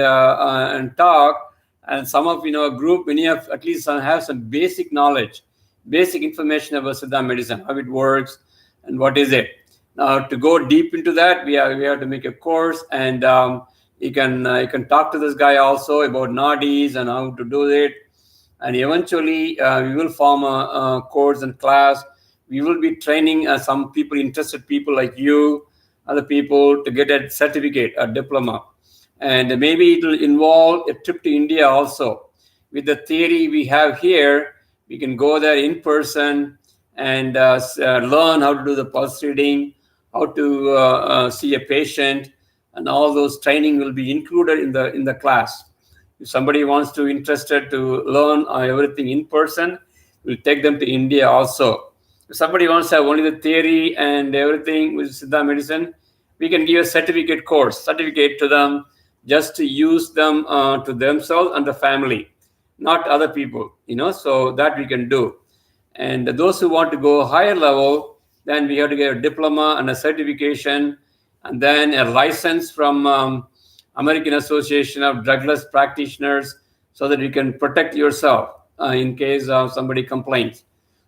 talk, and some of a group, many of at least have some basic knowledge, basic information about Siddha medicine, how it works, and what is it. Now, to go deep into that, we have to make a course, and you can talk to this guy also about nadis and how to do it. And eventually, we will form a course and class. We will be training some people, interested people like you, other people, to get a certificate, a diploma. And maybe it will involve a trip to India also. With the theory we have here, we can go there in person and learn how to do the pulse reading, how to see a patient, and all those training will be included in the class. If somebody wants to interested to learn everything in person, we'll take them to India also. If somebody wants to have only the theory and everything with Siddha medicine, we can give a certificate to them just to use them to themselves and the family, not other people, so that we can do. And those who want to go higher level, then we have to get a diploma and a certification, and then a license from American Association of Drugless Practitioners, so that you can protect yourself in case somebody complains.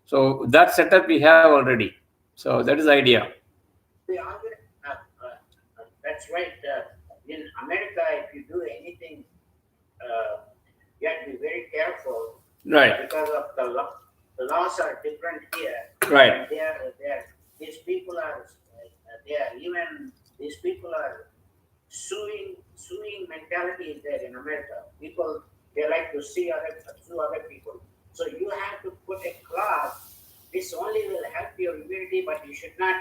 So that setup we have already. So that is the idea. That's right. In America, if you do anything, you have to be very careful. Right. Because of the laws are different here. Right. These people are suing mentality is there in America. People, they like to sue other people. So you have to put a clause. This only will help your immunity, but you should not.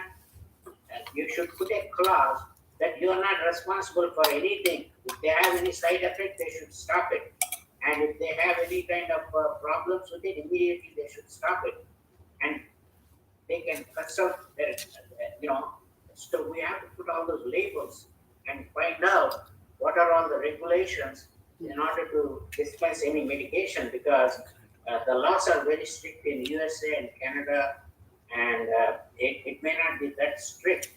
You should put a clause that you are not responsible for anything. If they have any side effect, they should stop it. And if they have any kind of problems with it, immediately they should stop it. And they can consult their, So we have to put all those labels and find out what are all the regulations in order to dispense any medication, because the laws are very strict in USA and Canada, and it may not be that strict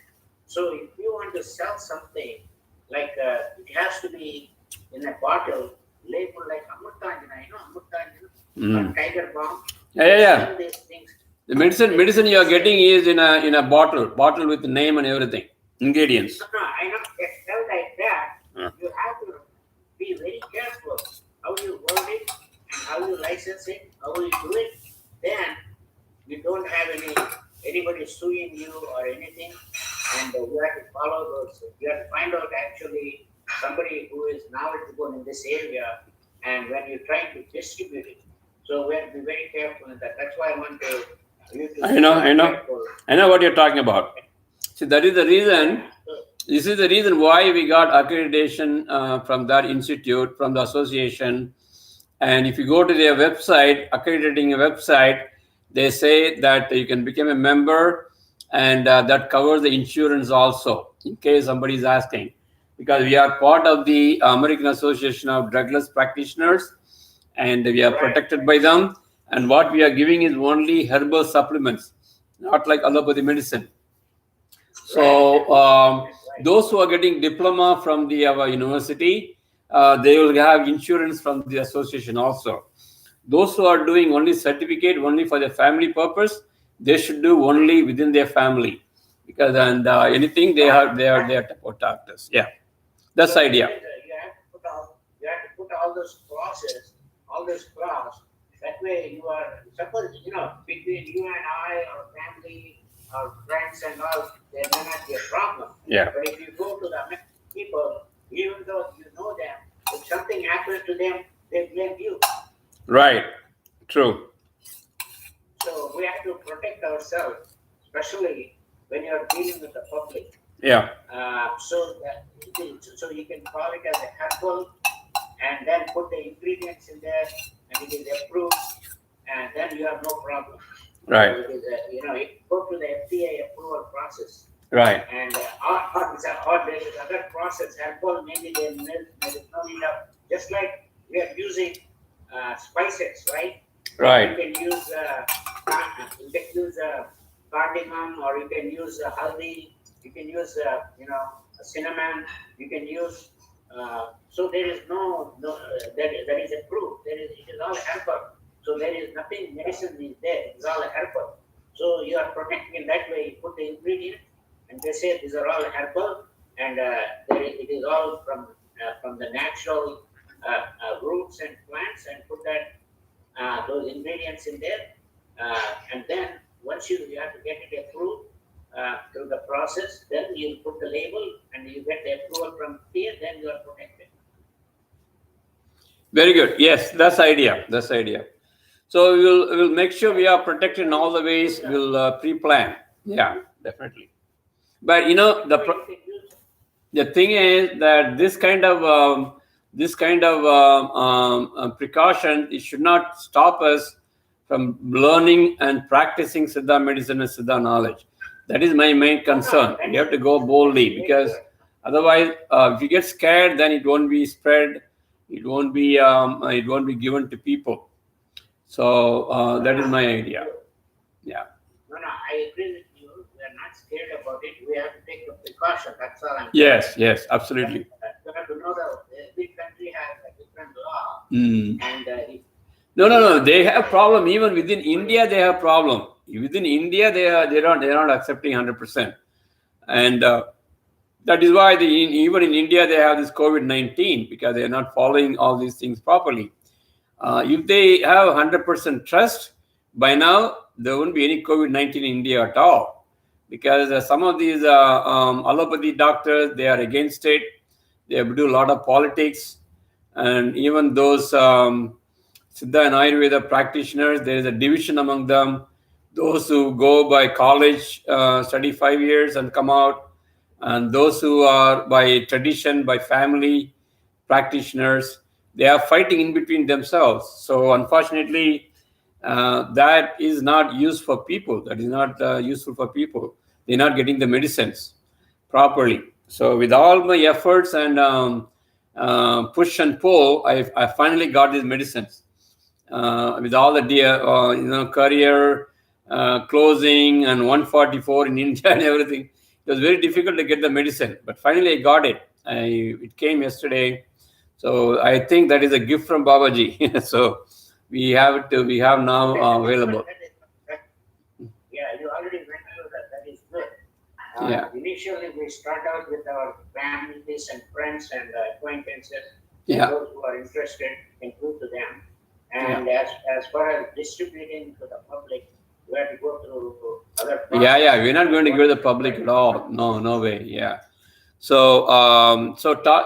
So if you want to sell something, like it has to be in a bottle, labeled like Amrutanjana, or Tiger Balm. Yeah. These things. The medicine you are getting is in a bottle with the name and everything, ingredients. No, I know. Sell like that. You have to be very careful how you word it and how you license it, how you do it. Then you don't have anybody suing you or anything, and you have to follow those. You have to find out actually somebody who is knowledgeable in this area, and when you're trying to distribute it. So we have to be very careful in that. That's why I want you to. I know what you're talking about. See, that is the reason. This is the reason why we got accreditation from that institute, from the association. And if you go to their website, accrediting website, they say that you can become a member, and that covers the insurance also, in case somebody is asking. Because we are part of the American Association of Drugless Practitioners, and we are protected by them. And what we are giving is only herbal supplements, not like allopathy medicine. So those who are getting diploma from the university, they will have insurance from the association also. Those who are doing only certificate, only for their family purpose, they should do only within their family, because anything they are doctors. Yeah, that's the idea. You have to put all those clauses, all those clauses. That way, you are suppose between you and I, our family, our friends, and all, there may not be a problem. Yeah. But if you go to the people, even though you know them, if something happens to them, they blame you. Right. True. So we have to protect ourselves, especially when you are dealing with the public. Yeah. So you can call it as a herbal, and then put the ingredients in there, and it is approved, and then you have no problem. Right. So it is you go to the FDA approval process. Right. And or there is other process, herbal, maybe there is no need of, just like we are using spices, right? Right. You can use cardamom, or you can use haldi, you can use cinnamon, you can use so there is no that is approved. It is all herbal. So there is nothing medicine is there. It's all herbal. So you are protecting in that way. You put the ingredient, and they say these are all herbal, and it is all from the natural roots and plants, and put those ingredients in there, and then once you have to get it approved through the process, then you put the label and you get the approval from here, then you are protected. Very good. Yes, that's the idea. So we'll make sure we are protected in all the ways. We'll pre-plan. Yeah, definitely. But the thing is that this kind of precaution, it should not stop us from learning and practicing Siddha medicine and Siddha knowledge. That is my main concern. You have to go boldly, because otherwise, if you get scared, then it won't be spread. It won't be given to people. So that is my idea. Yeah. No, I agree with you. We are not scared about it. We have to take the precaution. That's all I'm saying. Yes, absolutely. You have to know that every country has a different law. And no. They have problem. Even within India, they have problem. Within India, they're not accepting 100%, and that is why even in India they have this COVID-19, because they are not following all these things properly. If they have 100% trust, by now there wouldn't be any COVID-19 in India at all, because some of these allopathy doctors, they are against it. They do a lot of politics, and even those Siddha and Ayurveda practitioners, there is a division among them. Those who go by college, study 5 years and come out, and those who are by tradition, by family practitioners, they are fighting in between themselves. So unfortunately, that is not used for people. That is not useful for people. They're not getting the medicines properly. So with all my efforts and push and pull, I finally got these medicines. With all the career closing and 144 in India and everything, It was very difficult to get the medicine, but finally I got it. It came yesterday. So I think that is a gift from Babaji. So we have now available. Yeah, you already went through that. That is good. Yeah. Initially, we start out with our families and friends and acquaintances. Yeah. Those who are interested, include to them. And as far as distributing to the public, we have to go through other processes. Yeah. We're not going to give to the public at all. No way. Yeah. So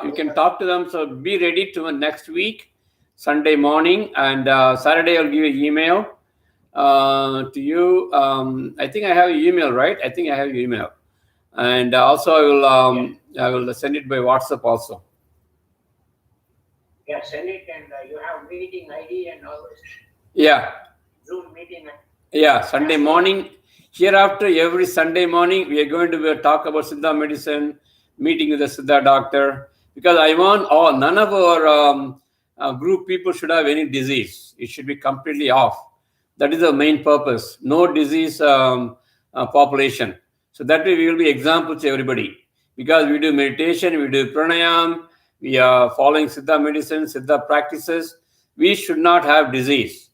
you can talk to them. So be ready to next week, Sunday morning, and Saturday I'll give you an email to you. I think I have your email, right? I think I have your email, and also I will send it by WhatsApp also. Yeah, send it, and you have meeting ID and all this. Yeah. Zoom meeting. Yeah, Sunday morning. Hereafter, every Sunday morning, we are going to talk about Siddha medicine, meeting with the Siddha doctor, because I want none of our group people should have any disease. It should be completely off. That is the main purpose. No disease population. So that way we will be example to everybody. Because we do meditation, we do pranayam, we are following Siddha medicine, Siddha practices. We should not have disease.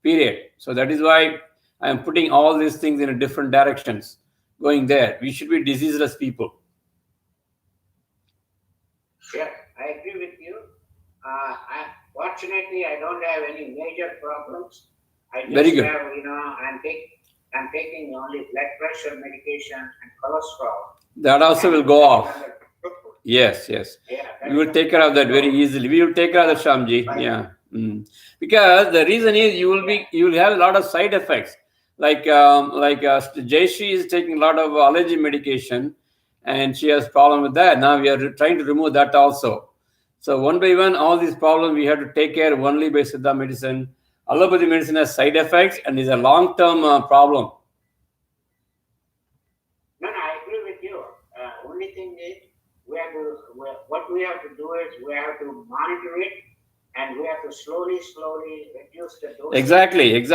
Period. So that is why I am putting all these things in different directions, going there. We should be diseaseless people. Yeah, I agree with you. Fortunately, I don't have any major problems. I just Very good. have, I'm taking only blood pressure medication and cholesterol. That also will go off. Yes. Yeah, we will take care of that very easily. We will take care of that, Shamji. Yeah. Because the reason is you will have a lot of side effects. Like Jayashree is taking a lot of allergy medication, and she has problem with that. Now we are trying to remove that also. So one by one, all these problems we have to take care only by Siddha medicine. Allopathy medicine has side effects and is a long-term problem. No, I agree with you. Only thing is, what we have to do is we have to monitor it, and we have to slowly reduce the dose. Exactly.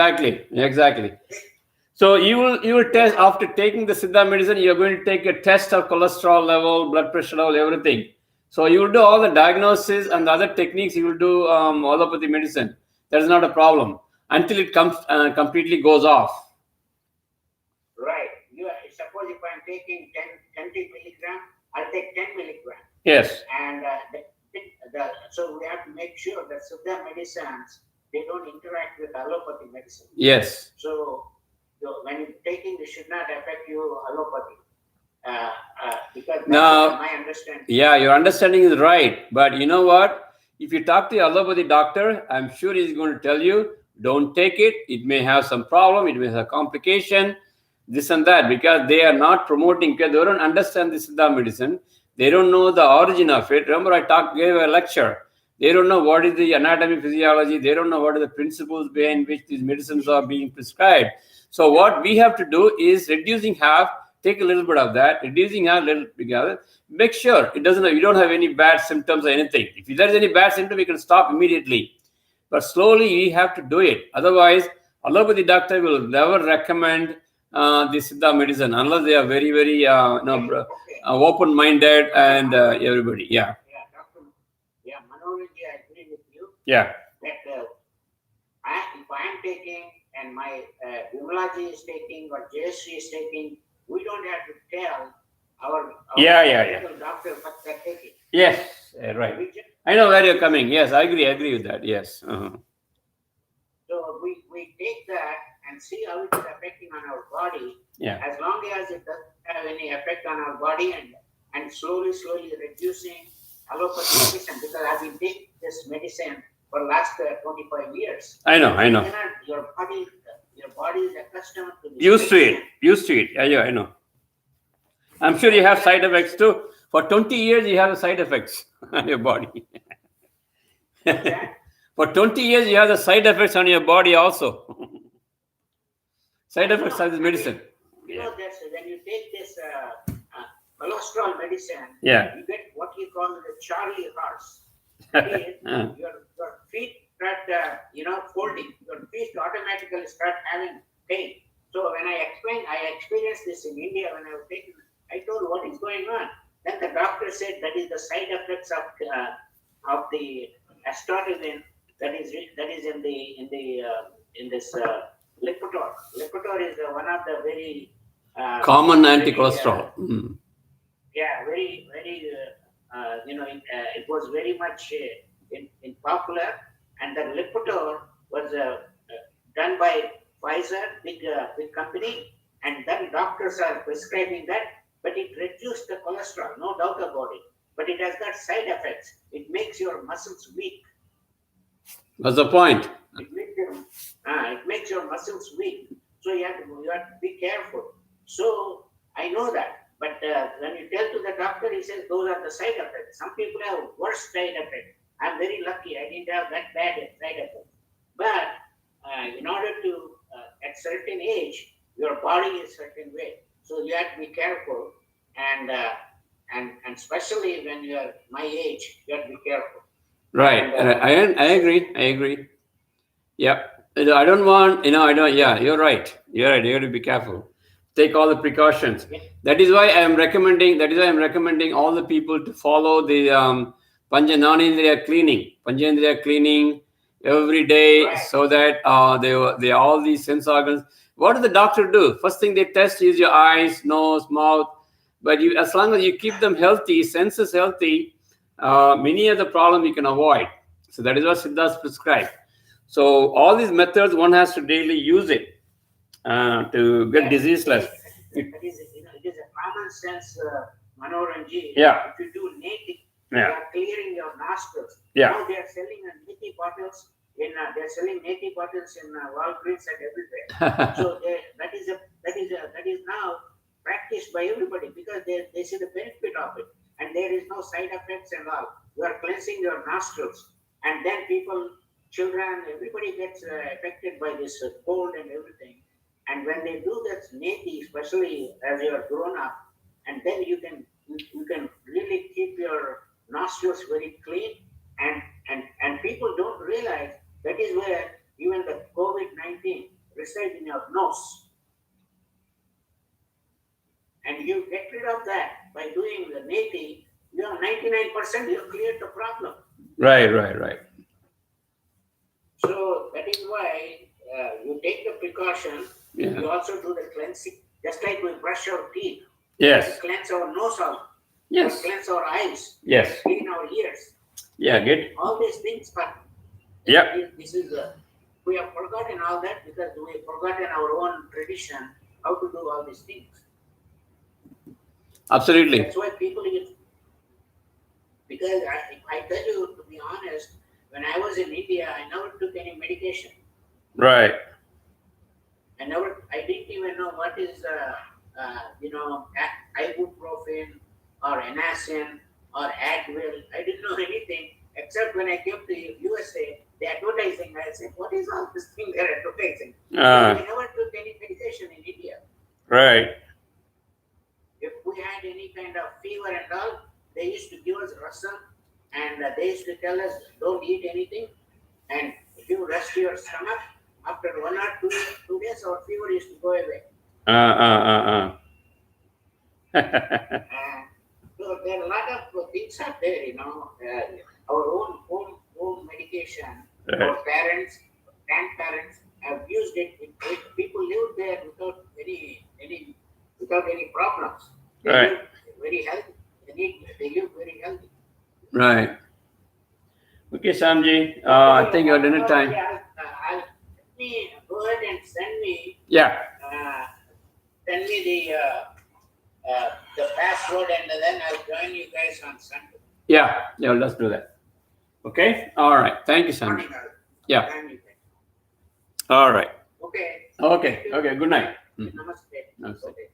So you will test after taking the Siddha medicine. You are going to take a test of cholesterol level, blood pressure level, everything. So you will do all the diagnosis and the other techniques. You will do allopathy medicine. That is not a problem until it comes completely goes off. Right. Suppose if I am taking 20 milligram, I'll take 10 milligram. Yes. And so we have to make sure that Siddha medicines, they don't interact with allopathy medicine. Yes. So when you're taking, it should not affect you allopathy. Because that's my understanding. Yeah, your understanding is right. But you know what? If you talk to the allopathy doctor, I'm sure he's going to tell you, don't take it. It may have some problem. It may have complication, this and that, because they are not promoting, because they don't understand this Siddha medicine. They don't know the origin of it. Remember, I gave a lecture. They don't know what is the anatomy, physiology. They don't know what are the principles behind which these medicines are being prescribed. So what we have to do is reducing half, take a little bit of that, reducing half, little together. Make sure you don't have any bad symptoms or anything. If there is any bad symptom, we can stop immediately. But slowly we have to do it. Otherwise, allopathy doctor will never recommend this Siddha medicine unless they are very, very open-minded and everybody. Yeah. Yeah, Dr. Yeah, Manoranji, I agree with you. Yeah. That if I am taking and my Vimalaji is taking or Jayashree is taking, we don't have to tell our medical doctor what they're taking. Yes, right. I know where you're coming. Yes, I agree with that. Yes. Uh-huh. So we take that and see how it is affecting on our body. Yeah. As long as it doesn't have any effect on our body and slowly reducing allopathy medicine, because I've been taking this medicine for the last 25 years. I know. Your body is accustomed to this. Used to it. Yeah, I know. I'm sure you have side effects too. For 20 years, you have the side effects on your body. For 20 years, you have the side effects on your body also. Side effects of this medicine. You know, when you take this cholesterol medicine, you get what you call the Charlie horse. Your feet start, folding. Your feet automatically start having pain. So when I explained, I experienced this in India when I was taking. I told, what going on? Then the doctor said that is the side effects of the aspartame that is in this Lipitor. Lipitor is one of the very common anti-cholesterol. Yeah, very it was very much in popular, and the Lipitor was done by Pfizer, big company, and then doctors are prescribing that, but it reduced the cholesterol, no doubt about it. But it has got side effects. It makes your muscles weak. What's the point? It makes your muscles weak. So you have to be careful. So I know that. But when you tell to the doctor, he says those are the side effects. Some people have worse side effects. I'm very lucky. I didn't have that bad side effects. But in order to, at certain age, your body is certain way. So you have to be careful. And especially when you are my age, you have to be careful. Right. And, I agree. Yeah. I don't want, yeah, you're right. You have to be careful. Take all the precautions. Yeah. That is why I am recommending all the people to follow the Panjananindriya cleaning every day, Right. so that they all these sense organs. What does the doctor do? First thing they test is your eyes, nose, mouth. But as long as you keep them healthy, senses healthy, many of the problems you can avoid. So that is what Siddhas prescribed. So all these methods, one has to daily use it to get diseaseless. It is a common sense Manoranji. Yeah. If you do native, Yeah. you are clearing your nostrils. Yeah. Now they are selling native bottles they're selling native bottles in Walgreens and everywhere. So that is now practiced by everybody because they see the benefit of it, and there is no side effects and all. You are cleansing your nostrils, and then people, children, everybody gets affected by this cold and everything. And when they do that neti, especially as you are grown up, and then you can really keep your nostrils very clean, and people don't realize that is where even the COVID-19 resides in your nose. And you get rid of that by doing the neti, you have 99% you cleared the problem. Right. So that is why you take the precaution. Yeah. You also do the cleansing, just like we brush our teeth. Yes. We cleanse our nose out. Yes. We cleanse our eyes. Yes. Clean our ears. Yeah, good. All these things, but Yeah. this is we have forgotten all that because we have forgotten our own tradition, how to do all these things. Absolutely. That's why people get, because I tell you, to be honest, when I was in India, I never took any medication. Right. I didn't even know what is, ibuprofen or Anacin or Advil. I didn't know anything except when I came to USA, the advertising. I said, what is all this thing they're advertising? I never took any medication in India. Right. If we had any kind of fever and all, they used to give us rasam, and they used to tell us, don't eat anything, and if you rest your stomach, after 1 or 2 days, our fever used to go away. So there are a lot of things out there, our own home medication. Right. Our parents, grandparents have used it. People live there without any problems. They Right. live very healthy. They live very healthy. Right. Okay, Samji. I think your dinner time. Let me go ahead and send me the password, and then I'll join you guys on Sunday. Yeah, let's do that. Okay? All right. Thank you, Samji. Yeah. All right. Okay. Okay. Good night. Namaste. Namaste. Okay.